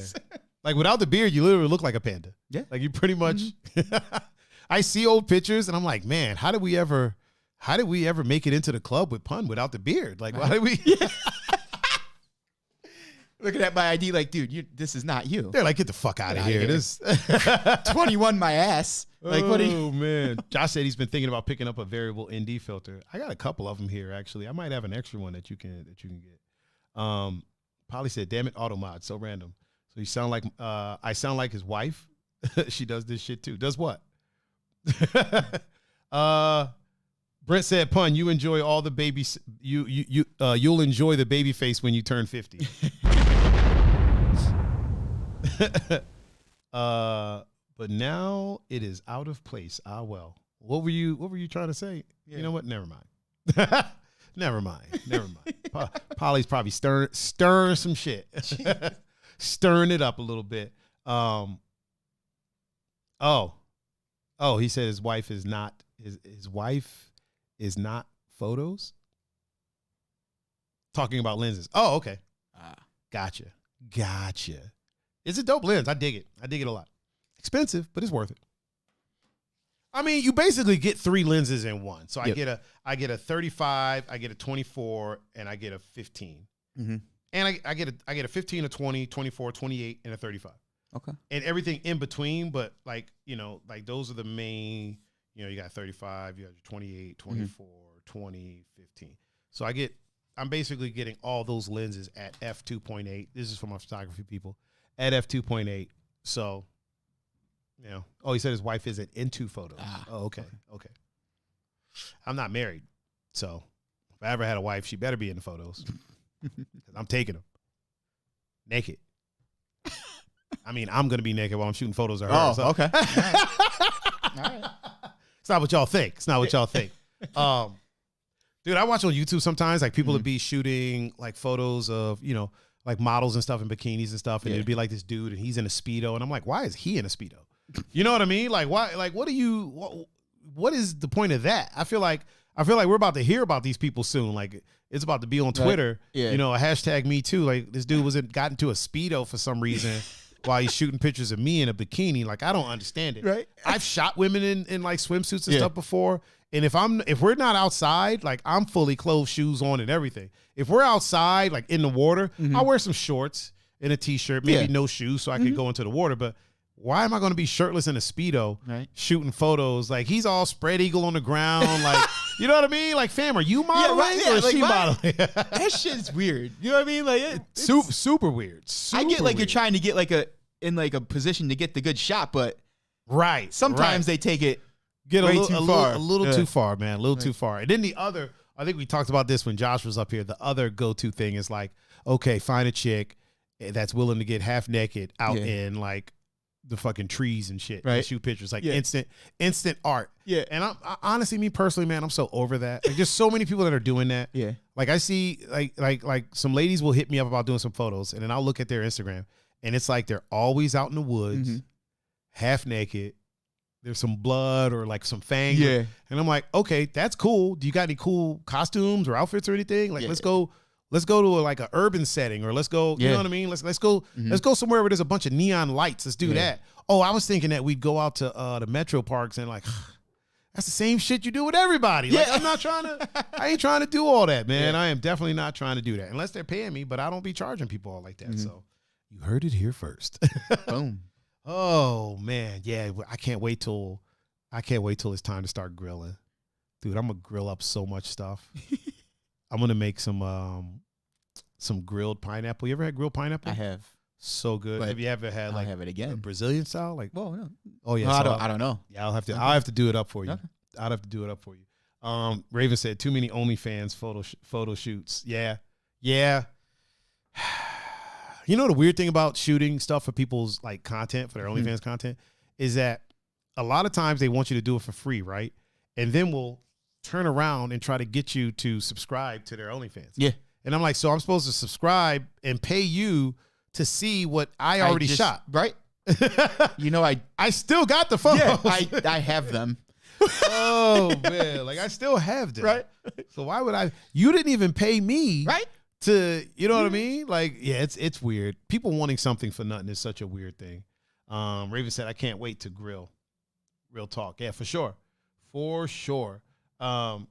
Like, without the beard, you literally look like a panda. Yeah. Like, you pretty much I see old pictures and I'm like, man, how did we ever make it into the club with Pun without the beard? Like, why did we looking at my ID like, dude, this is not you. They're like, get the fuck out of here. This 21 my ass. Like, what are you? Oh, man. Josh said he's been thinking about picking up a variable ND filter. I got a couple of them here, actually. I might have an extra one that you can get. Polly said, damn it, auto mod, so random. So you sound like I sound like his wife. She does this shit too. Does what? Brent said, Pun, you enjoy all the babies. You'll enjoy the baby face when you turn 50. But now it is out of place. Ah, well. What were you trying to say? Yeah. You know what? Never mind. Never mind. Polly's probably stirring some shit. Stirring it up a little bit. He said his wife is not his wife is not photos. Talking about lenses. Oh, okay. Gotcha. It's a dope lens. I dig it a lot. Expensive, but it's worth it. I mean, you basically get 3 lenses in one. So yep. I get a 35, I get a 24, and I get a 15. Mm-hmm. And I get a 15, a 20, 24, 28, and a 35. Okay. And everything in between, but like those are the main, you got 35, you got 28, 24, 20, 15. So I'm basically getting all those lenses at f2.8. This is for my photography people at f2.8. So, he said his wife isn't into photos. Oh, okay. I'm not married. So if I ever had a wife, she better be into photos. Because I'm taking them naked. I mean, I'm going to be naked while I'm shooting photos of her. Oh, so. Okay. All right. It's not what y'all think. Dude, I watch on YouTube sometimes, like people would be shooting like photos of, like models and stuff in bikinis and stuff. And it'd be like this dude and he's in a Speedo. And I'm like, why is he in a Speedo? You know what I mean? Like, why, like, what is the point of that? I feel like we're about to hear about these people soon. Like, it's about to be on Twitter, a hashtag me too. Like, this dude got into a Speedo for some reason while he's shooting pictures of me in a bikini. Like, I don't understand it. Right. I've shot women in like swimsuits and stuff before. And if we're not outside, like, I'm fully clothed, shoes on and everything. If we're outside, like in the water, I'll wear some shorts and a t-shirt, maybe no shoes so I can go into the water. But why am I going to be shirtless in a Speedo shooting photos? Like, he's all spread eagle on the ground. Like, you know what I mean? Like, fam, are you modeling or is she modeling? That shit's weird. You know what I mean? Like, super weird. I get like you're trying to get like in a position to get the good shot, but sometimes they take it get a little too far, man. A little Right. too far. And then the other, I think we talked about this when Josh was up here. The other go-to thing is like, okay, find a chick that's willing to get half naked out in like the fucking trees and shit. Right. And shoot pictures like instant art. Yeah. And I honestly, me personally, man, I'm so over that. Like, there's so many people that are doing that. Yeah. Like I see, like some ladies will hit me up about doing some photos, and then I'll look at their Instagram, and it's like they're always out in the woods, half naked. There's some blood or like some fangs. Yeah. And I'm like, okay, that's cool. Do you got any cool costumes or outfits or anything? Like, let's go to like an urban setting, or let's go, you know what I mean? Let's go somewhere where there's a bunch of neon lights. Let's do that. Oh, I was thinking that we'd go out to the metro parks and like, that's the same shit you do with everybody. Like, I ain't trying to do all that, man. I am definitely not trying to do that unless they're paying me, but I don't be charging people all like that. So you heard it here first. Boom. Oh man, yeah. I can't wait till it's time to start grilling, dude. I'm gonna grill up so much stuff. I'm gonna make some grilled pineapple. You ever had grilled pineapple? I have. So good. But have you ever had like have it again. Brazilian style? Like, well, no. Oh yeah. No, I don't know. Yeah, I'll have to do it up for you. Okay. I'd have to do it up for you. Raven said too many OnlyFans photo shoots. Yeah. You know the weird thing about shooting stuff for people's like content, for their OnlyFans content, is that a lot of times they want you to do it for free, right? And then we'll turn around and try to get you to subscribe to their OnlyFans. Yeah. And I'm like, so I'm supposed to subscribe and pay you to see what I already shot. Right. You know, I still got the photos. Yeah, I have them. Oh man, like I still have them. Right. So why would I? You didn't even pay me. Right. To, you know what I mean? Like, yeah, it's weird. People wanting something for nothing is such a weird thing. Raven said, I can't wait to grill. Real talk. Yeah, for sure. For sure. Polly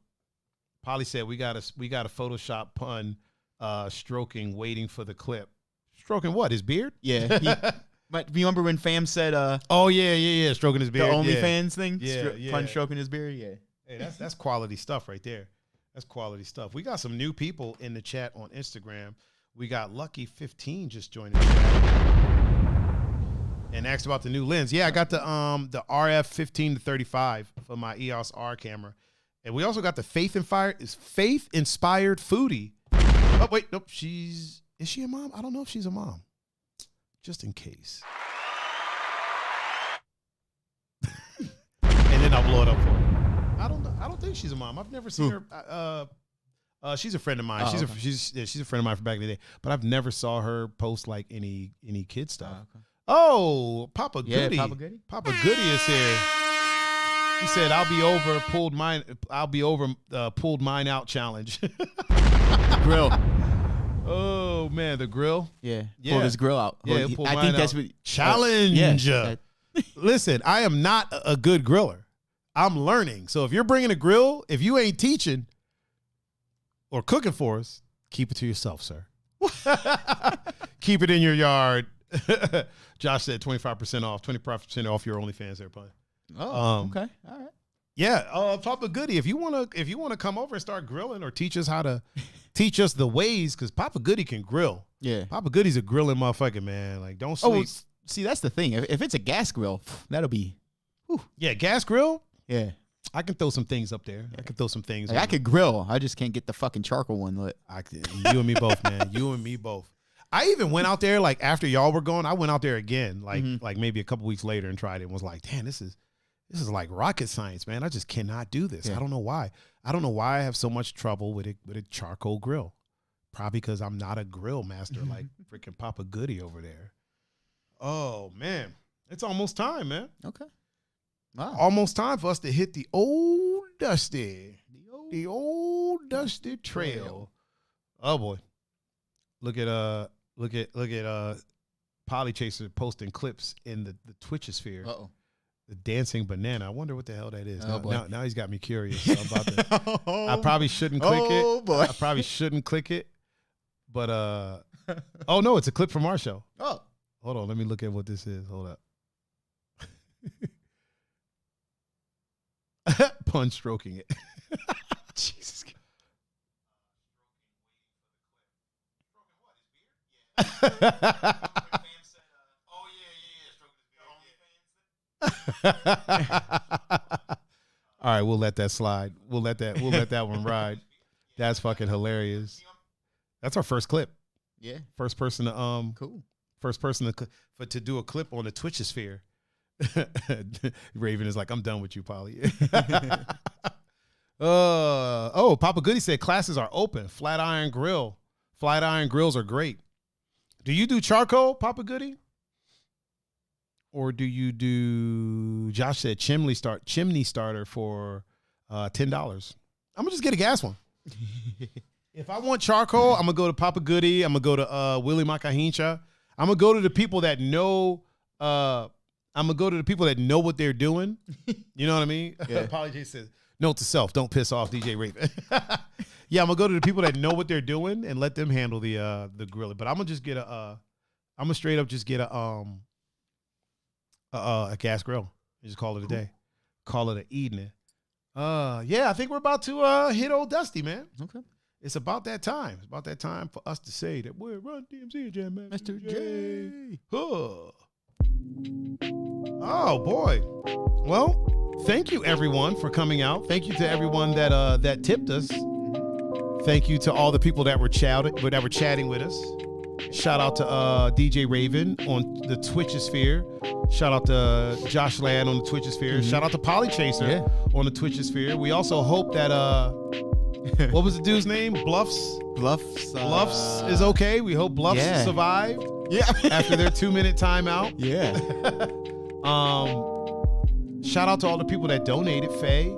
said we got a Photoshop pun stroking, waiting for the clip. Stroking what? His beard? Yeah. But remember when Fam said oh yeah, stroking his beard. The OnlyFans thing? Yeah. Pun stroking his beard? Yeah. Hey, that's quality stuff right there. That's quality stuff. We got some new people in the chat on Instagram. We got Lucky15 just joined the chat and asked about the new lens. Yeah, I got the RF 15 to 35 for my EOS R camera, and we also got the Faith Inspired Foodie. Oh wait, nope. Is she a mom? I don't know if she's a mom. Just in case. And then I'll blow it up for her. I don't think she's a mom. I've never seen her. She's a friend of mine. She's a friend of mine from back in the day. But I've never saw her post like any kid stuff. Oh, Papa Goody. Papa Goody. Papa Goody is here. He said, "I'll be over pulled mine out challenge." Grill. Oh man, the grill. Yeah. Pulled his grill out. Yeah, I think that's what challenge. Yeah. Listen, I am not a good griller. I'm learning. So if you're bringing a grill, if you ain't teaching or cooking for us, keep it to yourself, sir. Keep it in your yard. Josh said 25% off, 25% off your OnlyFans there, Pun. Oh, okay. All right. Yeah, Papa Goody, if you wanna come over and start grilling or teach us teach us the ways, because Papa Goody can grill. Yeah. Papa Goody's a grilling motherfucker, man. Like, don't sleep. Oh, see, that's the thing. If it's a gas grill, that'll be. Whew. Yeah, gas grill. Yeah. I can throw some things up there. I can throw some things. Like I could grill. I just can't get the fucking charcoal one lit. You and me both, man. You and me both. I even went out there like after y'all were gone. I went out there again, like maybe a couple weeks later, and tried it and was like, damn, this is like rocket science, man. I just cannot do this. Yeah. I don't know why. I don't know why I have so much trouble with a charcoal grill. Probably because I'm not a grill master like freaking Papa Goody over there. Oh man, it's almost time, man. Okay. Wow. Almost time for us to hit the old dusty trail. Oh boy. Look at Polly Chaser posting clips in the Twitchosphere. Uh-oh. The dancing banana. I wonder what the hell that is. Oh, now he's got me curious. So I probably shouldn't click it. Oh boy. I probably shouldn't click it. But oh no, it's a clip from our show. Oh. Hold on, let me look at what this is. Hold up. Pun stroking it. Jesus. All right, we'll let that slide. We'll let that one ride. That's fucking hilarious. That's our first clip. Yeah. First person to cool. First person to do a clip on the Twitchosphere. Raven is like, I'm done with you, Polly. Papa Goody said classes are open. Flat iron grills are great. Do you do charcoal, Papa Goody? Or do you do, Josh said chimney starter for $10. I'm gonna just get a gas one. If I want charcoal, I'm gonna go to Papa Goody. I'm gonna go to Willie Makahincha. I'm gonna go to the people that know. I'm gonna go to the people that know what they're doing. You know what I mean? Yeah. Polly J says, note to self: don't piss off DJ Raven. Yeah, I'm gonna go to the people that know what they're doing and let them handle the grilling. But I'm gonna just get I'm gonna straight up just get a gas grill. You just call it a day. Call it an evening. Yeah, I think we're about to hit old Dusty, man. Okay. It's about that time. It's about that time for us to say that we're Run DMC Jam Man. Mr. J. Huh. Oh boy. Well, thank you everyone for coming out. Thank you to everyone that tipped us. Thank you to all the people that were chatting with us. Shout out to DJ Raven on the Twitchosphere. Shout out to Josh Land on the Twitchosphere. Mm-hmm. Shout out to Polly Chaser on the Twitchosphere. We also hope that what was the dude's name? Bluffs is okay. We hope Bluffs survived. Yeah. After their 2-minute timeout. Yeah. Shout out to all the people that donated. Faye,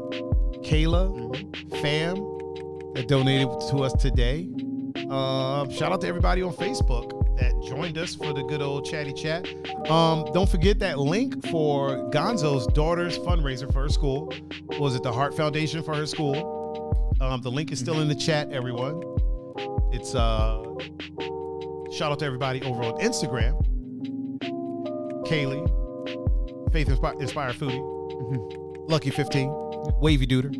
Kayla, Fam, that donated to us today. Shout out to everybody on Facebook that joined us for the good old chatty chat. Don't forget that link for Gonzo's daughter's fundraiser for her school. Was it the Heart Foundation for her school? The link is still in the chat, everyone. It's shout out to everybody over on Instagram. Kaylee, Faith Inspired Foodie, Lucky 15, Wavy Duder.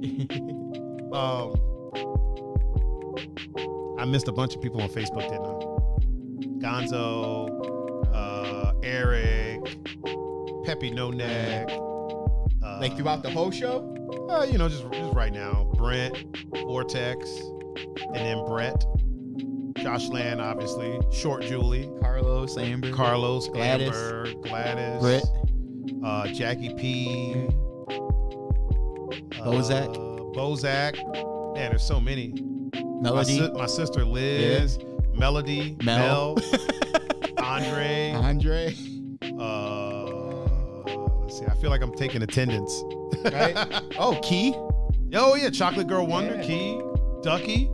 I missed a bunch of people on Facebook, didn't I? Gonzo, Eric, Peppy No Neck. Like throughout the whole show? Just right now. Brent, Vortex, and then Brett. Josh Land, obviously. Short Julie. Carlos, Amber. Gladys. Britt. Jackie P. Bozak. Man, there's so many. Melody. My sister Liz. Yeah. Melody. Mel. Andre. Let's see. I feel like I'm taking attendance. Right? Oh, Key. Oh yeah, Chocolate Girl Wonder. Key. Ducky.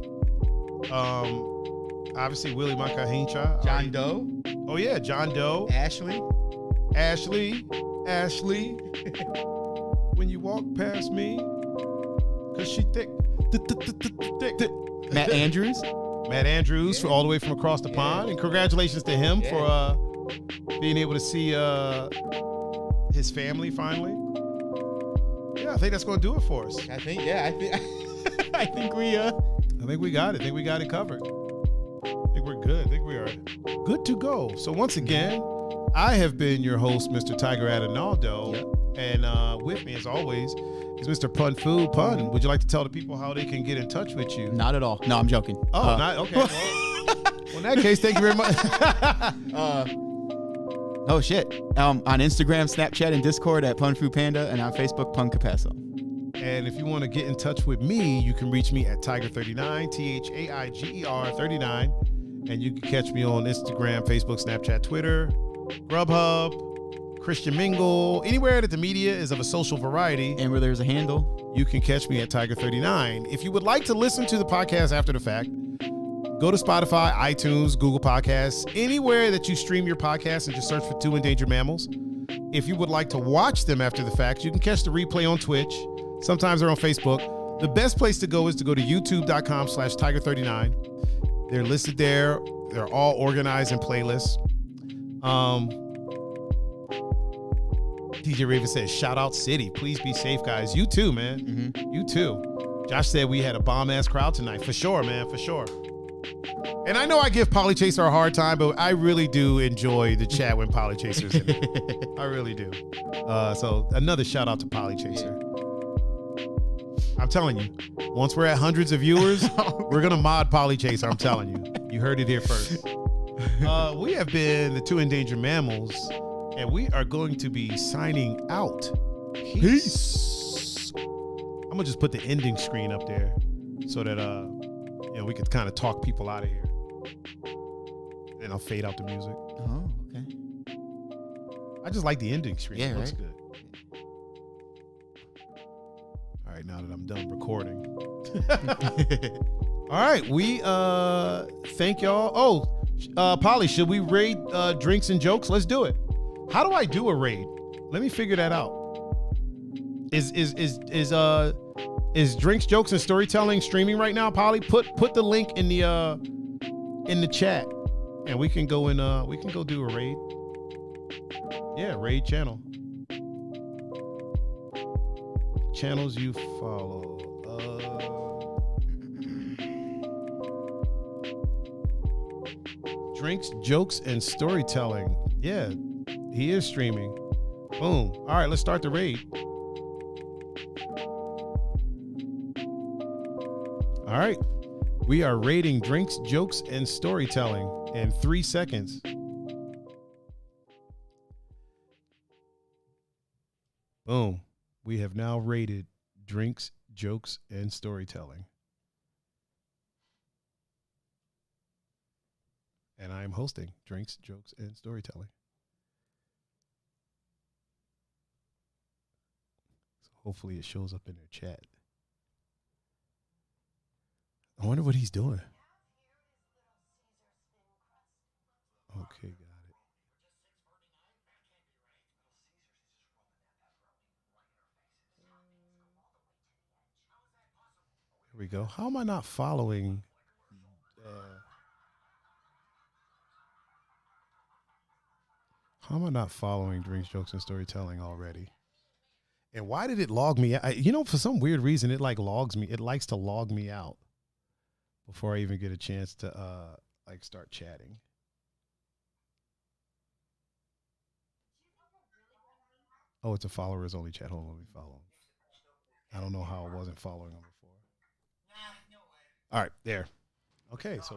Obviously Willie Makahincha. John Doe. Oh yeah, John Doe. Ashley. When you walk past me, cause she thick. Matt Andrews, all the way from across the pond, and congratulations to him for being able to see his family finally. Yeah, I think that's going to do it for us. I think we got it. I think we got it covered. I think we're good. I think we are good to go. So once again, I have been your host, Mr. Tiger Adinaldo, and with me, as always, is Mr. Pun-Fu-Panda. Would you like to tell the people how they can get in touch with you? Not at all. No, I'm joking. Oh, not okay. Well, in that case, thank you very much. Oh shit. On Instagram, Snapchat, and Discord at Pun-Fu-Panda, and on Facebook, Pun Capasso. And if you want to get in touch with me, you can reach me at Tiger39, THAIGER 39. And you can catch me on Instagram, Facebook, Snapchat, Twitter, Grubhub, Christian Mingle, anywhere that the media is of a social variety. And where there's a handle, you can catch me at Tiger39. If you would like to listen to the podcast after the fact, go to Spotify, iTunes, Google Podcasts, anywhere that you stream your podcast, and just search for 2 Endangered Mammals. If you would like to watch them after the fact, you can catch the replay on Twitch. Sometimes they're on Facebook. The best place to go is to go to youtube.com/Tiger39. They're listed there. They're all organized in playlists. DJ Raven says, shout out City. Please be safe, guys. You too, man. Mm-hmm. You too. Josh said we had a bomb-ass crowd tonight. For sure, man. For sure. And I know I give Polly Chaser a hard time, but I really do enjoy the chat when Polly Chaser's in it. I really do. So another shout out to Polly Chaser. I'm telling you, once we're at hundreds of viewers, we're gonna mod Polly Chaser. I'm telling you. You heard it here first. We have been the two endangered mammals, and we are going to be signing out. Peace. I'm gonna just put the ending screen up there so that we could kind of talk people out of here. Then I'll fade out the music. Oh, okay. I just like the ending screen. Yeah, it looks right? good. All right, now that I'm done recording. All right, we thank y'all. Oh, Polly, should we raid drinks and jokes? Let's do it. How do I do a raid? Let me figure that out. Is drinks, jokes, and storytelling streaming right now, Polly? Put the link in the chat, and we can go do a raid. Yeah, raid channel. Channels you follow. Drinks, jokes, and storytelling. Yeah, he is streaming. Boom. All right, let's start the raid. All right. We are rating drinks, jokes, and storytelling in 3 seconds. Boom. We have now rated drinks, jokes, and storytelling. And I am hosting drinks, jokes, and storytelling. So hopefully it shows up in their chat. I wonder what he's doing. Okay, got it. Here we go. How am I not following? How am I not following drinks, jokes, and storytelling already? And why did it log me out? For some weird reason, it logs me. It likes to log me out before I even get a chance to start chatting. Oh, it's a followers only chat. Hold on, let me follow him. I don't know how I wasn't following him before. All right, there. Okay, so